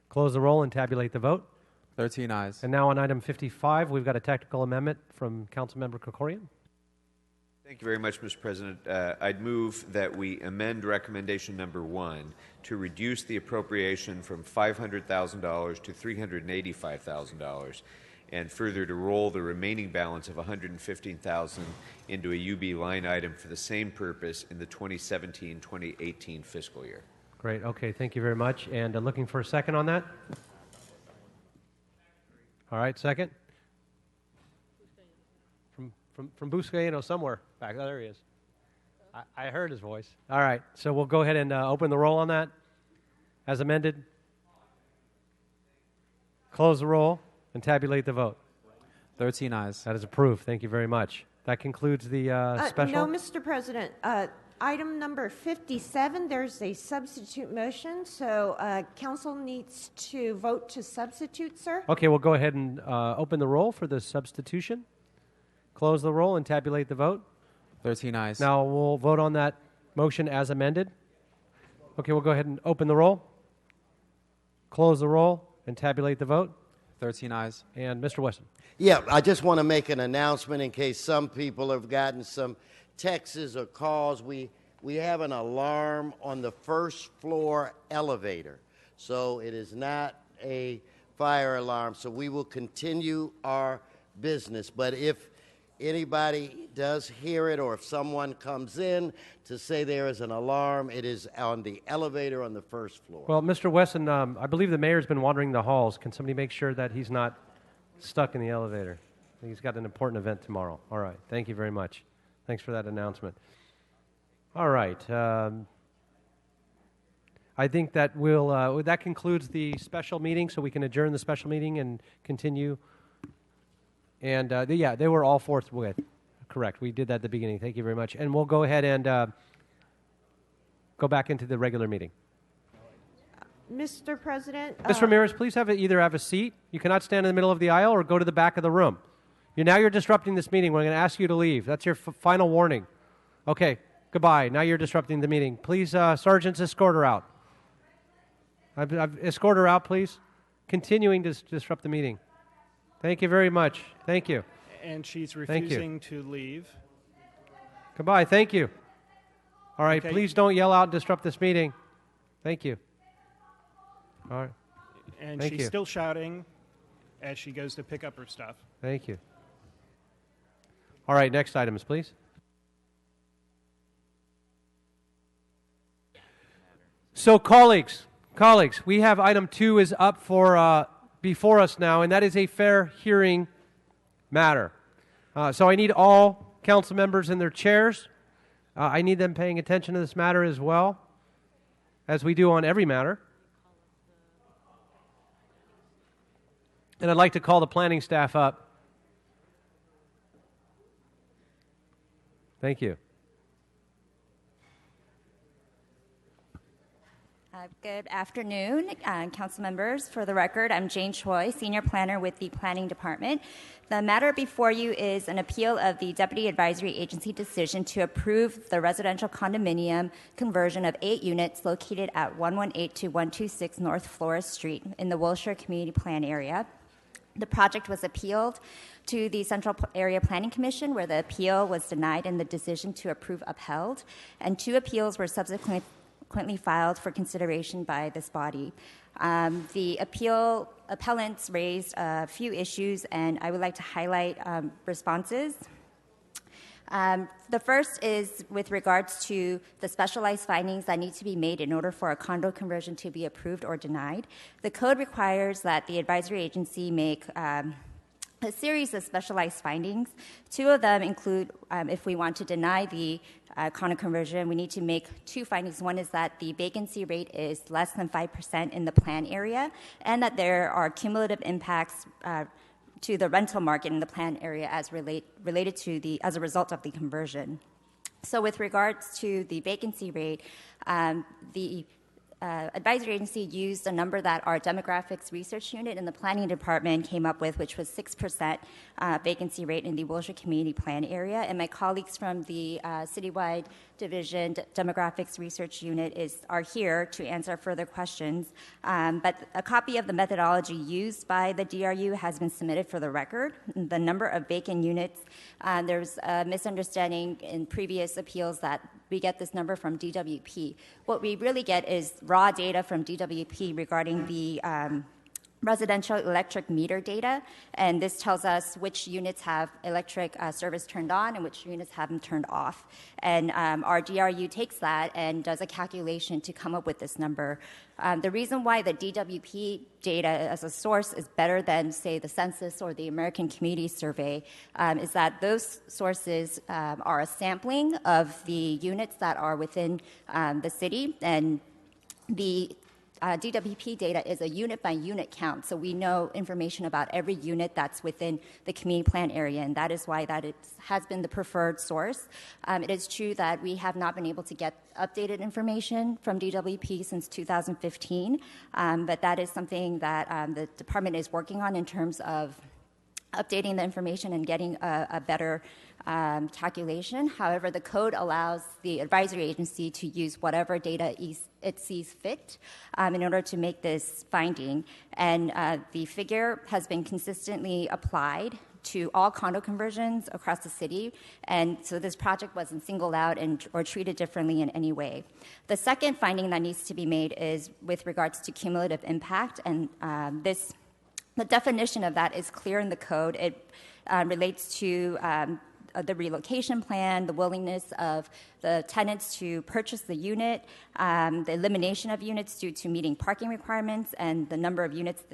Close the roll and tabulate the vote. 13 ayes. And now on item 55, we've got a technical amendment from Councilmember Krikorian. Thank you very much, Mr. President. I'd move that we amend recommendation number 1 to reduce the appropriation from $500,000 to $385,000, and further to roll the remaining balance of $115,000 into a UB line item for the same purpose in the 2017-2018 fiscal year. Great. Okay. Thank you very much. And looking for a second on that? All right. Second? From Buscaino somewhere back. Oh, there he is. I heard his voice. All right. So we'll go ahead and open the roll on that as amended. Close the roll and tabulate the vote. 13 ayes. That is approved. Thank you very much. That concludes the special. No, Mr. President. Item number 57, there's a substitute motion, so council needs to vote to substitute, sir. Okay, we'll go ahead and open the roll for the substitution. Close the roll and tabulate the vote. 13 ayes. Now we'll vote on that motion as amended. Okay, we'll go ahead and open the roll. Close the roll and tabulate the vote. 13 ayes. And Mr. Wesson. Yeah, I just want to make an announcement in case some people have gotten some texts or calls. We have an alarm on the first floor elevator, so it is not a fire alarm. So we will continue our business. But if anybody does hear it, or if someone comes in to say there is an alarm, it is on the elevator on the first floor. Well, Mr. Wesson, I believe the mayor's been wandering the halls. Can somebody make sure that he's not stuck in the elevator? I think he's got an important event tomorrow. All right. Thank you very much. Thanks for that announcement. All right. I think that that concludes the special meeting, so we can adjourn the special meeting and continue. And they were all forthwith. Correct. We did that at the beginning. Thank you very much. And we'll go ahead and go back into the regular meeting. Mr. President. Ms. Ramirez, please either have a seat. You cannot stand in the middle of the aisle, or go to the back of the room. You're disrupting this meeting. We're going to ask you to leave. That's your final warning. Okay, goodbye. Now you're disrupting the meeting. Please, sergeants, escort her out. Escort her out, please. Continuing to disrupt the meeting. Thank you very much. Thank you. And she's refusing to leave. Goodbye. Thank you. All right, Okay. Please don't yell out and disrupt this meeting. Thank you. All right. And Thank she's you. still shouting as she goes to pick up her stuff. Thank you. All right, next items, please. So, colleagues, we have item 2 is up for before us now, and that is a fair hearing matter. So I need all council members in their chairs. I need them paying attention to this matter as well, as we do on every matter. And I'd like to call the planning staff up. Thank you. Good afternoon, council members. For the record, I'm Jane Choi, Senior Planner with the Planning Department. The matter before you is an appeal of the Deputy Advisory Agency decision to approve the residential condominium conversion of 8 units located at 118 to 126 North Flores Street in the Wilshire Community Plan area. The project was appealed to the Central Area Planning Commission, where the appeal was denied and the decision to approve upheld, and 2 appeals were subsequently filed for consideration by this body. The appellants raised a few issues, and I would like to highlight responses. The first is with regards to the specialized findings that need to be made in order for a condo conversion to be approved or denied. The code requires that the advisory agency make a series of specialized findings. 2 of them include, if we want to deny the condo conversion, we need to make 2 findings. One is that the vacancy rate is less than 5% in the plan area, and that there are cumulative impacts to the rental market in the plan area as related to as a result of the conversion. So with regards to the vacancy rate, the advisory agency used a number that our demographics research unit in the planning department came up with, which was 6% vacancy rate in the Wilshire Community Plan area. And my colleagues from the citywide division demographics research unit are here to answer further questions. But a copy of the methodology used by the DRU has been submitted for the record. The number of vacant units, there's a misunderstanding in previous appeals that we get this number from DWP. What we really get is raw data from DWP regarding the residential electric meter data, and this tells us which units have electric service turned on and which units have them turned off. And our DRU takes that and does a calculation to come up with this number. The reason why the DWP data as a source is better than, say, the census or the American Community Survey is that those sources are a sampling of the units that are within the city, and the DWP data is a unit-by-unit count, so we know information about every unit that's within the community plan area, and that is why it has been the preferred source. It is true that we have not been able to get updated information from DWP since 2015, but that is something that the department is working on in terms of updating the information and getting a better calculation. However, the code allows the advisory agency to use whatever data it sees fit in order to make this finding. And the figure has been consistently applied to all condo conversions across the city, and so this project wasn't singled out or treated differently in any way. The second finding that needs to be made is with regards to cumulative impact, and the definition of that is clear in the code. It relates to the relocation plan, the willingness of the tenants to purchase the unit, the elimination of units due to meeting parking requirements, and the number of units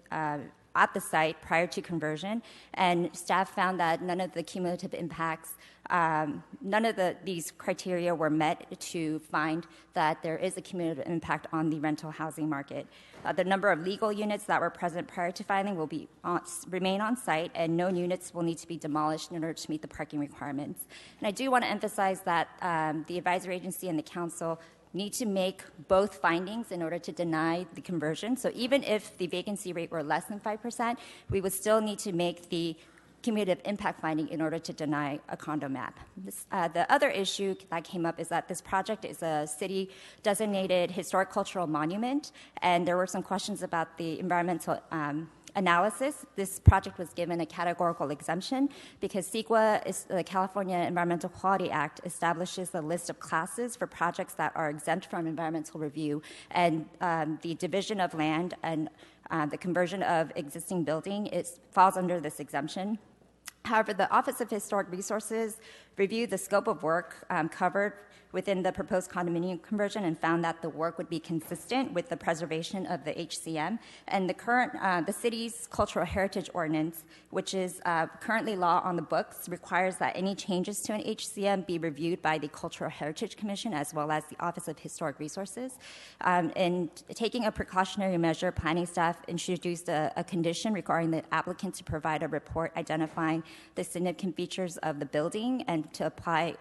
at the site prior to conversion. And staff found that none of the cumulative impacts, none of these criteria were met to find that there is a cumulative impact on the rental housing market. The number of legal units that were present prior to filing will remain on site, and no units will need to be demolished in order to meet the parking requirements. And I do want to emphasize that the advisory agency and the council need to make both findings in order to deny the conversion. So even if the vacancy rate were less than 5%, we would still need to make the cumulative impact finding in order to deny a condo map. The other issue that came up is that this project is a city-designated historic cultural monument, and there were some questions about the environmental analysis. This project was given a categorical exemption because CEQA, the California Environmental Quality Act, establishes a list of classes for projects that are exempt from environmental review, and the division of land and the conversion of existing building falls under this exemption. However, the Office of Historic Resources reviewed the scope of work covered within the proposed condominium conversion and found that the work would be consistent with the preservation of the HCM. And the city's cultural heritage ordinance, which is currently law on the books, requires that any changes to an HCM be reviewed by the Cultural Heritage Commission as well as the Office of Historic Resources. In taking a precautionary measure, planning staff introduced a condition requiring the applicant to provide a report identifying the significant features of the building and to apply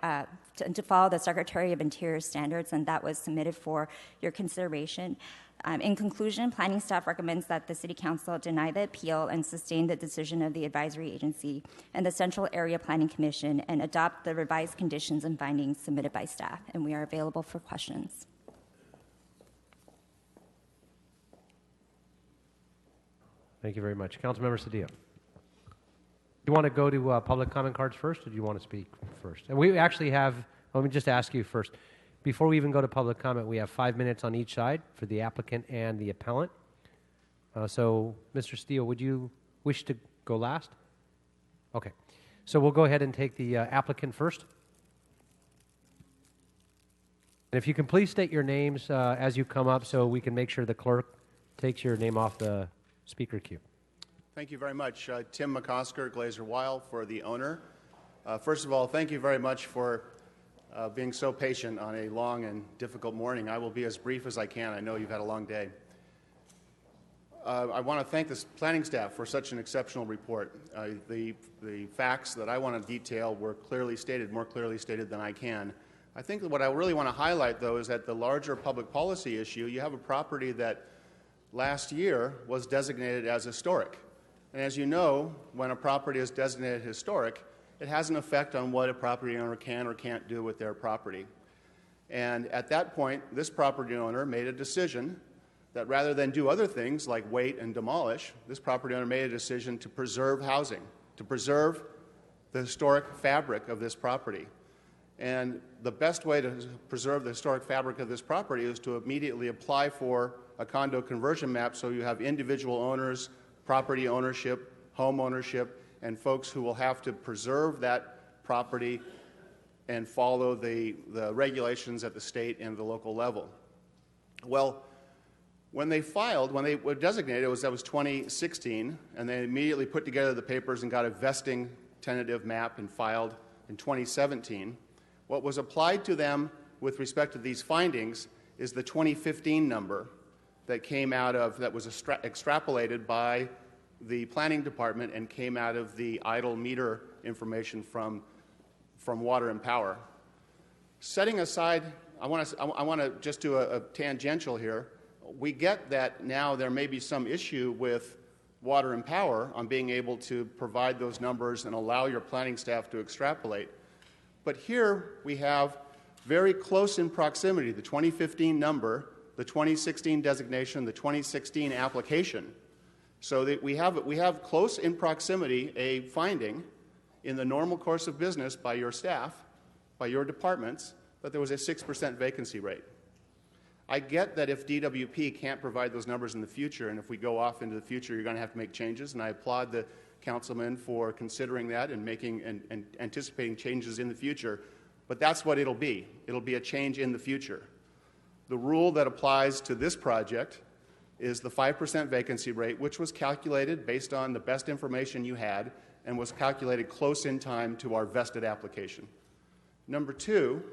to follow the Secretary of Interior standards, and that was submitted for your consideration. In conclusion, planning staff recommends that the City Council deny the appeal and sustain the decision of the advisory agency and the Central Area Planning Commission and adopt the revised conditions and findings submitted by staff, and we are available for questions. Thank you very much. Councilmember Cedillo. Do you want to go to public comment cards first, or do you want to speak first? And we actually have, let me just ask you first, before we even go to public comment, we have 5 minutes on each side for the applicant and the appellant. So, Mr. Steele, would you wish to go last? Okay. So we'll go ahead and take the applicant first. And if you can please state your names as you come up so we can make sure the clerk takes your name off the speaker queue. Thank you very much. Tim McCosker, Glazer Weil, for the owner. First of all, thank you very much for being so patient on a long and difficult morning. I will be as brief as I can. I know you've had a long day. I want to thank the planning staff for such an exceptional report. The facts that I want to detail were clearly stated, more clearly stated than I can. I think that what I really want to highlight, though, is that the larger public policy issue, you have a property that last year was designated as historic. And as you know, when a property is designated historic, it has an effect on what a property owner can or can't do with their property. And at that point, this property owner made a decision that rather than do other things like wait and demolish, this property owner made a decision to preserve housing, to preserve the historic fabric of this property. And the best way to preserve the historic fabric of this property is to immediately apply for a condo conversion map so you have individual owners, property ownership, home ownership, and folks who will have to preserve that property and follow the regulations at the state and the local level. Well, when they were designated, that was 2016, and they immediately put together the papers and got a vesting tentative map and filed in 2017. What was applied to them with respect to these findings is the 2015 number that came out of, that was extrapolated by the planning department and came out of the idle meter information from Water and Power. Setting aside, I want to just do a tangential here. We get that now there may be some issue with Water and Power on being able to provide those numbers and allow your planning staff to extrapolate. But here we have very close in proximity, the 2015 number, the 2016 designation, the 2016 application. So that we have close in proximity a finding in the normal course of business by your staff, by your departments, that there was a 6% vacancy rate. I get that if DWP can't provide those numbers in the future, and if we go off into the future, you're going to have to make changes, and I applaud the councilman for considering that and making and anticipating changes in the future, but that's what it'll be. It'll be a change in the future. The rule that applies to this project is the 5% vacancy rate, which was calculated based on the best information you had and was calculated close in time to our vested application. Number two,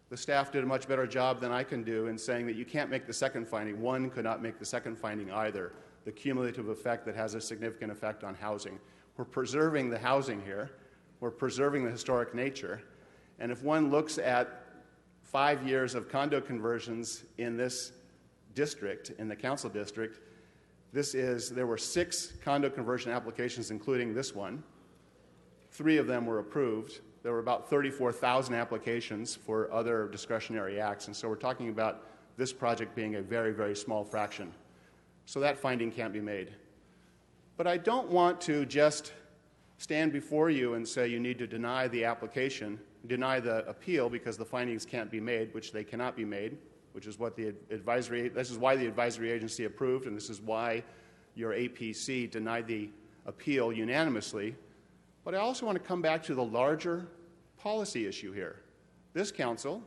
the staff did a much better job than I can do in saying that you can't make the second finding. One could not make the second finding either, the cumulative effect that has a significant effect on housing. We're preserving the housing here. We're preserving the historic nature. And if one looks at 5 years of condo conversions in this district, in the council district, there were 6 condo conversion applications, including this one. 3 of them were approved. There were about 34,000 applications for other discretionary acts, and so we're talking about this project being a very, very small fraction. So that finding can't be made. But I don't want to just stand before you and say you need to deny the application, deny the appeal because the findings can't be made, which they cannot be made, which is what this is why the advisory agency approved, and this is why your APC denied the appeal unanimously. But I also want to come back to the larger policy issue here. This council,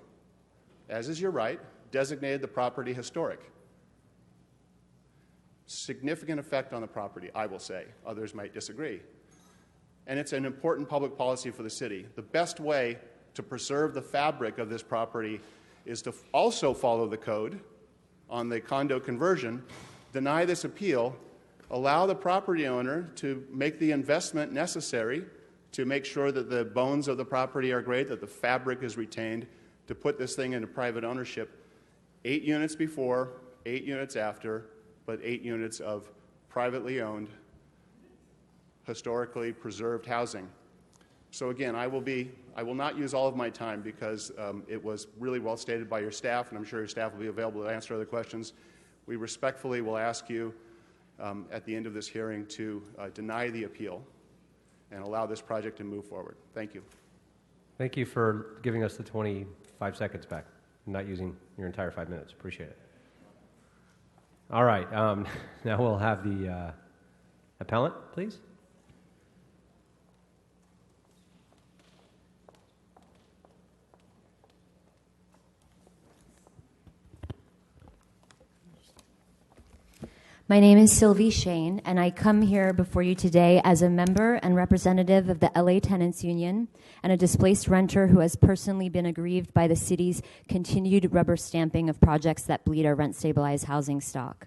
as is your right, designated the property historic. Significant effect on the property, I will say. Others might disagree. And it's an important public policy for the city. The best way to preserve the fabric of this property is to also follow the code on the condo conversion, deny this appeal, allow the property owner to make the investment necessary to make sure that the bones of the property are great, that the fabric is retained, to put this thing into private ownership. 8 units before, 8 units after, but 8 units of privately owned, historically preserved housing. So again, I will not use all of my time because it was really well stated by your staff, and I'm sure your staff will be available to answer other questions. We respectfully will ask you at the end of this hearing to deny the appeal and allow this project to move forward. Thank you. Thank you for giving us the 25 seconds back and not using your entire 5 minutes. Appreciate it. All right. Now we'll have the appellant, please. My name is Sylvie Shane, and I come here before you today as a member and representative of the LA Tenants Union and a displaced renter who has personally been aggrieved by the city's continued rubber stamping of projects that bleed our rent-stabilized housing stock.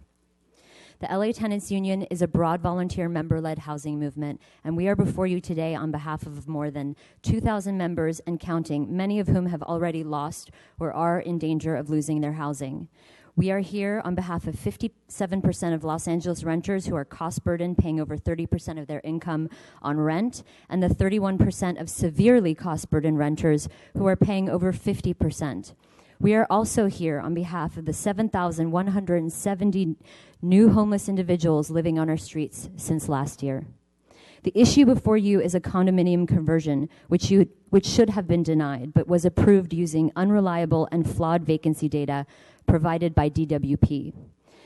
The LA Tenants Union is a broad volunteer member-led housing movement, and we are before you today on behalf of more than 2,000 members and counting, many of whom have already lost or are in danger of losing their housing. We are here on behalf of 57% of Los Angeles renters who are cost-burdened, paying over 30% of their income on rent, and the 31% of severely cost-burdened renters who are paying over 50%. We are also here on behalf of the 7,170 new homeless individuals living on our streets since last year. The issue before you is a condominium conversion, which should have been denied, but was approved using unreliable and flawed vacancy data provided by DWP.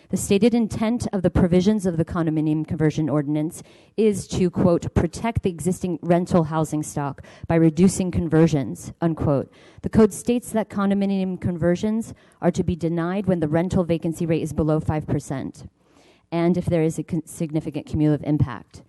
The stated intent of the provisions of the condominium conversion ordinance is to, quote, protect the existing rental housing stock by reducing conversions, unquote. The code states that condominium conversions are to be denied when the rental vacancy rate is below 5%, and if there is a significant cumulative impact.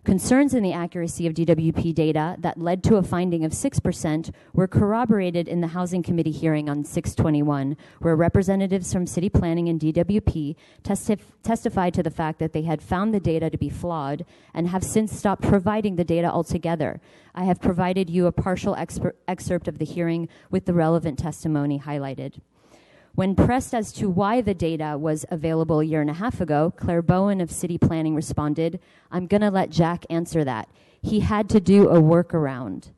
Concerns in the accuracy of DWP data that led to a finding of 6% were corroborated in the Housing Committee hearing on 6/21, where representatives from City Planning and DWP testified to the fact that they had found the data to be flawed and have since stopped providing the data altogether. I have provided you a partial excerpt of the hearing with the relevant testimony highlighted. When pressed as to why the data was available a year and a half ago, Claire Bowen of City Planning responded, "I'm going to let Jack answer that. He had to do a workaround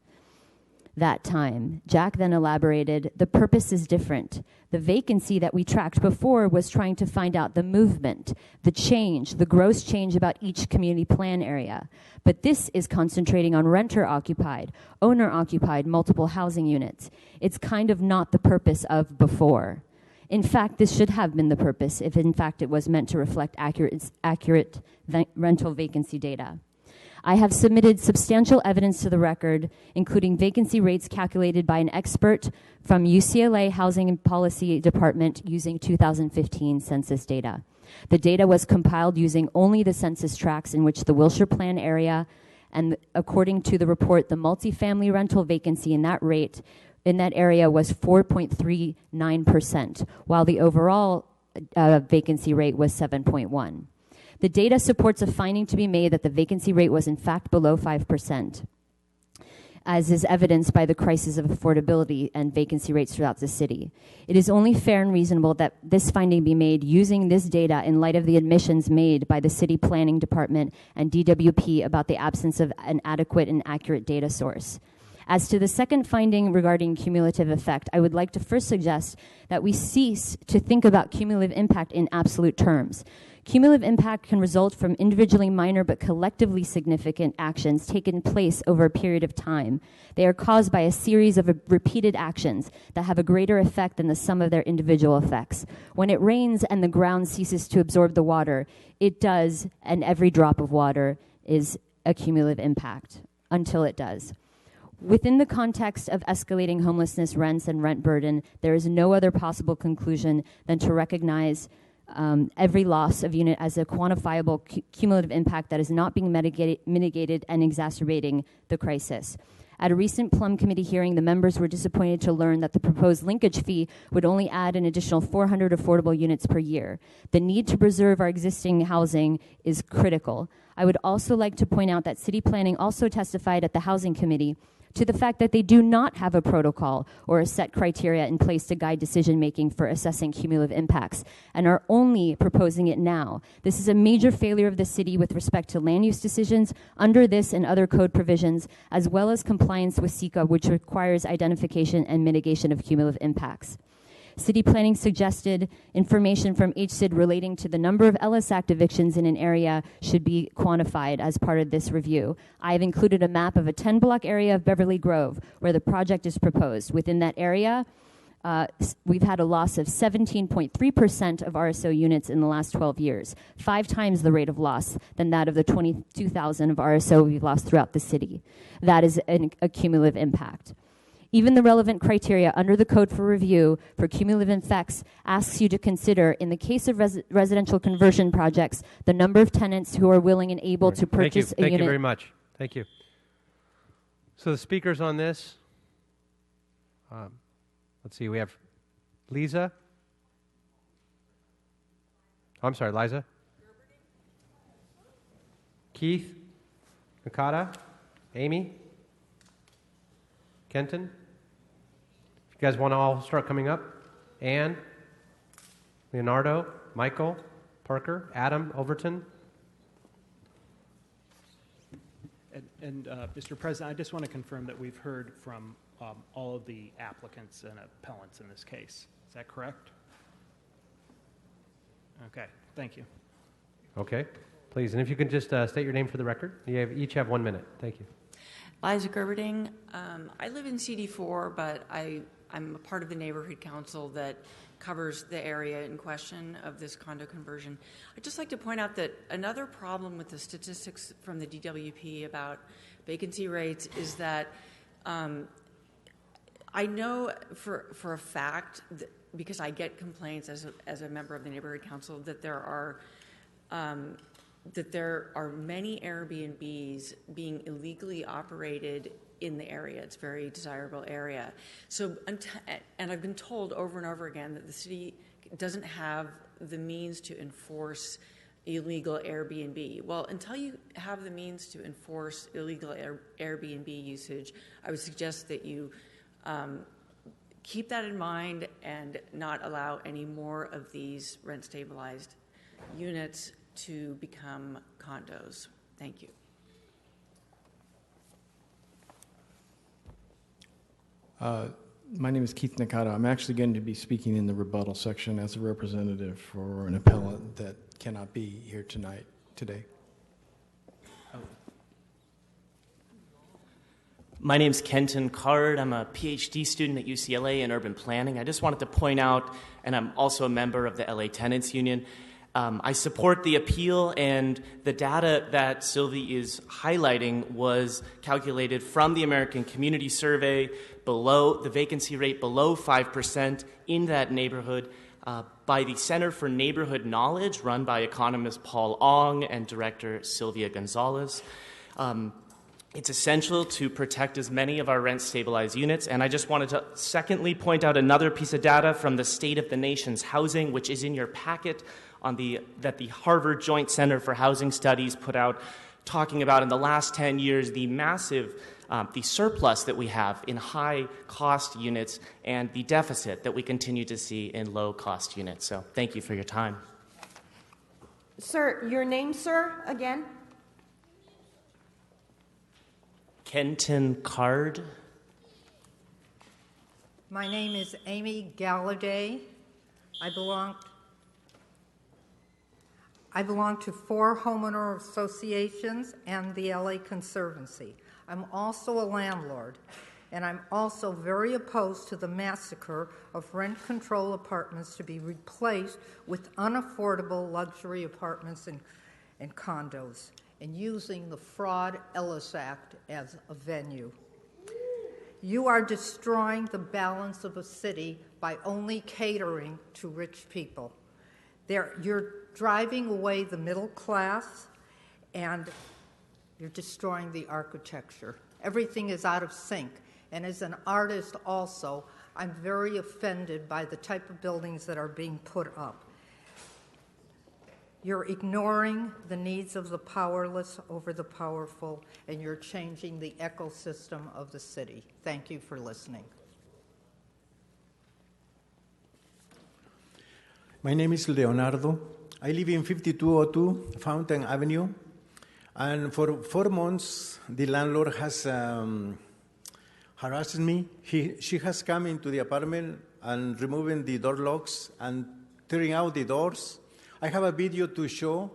that time." Jack then elaborated, "The purpose is different. The vacancy that we tracked before was trying to find out the movement, the change, the gross change about each community plan area. But this is concentrating on renter-occupied, owner-occupied multiple housing units. It's kind of not the purpose of before. In fact, this should have been the purpose if, in fact, it was meant to reflect accurate rental vacancy data. I have submitted substantial evidence to the record, including vacancy rates calculated by an expert from UCLA Housing and Policy Department using 2015 census data. The data was compiled using only the census tracts in which the Wilshire Plan area, and according to the report, the multifamily rental vacancy in that area was 4.39%, while the overall vacancy rate was 7.1%. The data supports a finding to be made that the vacancy rate was in fact below 5%, as is evidenced by the crisis of affordability and vacancy rates throughout the city. It is only fair and reasonable that this finding be made using this data in light of the admissions made by the City Planning Department and DWP about the absence of an adequate and accurate data source. As to the second finding regarding cumulative effect, I would like to first suggest that we cease to think about cumulative impact in absolute terms. Cumulative impact can result from individually minor but collectively significant actions taken place over a period of time. They are caused by a series of repeated actions that have a greater effect than the sum of their individual effects. When it rains and the ground ceases to absorb the water, it does, and every drop of water is a cumulative impact until it does. Within the context of escalating homelessness, rents, and rent burden, there is no other possible conclusion than to recognize every loss of unit as a quantifiable cumulative impact that is not being mitigated and exacerbating the crisis. At a recent Plum Committee hearing, the members were disappointed to learn that the proposed linkage fee would only add an additional 400 affordable units per year. The need to preserve our existing housing is critical. I would also like to point out that City Planning also testified at the Housing Committee to the fact that they do not have a protocol or a set criteria in place to guide decision-making for assessing cumulative impacts, and are only proposing it now. This is a major failure of the city with respect to land use decisions under this and other code provisions, as well as compliance with SECA, which requires identification and mitigation of cumulative impacts. City Planning suggested information from HCID relating to the number of Ellis Act evictions in an area should be quantified as part of this review. I have included a map of a 10-block area of Beverly Grove where the project is proposed. Within that area, we've had a loss of 17.3% of RSO units in the last 12 years, 5 times the rate of loss than that of the 22,000 of RSO we've lost throughout the city. That is a cumulative impact. Even the relevant criteria under the Code for Review for cumulative effects asks you to consider, in the case of residential conversion projects, the number of tenants who are willing and able to purchase a unit. Thank you very much. Thank you. So the speakers on this, let's see, we have Liza. I'm sorry, Liza. Keith, Nakata, Amy, Kenton. If you guys want to all start coming up. Anne, Leonardo, Michael, Parker, Adam, Overton. And Mr. President, I just want to confirm that we've heard from all of the applicants and appellants in this case. Is that correct? Okay, thank you. Okay, please. And if you can just state your name for the record. You each have 1 minute. Thank you. Liza Gerberding. I live in CD4, but I'm a part of the neighborhood council that covers the area in question of this condo conversion. I'd just like to point out that another problem with the statistics from the DWP about vacancy rates is that I know for a fact, because I get complaints as a member of the neighborhood council, that there are many Airbnbs being illegally operated in the area. It's a very desirable area. So, and I've been told over and over again that the city doesn't have the means to enforce illegal Airbnb. Well, until you have the means to enforce illegal Airbnb usage, I would suggest that you keep that in mind and not allow any more of these rent-stabilized units to become condos. Thank you. My name is Keith Nakata. I'm actually going to be speaking in the rebuttal section as a representative for an appellant that cannot be here today. My name's Kenton Card. I'm a PhD student at UCLA in urban planning. I just wanted to point out, and I'm also a member of the LA Tenants Union, I support the appeal, and the data that Sylvie is highlighting was calculated from the American Community Survey, below the vacancy rate below 5% in that neighborhood by the Center for Neighborhood Knowledge, run by economist Paul Ong and director Sylvia Gonzalez. It's essential to protect as many of our rent-stabilized units, and I just wanted to secondly point out another piece of data from the State of the Nation's Housing, which is in your packet, that the Harvard Joint Center for Housing Studies put out, talking about in the last 10 years the massive the surplus that we have in high-cost units and the deficit that we continue to see in low-cost units. So thank you for your time. Sir, your name, sir, again? Kenton Card. My name is Amy Galladay. I belong to 4 homeowner associations and the LA Conservancy. I'm also a landlord, and I'm also very opposed to the massacre of rent control apartments to be replaced with unaffordable luxury apartments and condos, and using the Fraud Ellis Act as a venue. You are destroying the balance of a city by only catering to rich people. You're driving away the middle class, and you're destroying the architecture. Everything is out of sync. And as an artist also, I'm very offended by the type of buildings that are being put up. You're ignoring the needs of the powerless over the powerful, and you're changing the ecosystem of the city. Thank you for listening. My name is Leonardo. I live in 5202 Fountain Avenue. And for 4 months, the landlord has harassed me. She has come into the apartment and removing the door locks and tearing out the doors. I have a video to show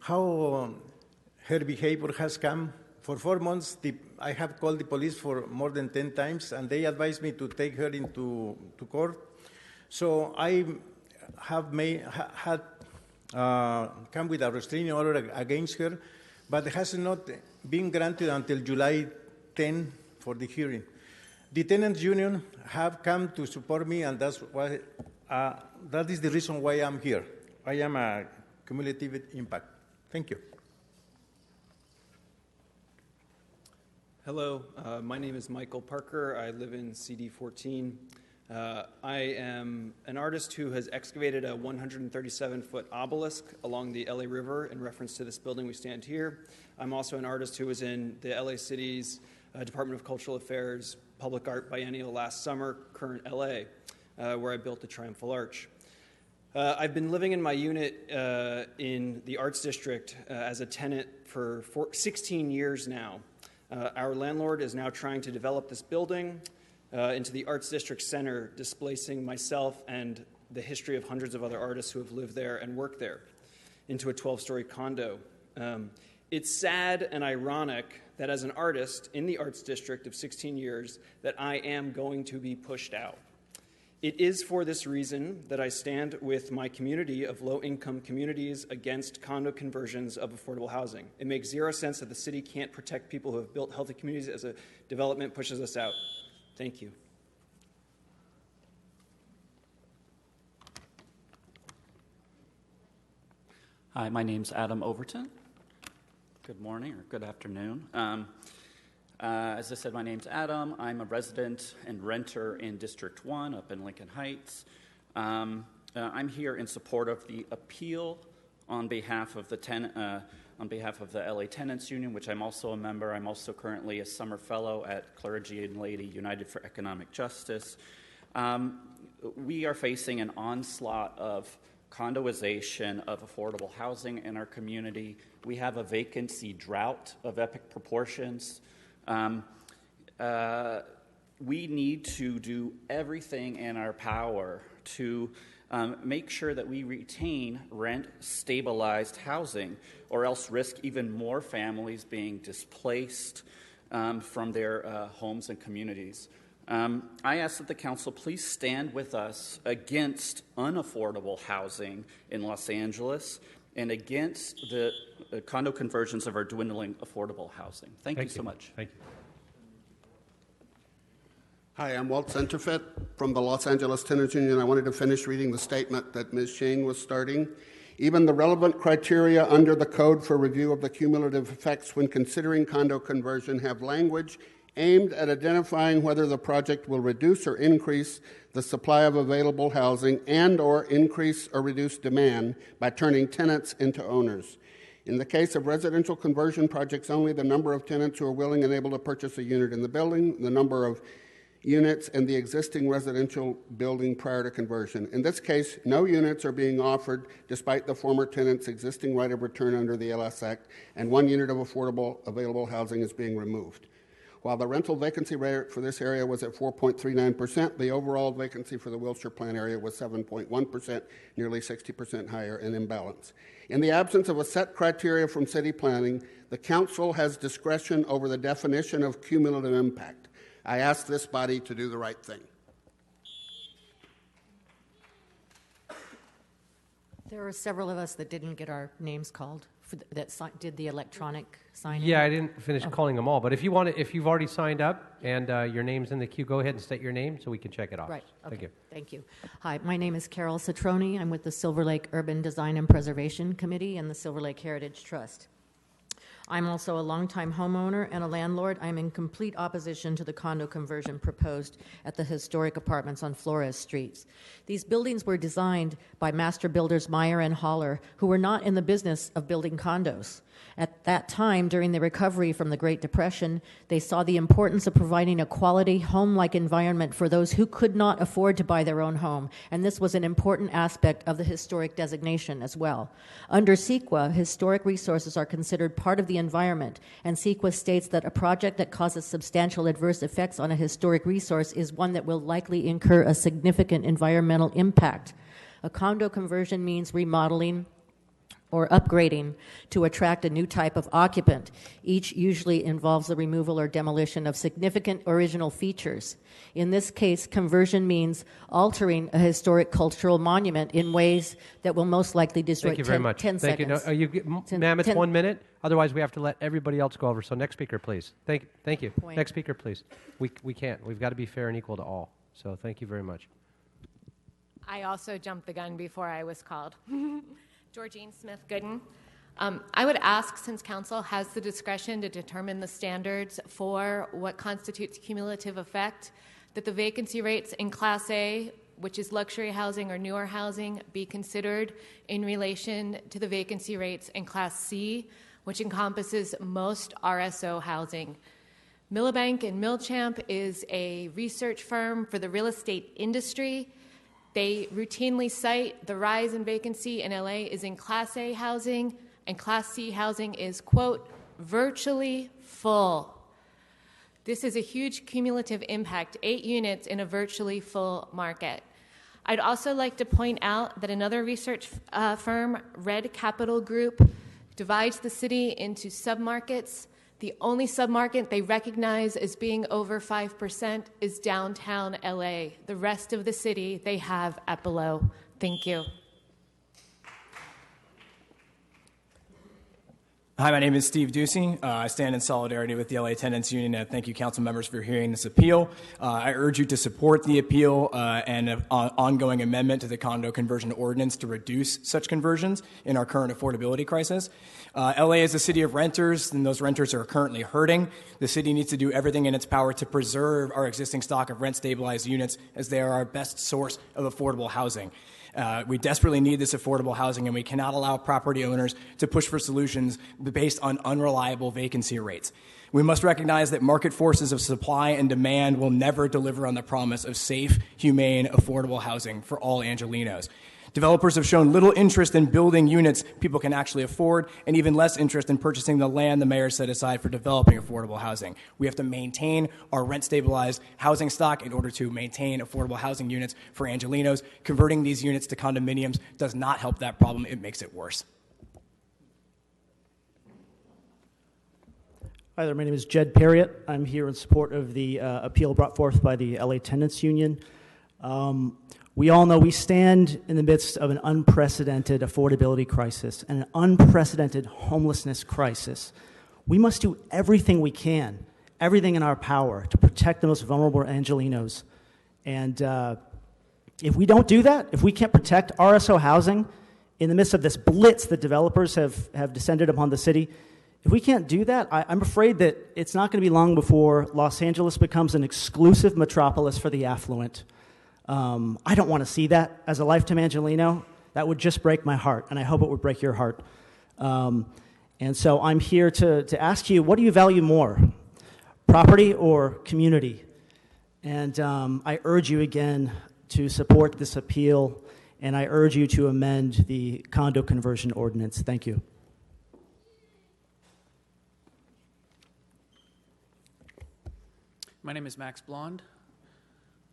how her behavior has come. For 4 months, I have called the police for more than 10 times, and they advised me to take her into court. So I have come with a restraining order against her, but it has not been granted until July 10 for the hearing. The tenants union have come to support me, and that's why that is the reason why I'm here. I am a Cumulative Impact. Thank you. Hello, my name is Michael Parker. I live in CD14. I am an artist who has excavated a 137-foot obelisk along the LA River in reference to this building we stand here. I'm also an artist who was in the LA City's Department of Cultural Affairs Public Art Biennial last summer, current LA, where I built the Triumphal Arch. I've been living in my unit in the Arts District as a tenant for 16 years now. Our landlord is now trying to develop this building into the Arts District Center, displacing myself and the history of hundreds of other artists who have lived there and worked there into a 12-story condo. It's sad and ironic that as an artist in the Arts District of 16 years that I am going to be pushed out. It is for this reason that I stand with my community of low-income communities against condo conversions of affordable housing. It makes zero sense that the city can't protect people who have built healthy communities as a development pushes us out. Thank you. Hi, my name's Adam Overton. Good morning or good afternoon. As I said, my name's Adam. I'm a resident and renter in District 1 up in Lincoln Heights. I'm here in support of the appeal on behalf of the LA Tenants Union, which I'm also a member. I'm also currently a summer fellow at Clergy and Lady United for Economic Justice. We are facing an onslaught of condoization of affordable housing in our community. We have a vacancy drought of epic proportions. We need to do everything in our power to make sure that we retain rent-stabilized housing, or else risk even more families being displaced from their homes and communities. I ask that the council please stand with us against unaffordable housing in Los Angeles and against the condo conversions of our dwindling affordable housing. Thank you so much. Thank you. Hi, I'm Walt Centerfit from the Los Angeles Tenants Union. I wanted to finish reading the statement that Ms. Shane was starting. Even the relevant criteria under the Code for Review of the Cumulative Effects when considering condo conversion have language aimed at identifying whether the project will reduce or increase the supply of available housing and or increase or reduce demand by turning tenants into owners. In the case of residential conversion projects only, the number of tenants who are willing and able to purchase a unit in the building, the number of units in the existing residential building prior to conversion. In this case, no units are being offered despite the former tenant's existing right of return under the LS Act, and 1 unit of affordable available housing is being removed. While the rental vacancy rate for this area was at 4.39%, the overall vacancy for the Wilshire Plan area was 7.1%, nearly 60% higher and imbalance. In the absence of a set criteria from city planning, the council has discretion over the definition of cumulative impact. I ask this body to do the right thing. There are several of us that didn't get our names called, did the electronic sign-in. Yeah, I didn't finish calling them all, but if you've already signed up and your name's in the queue, go ahead and state your name so we can check it off. Right. Okay. Thank you. Thank you. Hi, my name is Carol Citroni. I'm with the Silver Lake Urban Design and Preservation Committee and the Silver Lake Heritage Trust. I'm also a longtime homeowner and a landlord. I'm in complete opposition to the condo conversion proposed at the historic apartments on Flores Streets. These buildings were designed by master builders Meyer and Holler, who were not in the business of building condos. At that time, during the recovery from the Great Depression, they saw the importance of providing a quality, home-like environment for those who could not afford to buy their own home, and this was an important aspect of the historic designation as well. Under CEQA, historic resources are considered part of the environment, and CEQA states that a project that causes substantial adverse effects on a historic resource is one that will likely incur a significant environmental impact. A condo conversion means remodeling or upgrading to attract a new type of occupant. Each usually involves the removal or demolition of significant original features. In this case, conversion means altering a historic cultural monument in ways that will most likely destroy. Thank you very much. 10 Thank seconds. you. No, ma'am, it's 1 minute. Otherwise, we have to let everybody else go over. So next speaker, please. Thank you. Point. Next speaker, please. We can't. We've got to be fair and equal to all. So thank you very much. I also jumped the gun before I was called. Georgine Smith-Gooden. I would ask, since council has the discretion to determine the standards for what constitutes cumulative effect, that the vacancy rates in Class A, which is luxury housing or newer housing, be considered in relation to the vacancy rates in Class C, which encompasses most RSO housing. Milbank and Milchamp is a research firm for the real estate industry. They routinely cite the rise in vacancy in LA is in Class A housing, and Class C housing is, quote, virtually full. This is a huge cumulative impact, 8 units in a virtually full market. I'd also like to point out that another research firm, Red Capital Group, divides the city into submarkets. The only submarket they recognize as being over 5% is downtown LA. The rest of the city they have at below. Thank you. Hi, my name is Steve Ducey. I stand in solidarity with the LA Tenants Union, and thank you, council members, for hearing this appeal. I urge you to support the appeal and an ongoing amendment to the condo conversion ordinance to reduce such conversions in our current affordability crisis. LA is a city of renters, and those renters are currently hurting. The city needs to do everything in its power to preserve our existing stock of rent-stabilized units, as they are our best source of affordable housing. We desperately need this affordable housing, and we cannot allow property owners to push for solutions based on unreliable vacancy rates. We must recognize that market forces of supply and demand will never deliver on the promise of safe, humane, affordable housing for all Angelenos. Developers have shown little interest in building units people can actually afford, and even less interest in purchasing the land the mayor set aside for developing affordable housing. We have to maintain our rent-stabilized housing stock in order to maintain affordable housing units for Angelenos. Converting these units to condominiums does not help that problem. It makes it worse. Hi there, my name is Jed Perriott. I'm here in support of the appeal brought forth by the LA Tenants Union. We all know we stand in the midst of an unprecedented affordability crisis and an unprecedented homelessness crisis. We must do everything we can, everything in our power, to protect the most vulnerable Angelenos. And if we don't do that, if we can't protect RSO housing in the midst of this blitz that developers have descended upon the city, if we can't do that, I'm afraid that it's not going to be long before Los Angeles becomes an exclusive metropolis for the affluent. I don't want to see that as a lifetime Angeleno. That would just break my heart, and I hope it would break your heart. And so I'm here to ask you, what do you value more, property or community? And I urge you again to support this appeal, and I urge you to amend the condo conversion ordinance. Thank you. My name is Max Blond.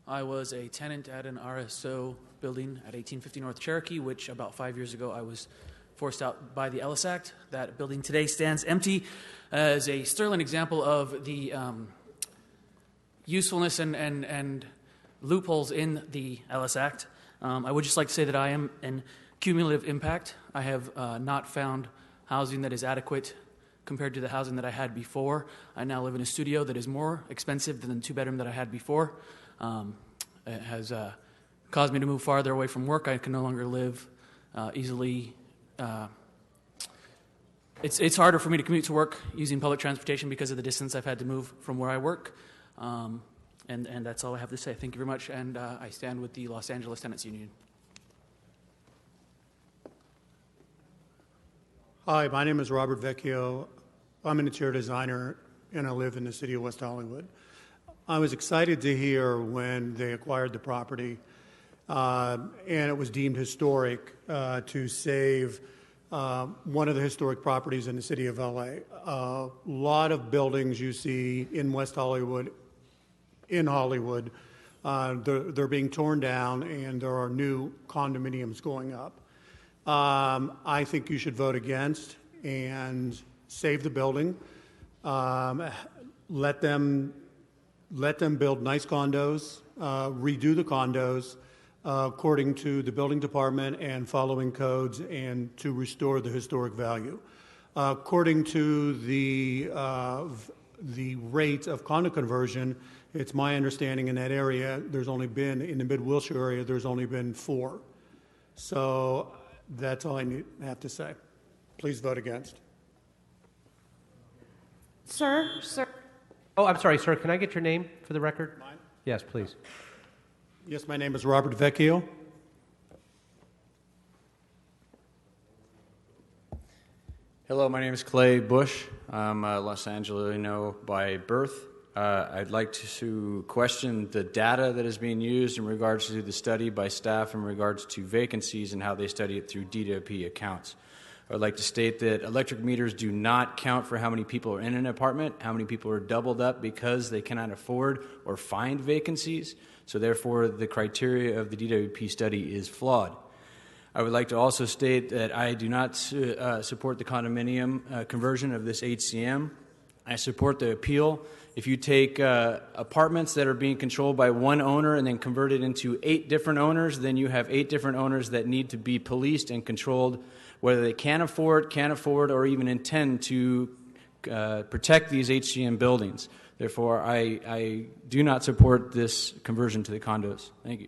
I was a tenant at an RSO building at 1850 North Cherokee, which about 5 years ago I was forced out by the Ellis Act. That building today stands empty as a sterling example of the usefulness and loopholes in the Ellis Act. I would just like to say that I am in cumulative impact. I have not found housing that is adequate compared to the housing that I had before. I now live in a studio that is more expensive than the 2-bedroom that I had before. It has caused me to move farther away from work. I can no longer live easily. It's harder for me to commute to work using public transportation because of the distance I've had to move from where I work. And that's all I have to say. Thank you very much. And I stand with the Los Angeles Tenants Union. Hi, my name is Robert Vecchio. I'm an interior designer, and I live in the city of West Hollywood. I was excited to hear when they acquired the property, and it was deemed historic to save one of the historic properties in the city of LA. A lot of buildings you see in West Hollywood, in Hollywood, they're being torn down, and there are new condominiums going up. I think you should vote against and save the building. Let them build nice condos, redo the condos according to the building department and following codes, and to restore the historic value. According to the rate of condo conversion, it's my understanding in that area, there's only been, in the Mid-Wilshire area, there's only been 4. So that's all I have to say. Please vote against. Sir? Oh, I'm sorry, sir. Can I get your name for the record? Mine? Yes, please. Yes, my name is Robert Vecchio. Hello, my name is Clay Bush. I'm a Los Angelino by birth. I'd like to question the data that is being used in regards to the study by staff in regards to vacancies and how they study it through DWP accounts. I would like to state that electric meters do not count for how many people are in an apartment, how many people are doubled up because they cannot afford or find vacancies. So therefore, the criteria of the DWP study is flawed. I would like to also state that I do not support the condominium conversion of this HCM. I support the appeal. If you take apartments that are being controlled by one owner and then convert it into 8 different owners, then you have 8 different owners that need to be policed and controlled, whether they can't afford, or even intend to protect these HCM buildings. Therefore, I do not support this conversion to the condos. Thank you.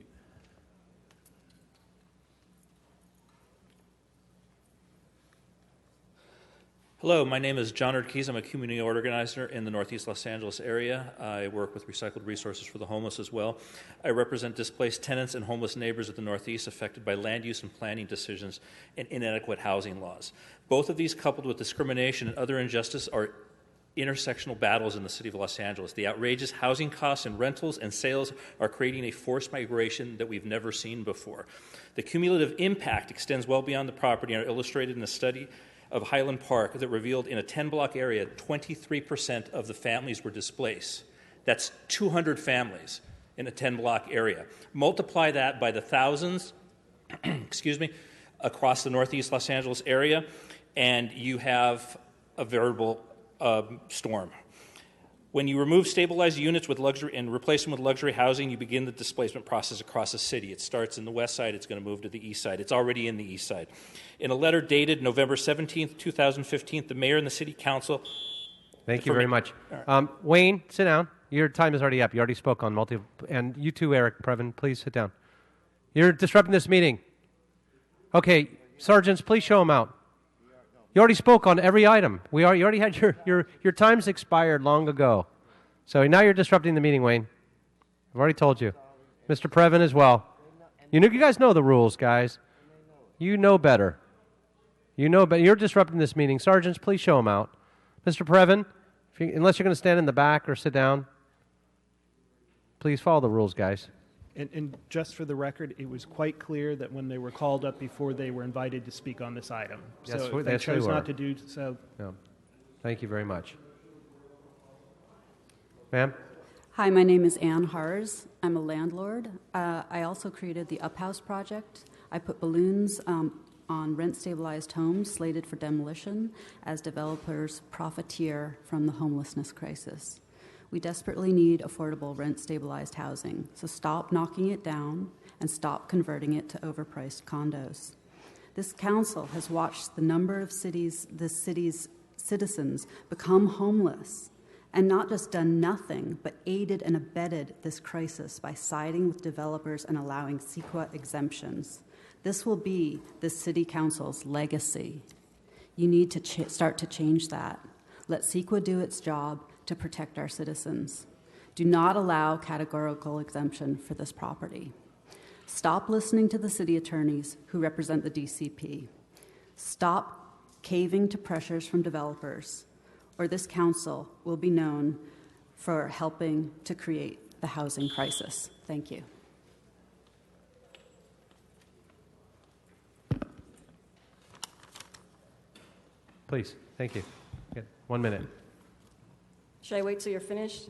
Hello, my name is John Erdkees. I'm a community organizer in the Northeast Los Angeles area. I work with recycled resources for the homeless as well. I represent displaced tenants and homeless neighbors of the Northeast affected by land use and planning decisions and inadequate housing laws. Both of these, coupled with discrimination and other injustice, are intersectional battles in the city of Los Angeles. The outrageous housing costs and rentals and sales are creating a forced migration that we've never seen before. The cumulative impact extends well beyond the property and are illustrated in a study of Highland Park that revealed in a 10-block area, 23% of the families were displaced. That's 200 families in a 10-block area. Multiply that by the thousands, across the Northeast Los Angeles area, and you have a veritable storm. When you remove stabilized units with luxury and replace them with luxury housing, you begin the displacement process across the city. It starts in the west side. It's going to move to the east side. It's already in the east side. In a letter dated November 17th, 2015, the mayor and the city council... Thank you very much. Wayne, sit down. Your time is already up. You already spoke on multi... And you too, Eric Previn, please sit down. You're disrupting this meeting. Okay, sergeants, please show them out. You already spoke on every item. You already had your time's expired long ago. So now you're disrupting the meeting, Wayne. I've already told you. Mr. Previn as well. You guys know the rules, guys. You know better. You know better. You're disrupting this meeting. Sergeants, please show them out. Mr. Previn, unless you're going to stand in the back or sit down, please follow the rules, guys. And just for the record, it was quite clear that when they were called up before they were invited to speak on this item. So if they chose not to do so. No. Thank you very much. Ma'am? Hi, my name is Ann Hars. I'm a landlord. I also created the Up House project. I put balloons on rent-stabilized homes slated for demolition as developers profiteer from the homelessness crisis. We desperately need affordable rent-stabilized housing, so stop knocking it down and stop converting it to overpriced condos. This council has watched the number of the city's citizens become homeless and not just done nothing, but aided and abetted this crisis by siding with developers and allowing CEQA exemptions. This will be the city council's legacy. You need to start to change that. Let CEQA do its job to protect our citizens. Do not allow categorical exemption for this property. Stop listening to the city attorneys who represent the DCP. Stop caving to pressures from developers, or this council will be known for helping to create the housing crisis. Thank you. Please, thank you. 1 minute. Should I wait till you're finished?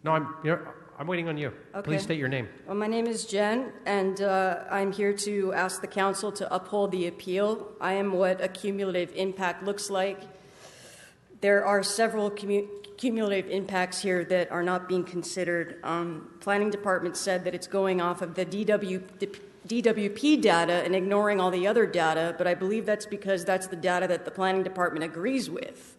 No, I'm waiting on you. Okay. Please state your name. Well, my name is Jen, and I'm here to ask the council to uphold the appeal. I am what a cumulative impact looks like. There are several cumulative impacts here that are not being considered. Planning department said that it's going off of the DWP data and ignoring all the other data, but I believe that's because that's the data that the planning department agrees with.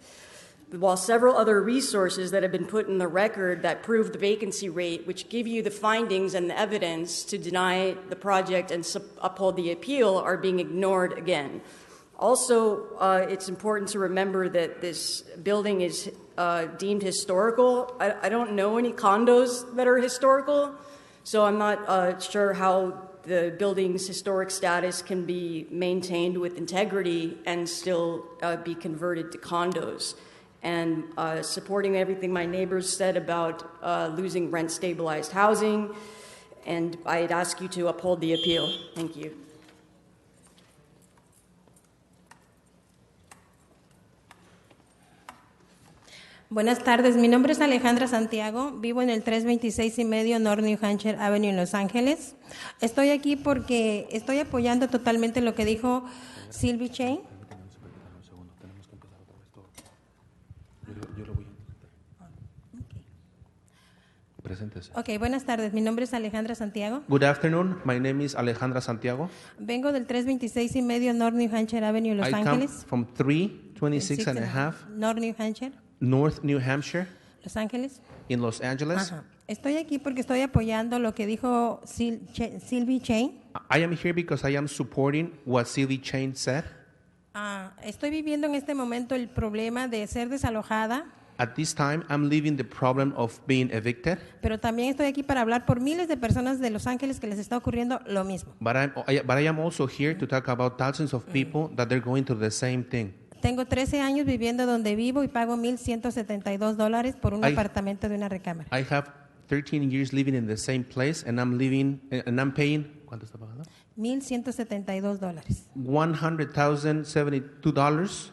While several other resources that have been put in the record that prove the vacancy rate, which give you the findings and the evidence to deny the project and uphold the appeal, are being ignored again. Also, it's important to remember that this building is deemed historical. I don't know any condos that are historical, so I'm not sure how the building's historic status can be maintained with integrity and still be converted to condos. And supporting everything my neighbors said about losing rent-stabilized housing, and I'd ask you to uphold the appeal. Thank you. Buenas tardes, mi nombre es Alejandra Santiago, vivo en el 326 y medio North New Hampshire Avenue en Los Ángeles. Estoy aquí porque estoy apoyando totalmente lo que dijo Sylvie Chain. Ok, buenas tardes, mi nombre es Alejandra Santiago. Good afternoon, my name is Alejandra Santiago. Vengo del 326 y medio North New Hampshire Avenue en Los Ángeles. I come from 326 and a half North New Hampshire. North New Hampshire. Los Ángeles. In Los Angeles. Ajá. Estoy aquí porque estoy apoyando lo que dijo Sylvie Chain. I am here because I am supporting what Sylvie Chain said. Estoy viviendo en este momento el problema de ser desalojada. At this time, I'm living the problem of being evicted. Pero también estoy aquí para hablar por miles de personas de Los Ángeles que les está ocurriendo lo mismo. But I am also here to talk about thousands of people that they're going through the same thing. Tengo 13 años viviendo donde vivo y pago $1,172 por un apartamento de una recámara. I have 13 years living in the same place and I'm paying ¿cuánto está pagando? $1,172. $100,072.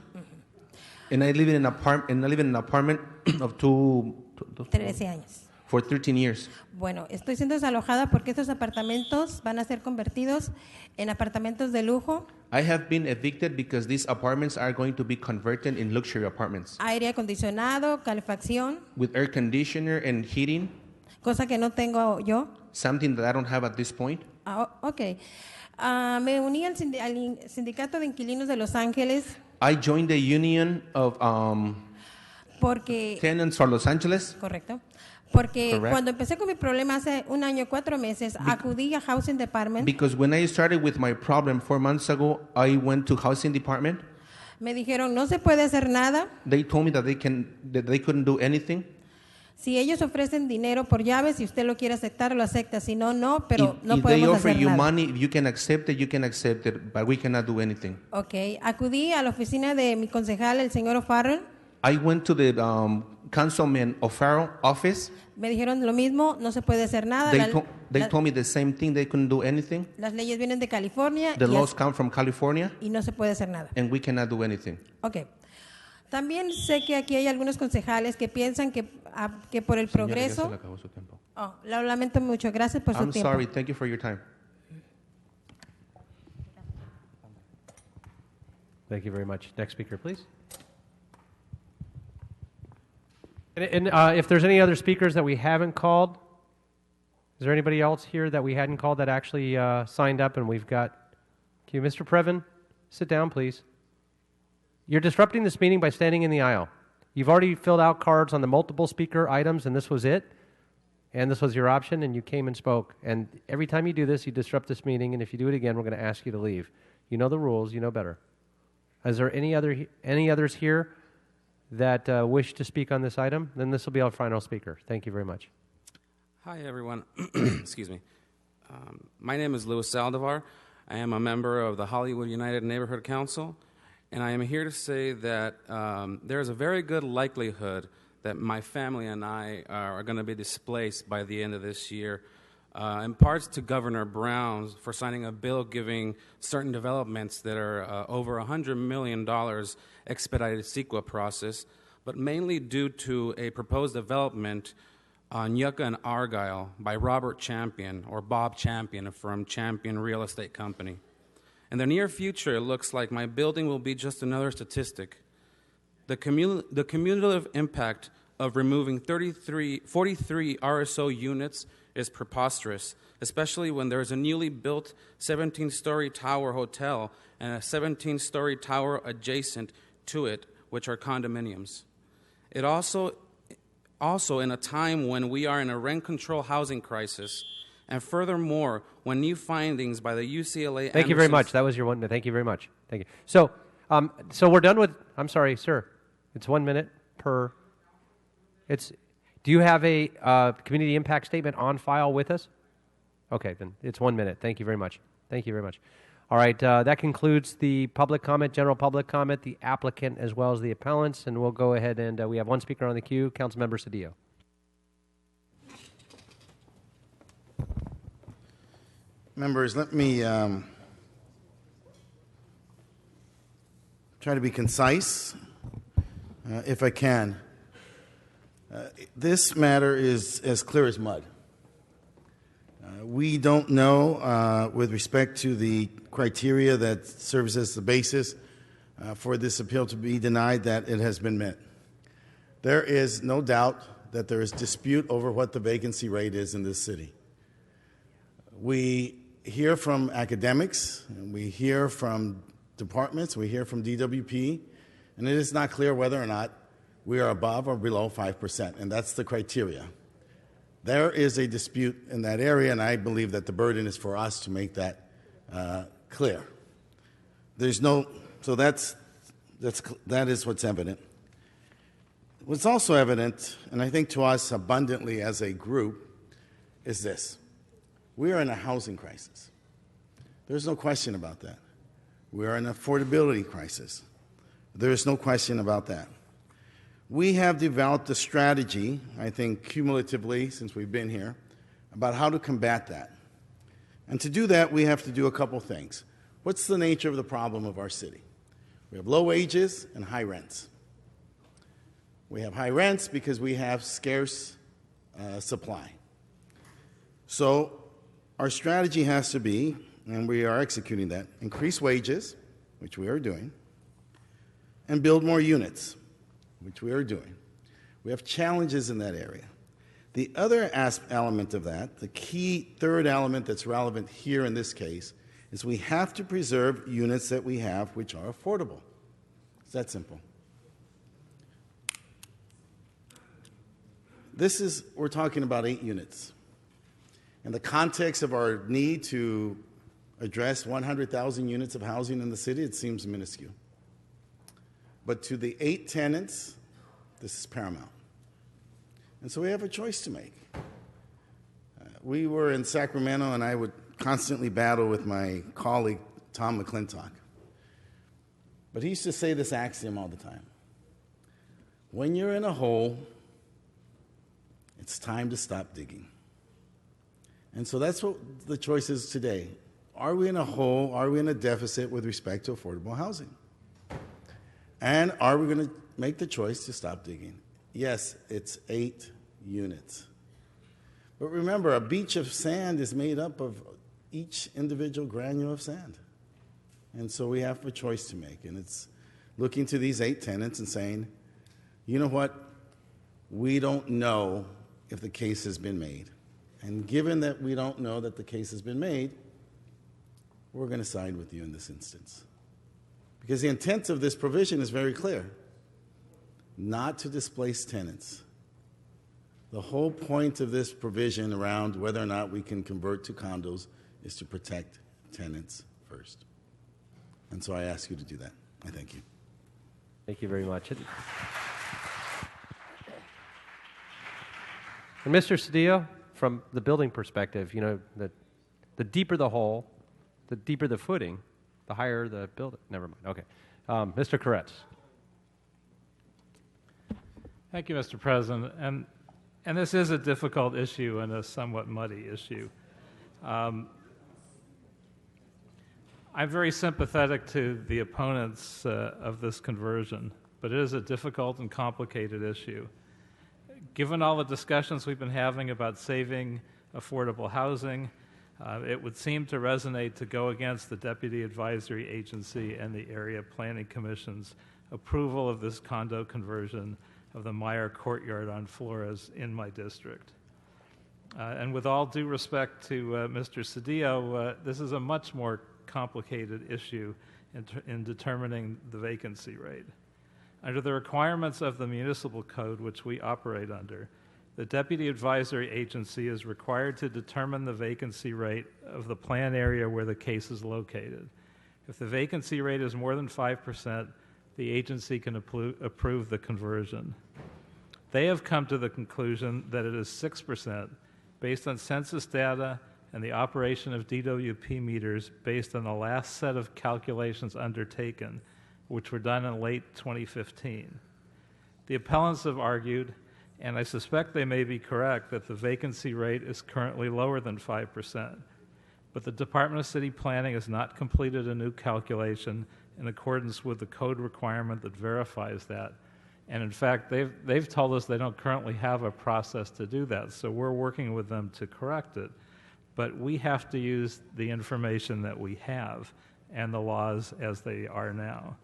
And I live in an apartment of 13 años. For 13 years. Bueno, estoy siendo desalojada porque estos apartamentos van a ser convertidos en apartamentos de lujo. I have been evicted because these apartments are going to be converted in luxury apartments. Aire acondicionado, calefacción. With air conditioner and heating. Cosa que no tengo yo. Something that I don't have at this point. Okay. Me uní al sindicato de inquilinos de Los Ángeles. I joined the union of tenants for Los Angeles. Correcto. Porque cuando empecé con mi problema hace un año, 4 meses, acudí a Housing Department. Because when I started with my problem 4 months ago, I went to Housing Department. Me dijeron, no se puede hacer nada. They told me that they couldn't do anything. Si ellos ofrecen dinero por llaves, si usted lo quiere aceptar, lo acepta. Si no, no, pero no podemos hacer nada. If they offer you money, if you can accept it, but we cannot do anything. Okay. Acudí a la oficina de mi concejal, el señor O'Farrell. I went to the Councilman O'Farrell office. Me dijeron lo mismo, no se puede hacer nada. They told me the same thing, they couldn't do anything. Las leyes vienen de California. The laws come from California. Y no se puede hacer nada. And we cannot do anything. Okay. También sé que aquí hay algunos concejales que piensan que por el progreso. Ya se le acabó su tiempo. Lo lamento mucho. Gracias por su tiempo. I'm sorry. Thank you for your time. Thank you very much. Next speaker, please. And if there's any other speakers that we haven't called, is there anybody else here that we hadn't called that actually signed up and we've got? Can you, Mr. Previn, sit down, please. You're disrupting this meeting by standing in the aisle. You've already filled out cards on the multiple speaker items, and this was it, and this was your option, and you came and spoke. And every time you do this, you disrupt this meeting, and if you do it again, we're going to ask you to leave. You know the rules. You know better. Is there any others here that wish to speak on this item? Then this will be our final speaker. Thank you very much. Hi, everyone. Excuse me. My name is Louis Saldivar. I am a member of the Hollywood United Neighborhood Council. And I am here to say that there is a very good likelihood that my family and I are going to be displaced by the end of this year, in parts to Governor Brown for signing a bill giving certain developments that are over $100 million expedited CEQA process, but mainly due to a proposed development on Yucca and Argyle by Robert Champion, or Bob Champion from Champion Real Estate Company. In the near future, it looks like my building will be just another statistic. The cumulative impact of removing 43 RSO units is preposterous, especially when there is a newly built 17-story tower hotel and a 17-story tower adjacent to it, which are condominiums. It also in a time when we are in a rent control housing crisis. And furthermore, when new findings by the UCLA... Thank you very much. That was your one. Thank you very much. Thank you. So we're done with... I'm sorry, sir. It's 1 minute per... Do you have a community impact statement on file with us? Okay, then it's 1 minute. Thank you very much. Thank you very much. All right, that concludes the public comment, general public comment, the applicant as well as the appellants, and we'll go ahead and we have one speaker on the queue, Councilmember Cedillo. Members, let me try to be concise, if I can. This matter is as clear as mud. We don't know, with respect to the criteria that serves as the basis for this appeal to be denied, that it has been met. There is no doubt that there is dispute over what the vacancy rate is in this city. We hear from academics, and we hear from departments, we hear from DWP, and it is not clear whether or not we are above or below 5%, and that's the criteria. There is a dispute in that area, and I believe that the burden is for us to make that clear. So that is what's evident. What's also evident, and I think to us abundantly as a group, is this. We are in a housing crisis. There's no question about that. We are in an affordability crisis. There is no question about that. We have developed a strategy, I think cumulatively since we've been here, about how to combat that. And to do that, we have to do a couple things. What's the nature of the problem of our city? We have low wages and high rents. We have high rents because we have scarce supply. So our strategy has to be, and we are executing that, increase wages, which we are doing, and build more units, which we are doing. We have challenges in that area. The other element of that, the key third element that's relevant here in this case, is we have to preserve units that we have which are affordable. It's that simple. We're talking about 8 units. In the context of our need to address 100,000 units of housing in the city, it seems minuscule. But to the 8 tenants, this is paramount. And so we have a choice to make. We were in Sacramento, and I would constantly battle with my colleague, Tom McClintock. But he used to say this axiom all the time. When you're in a hole, it's time to stop digging. And so that's what the choice is today. Are we in a hole? Are we in a deficit with respect to affordable housing? And are we going to make the choice to stop digging? Yes, it's 8 units. But remember, a beach of sand is made up of each individual granule of sand. And so we have a choice to make. And it's looking to these 8 tenants and saying, you know what? We don't know if the case has been made. And given that we don't know that the case has been made, we're going to side with you in this instance. Because the intent of this provision is very clear. Not to displace tenants. The whole point of this provision around whether or not we can convert to condos is to protect tenants first. And so I ask you to do that. I thank you. Thank you very much. And Mr. Cedillo, from the building perspective, you know, the deeper the hole, the deeper the footing, the higher the building. Never mind. Okay. Mr. Koretz. Thank you, Mr. President. And this is a difficult issue and a somewhat muddy issue. I'm very sympathetic to the opponents of this conversion, but it is a difficult and complicated issue. Given all the discussions we've been having about saving affordable housing, it would seem to resonate to go against the Deputy Advisory Agency and the Area Planning Commission's approval of this condo conversion of the Meyer Courtyard on Flores in my district. And with all due respect to Mr. Cedillo, this is a much more complicated issue in determining the vacancy rate. Under the requirements of the municipal code which we operate under, the Deputy Advisory Agency is required to determine the vacancy rate of the plan area where the case is located. If the vacancy rate is more than 5%, the agency can approve the conversion. They have come to the conclusion that it is 6% based on census data and the operation of DWP meters based on the last set of calculations undertaken, which were done in late 2015. The appellants have argued, and I suspect they may be correct, that the vacancy rate is currently lower than 5%. But the Department of City Planning has not completed a new calculation in accordance with the code requirement that verifies that. And in fact, they've told us they don't currently have a process to do that, so we're working with them to correct it. But we have to use the information that we have and the laws as they are now.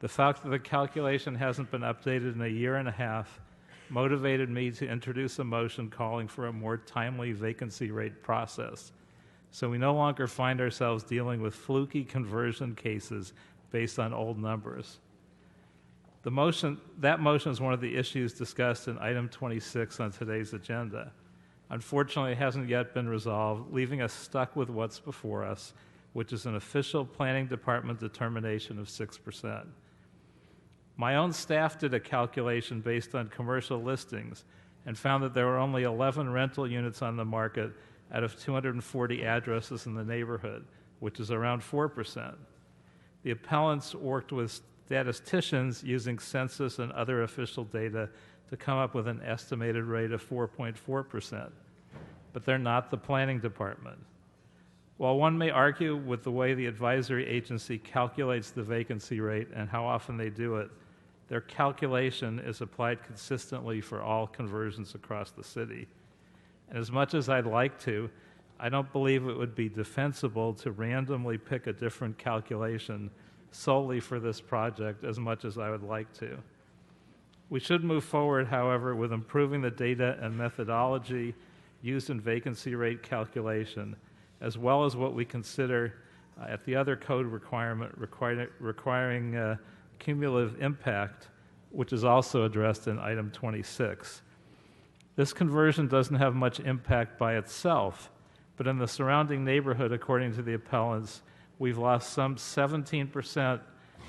The fact that the calculation hasn't been updated in a year and a half motivated me to introduce a motion calling for a more timely vacancy rate process, so we no longer find ourselves dealing with fluky conversion cases based on old numbers. That motion is one of the issues discussed in item 26 on today's agenda. Unfortunately, it hasn't yet been resolved, leaving us stuck with what's before us, which is an official planning department determination of 6%. My own staff did a calculation based on commercial listings and found that there were only 11 rental units on the market out of 240 addresses in the neighborhood, which is around 4%. The appellants worked with statisticians using census and other official data to come up with an estimated rate of 4.4%, but they're not the planning department. While one may argue with the way the advisory agency calculates the vacancy rate and how often they do it, their calculation is applied consistently for all conversions across the city. And as much as I'd like to, I don't believe it would be defensible to randomly pick a different calculation solely for this project as much as I would like to. We should move forward, however, with improving the data and methodology used in vacancy rate calculation, as well as what we consider at the other code requirement requiring cumulative impact, which is also addressed in item 26. This conversion doesn't have much impact by itself, but in the surrounding neighborhood, according to the appellants, we've lost some 17%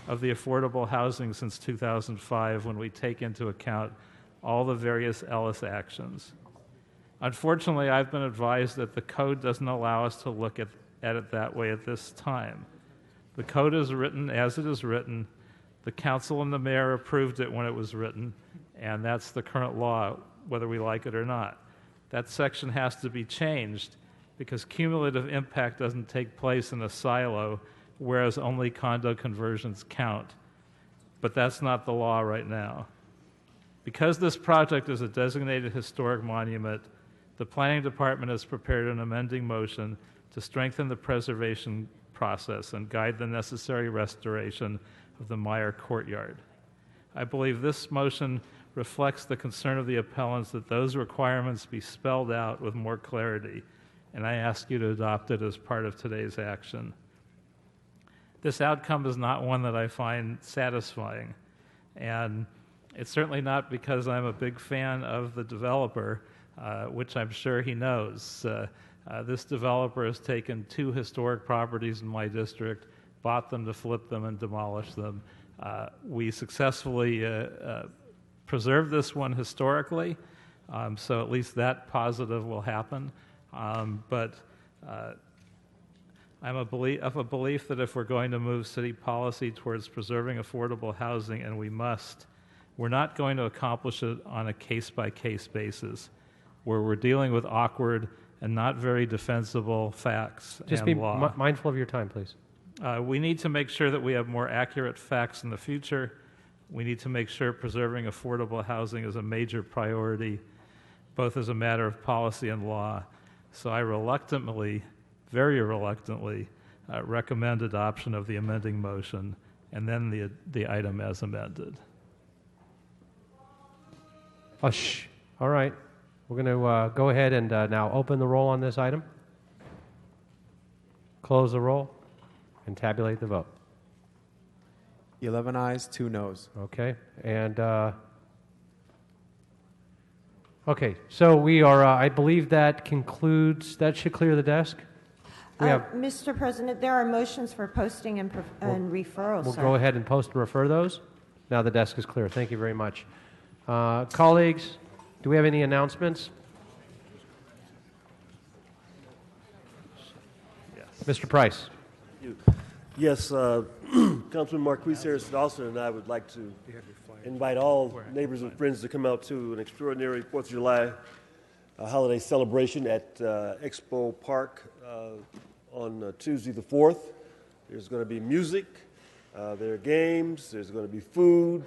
of the affordable housing since 2005 when we take into account all the various Ellis actions. Unfortunately, I've been advised that the code doesn't allow us to look at it that way at this time. The code is written as it is written. The council and the mayor approved it when it was written, and that's the current law, whether we like it or not. That section has to be changed because cumulative impact doesn't take place in a silo, whereas only condo conversions count. But that's not the law right now. Because this project is a designated historic monument, the planning department has prepared an amending motion to strengthen the preservation process and guide the necessary restoration of the Meyer courtyard. I believe this motion reflects the concern of the appellants that those requirements be spelled out with more clarity, and I ask you to adopt it as part of today's action. This outcome is not one that I find satisfying, and it's certainly not because I'm a big fan of the developer, which I'm sure he knows. This developer has taken 2 historic properties in my district, bought them to flip them and demolish them. We successfully preserved this one historically, so at least that positive will happen. But I'm of a belief that if we're going to move city policy towards preserving affordable housing, and we must, we're not going to accomplish it on a case-by-case basis, where we're dealing with awkward and not very defensible facts Just and be law. mindful of your time, please. We need to make sure that we have more accurate facts in the future. We need to make sure preserving affordable housing is a major priority, both as a matter of policy and law. So I reluctantly, very reluctantly, recommend adoption of the amending motion and then the item as amended. Shh. All right. We're going to go ahead and now open the roll on this item, close the roll, and tabulate the vote. 11 ayes, 2 noes. Okay. And okay, so we are, I believe that concludes, that should clear the desk. We have, Mr. President, there are motions for posting and referral, we'll sir. go ahead and post and refer those. Now the desk is clear. Thank you very much. Colleagues, do we have any announcements? Mr. Price. Yes, Councilman Marquise Harrison Dawson and I would like to invite all neighbors and friends to come out to an extraordinary 4th of July holiday celebration at Expo Park on Tuesday the 4th. There's going to be music, there are games, there's going to be food,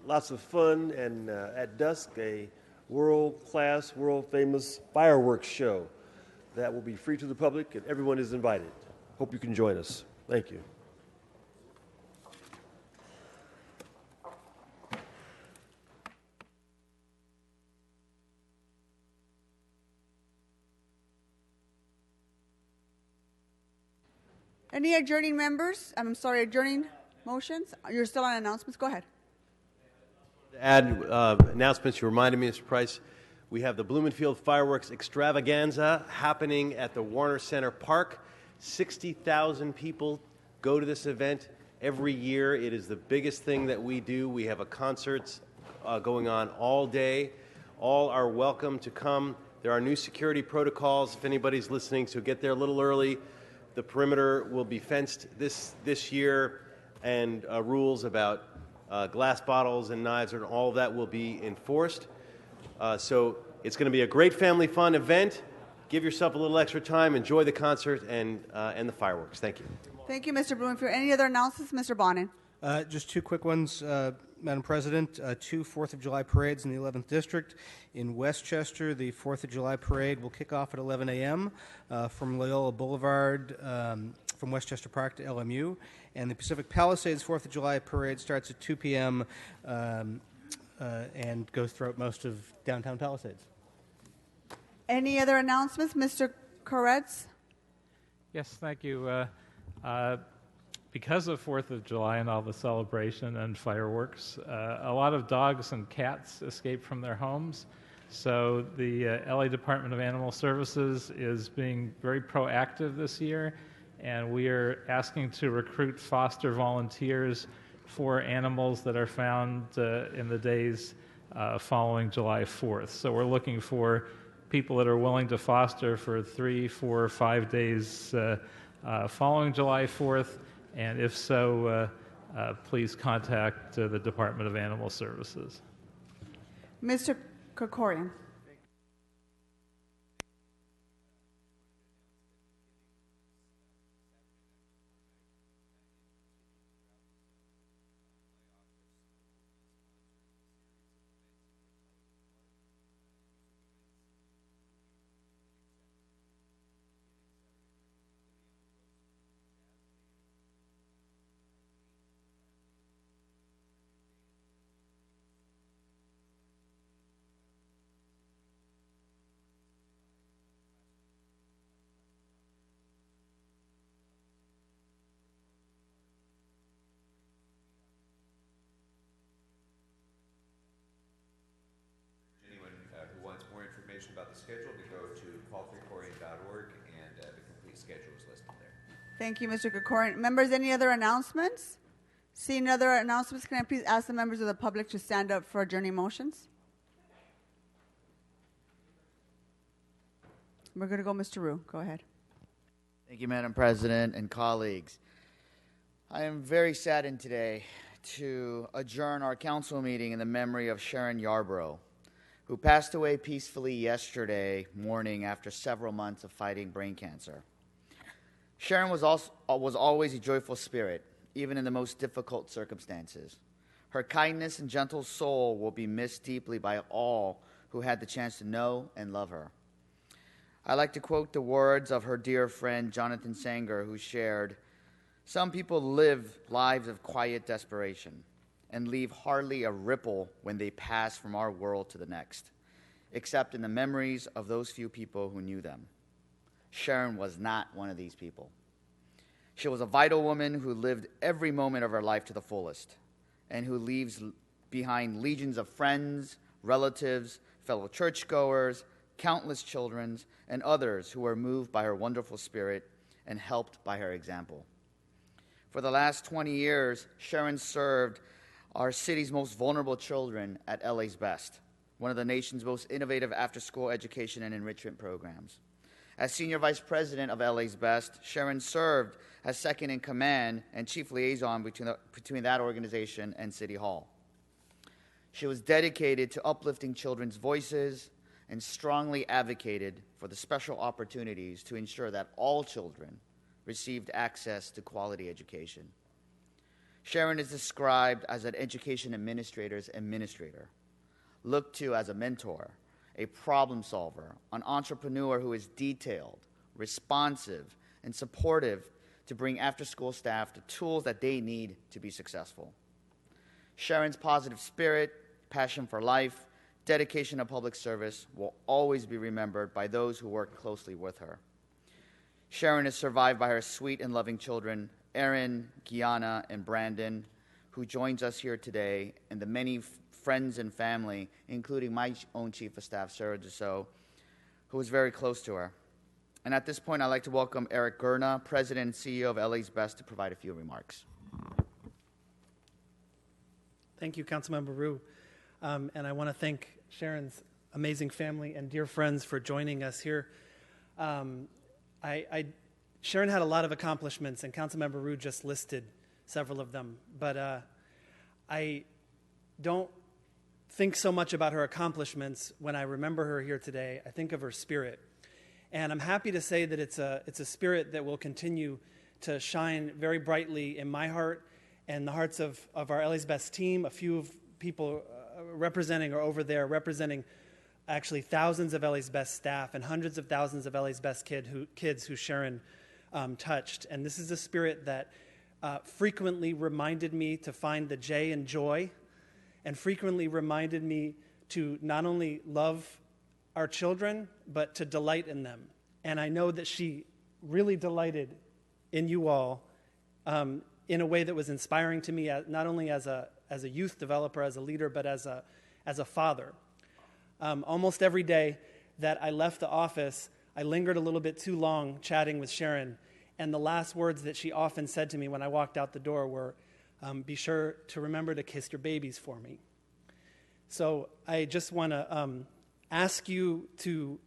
lots of fun, and at dusk, a world-class, world-famous fireworks show that will be free to the public, and everyone is invited. Hope you can join us. Thank you. Any adjourning members? Adjourning motions? You're still on announcements? Go ahead. To add announcements, you reminded me, Mr. Price, we have the Blumenfield Fireworks Extravaganza happening at the Warner Center Park. 60,000 people go to this event every year. It is the biggest thing that we do. We have a concert going on all day. All are welcome to come. There are new security protocols if anybody's listening, so get there a little early. The perimeter will be fenced this year, and rules about glass bottles and knives and all of that will be enforced. So it's going to be a great family fun event. Give yourself a little extra time, enjoy the concert and the fireworks. Thank you. Thank you, Mr. Blumenfield. Any other announcements, Mr. Bonin? Just two quick ones, Madam President. 2 4th of July parades in the 11th District. In Westchester, the 4th of July parade will kick off at 11 a.m. From Loyola Boulevard, from Westchester Park to LMU. And the Pacific Palisades 4th of July parade starts at 2 p.m. And goes throughout most of downtown Palisades. Any other announcements, Mr. Koretz? Yes, thank you. Because of 4th of July and all the celebration and fireworks, a lot of dogs and cats escape from their homes. So the LA Department of Animal Services is being very proactive this year, and we are asking to recruit foster volunteers for animals that are found in the days following July 4th. So we're looking for people that are willing to foster for 3, 4, 5 days following July 4th. And if so, please contact the Department of Animal Services. Mr. Krikorian. About the schedule, to go to paulkrikorian.org, and the complete schedule is listed there. Thank you, Mr. Krikorian. Members, any other announcements? Seeing other announcements, can I please ask the members of the public to stand up for adjourning motions? We're going to go, Mr. Rue. Go ahead. Thank you, Madam President and colleagues. I am very saddened today to adjourn our council meeting in the memory of Sharon Yarbrough, who passed away peacefully yesterday morning after several months of fighting brain cancer. Sharon was always a joyful spirit, even in the most difficult circumstances. Her kindness and gentle soul will be missed deeply by all who had the chance to know and love her. I like to quote the words of her dear friend Jonathan Sanger, who shared, "Some people live lives of quiet desperation and leave hardly a ripple when they pass from our world to the next, except in the memories of those few people who knew them." Sharon was not one of these people. She was a vital woman who lived every moment of her life to the fullest, and who leaves behind legions of friends, relatives, fellow churchgoers, countless children, and others who were moved by her wonderful spirit and helped by her example. For the last 20 years, Sharon served our city's most vulnerable children at LA's Best, one of the nation's most innovative after-school education and enrichment programs. As Senior Vice President of LA's Best, Sharon served as second in command and chief liaison between that organization and City Hall. She was dedicated to uplifting children's voices and strongly advocated for the special opportunities to ensure that all children received access to quality education. Sharon is described as an education administrator's administrator, looked to as a mentor, a problem solver, an entrepreneur who is detailed, responsive, and supportive to bring after-school staff the tools that they need to be successful. Sharon's positive spirit, passion for life, dedication to public service will always be remembered by those who work closely with her. Sharon is survived by her sweet and loving children, Erin, Gianna, and Brandon, who joins us here today, and the many friends and family, including my own Chief of Staff, Sarah Dussault, who was very close to her. And at this point, I'd like to welcome Eric Gurna, President and CEO of LA's Best, to provide a few remarks. Thank you, Councilmember Rue. And I want to thank Sharon's amazing family and dear friends for joining us here. Sharon had a lot of accomplishments, and Councilmember Rue just listed several of them. But I don't think so much about her accomplishments when I remember her here today. I think of her spirit. And I'm happy to say that it's a spirit that will continue to shine very brightly in my heart and the hearts of our LA's Best team. A few of people representing are over there, representing actually thousands of LA's Best staff and hundreds of thousands of LA's Best kids who Sharon touched. And this is a spirit that frequently reminded me to find the J in joy, and frequently reminded me to not only love our children, but to delight in them. And I know that she really delighted in you all in a way that was inspiring to me, not only as a youth developer, as a leader, but as a father. Almost every day that I left the office, I lingered a little bit too long chatting with Sharon, and the last words that she often said to me when I walked out the door were, be sure to remember to kiss your babies for me. So I just want to ask you to,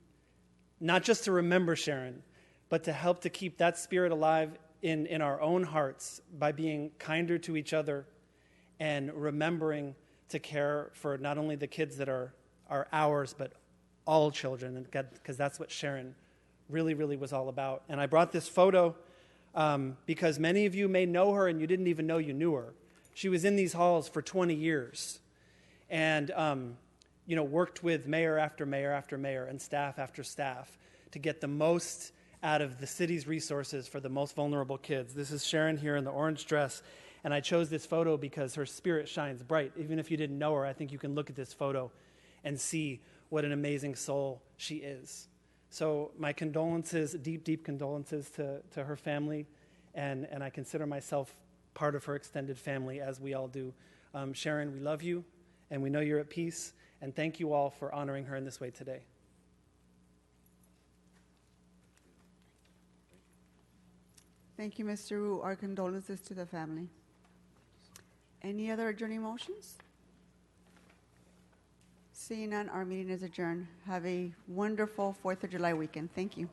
not just to remember Sharon, but to help to keep that spirit alive in our own hearts by being kinder to each other and remembering to care for not only the kids that are ours, but all children, because that's what Sharon really, really was all about. And I brought this photo because many of you may know her and you didn't even know you knew her. She was in these halls for 20 years and worked with mayor after mayor after mayor and staff after staff to get the most out of the city's resources for the most vulnerable kids. This is Sharon here in the orange dress, and I chose this photo because her spirit shines bright. Even if you didn't know her, I think you can look at this photo and see what an amazing soul she is. So my condolences, deep, deep condolences to her family, and I consider myself part of her extended family, as we all do. Sharon, we love you, and we know you're at peace, and thank you all for honoring her in this way today. Thank you, Mr. Wu. Our condolences to the family. Any other adjourning motions? Seeing none, our meeting is adjourned. Have a wonderful 4th of July weekend. Thank you.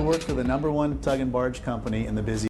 work for the #1 tug and barge company in the busy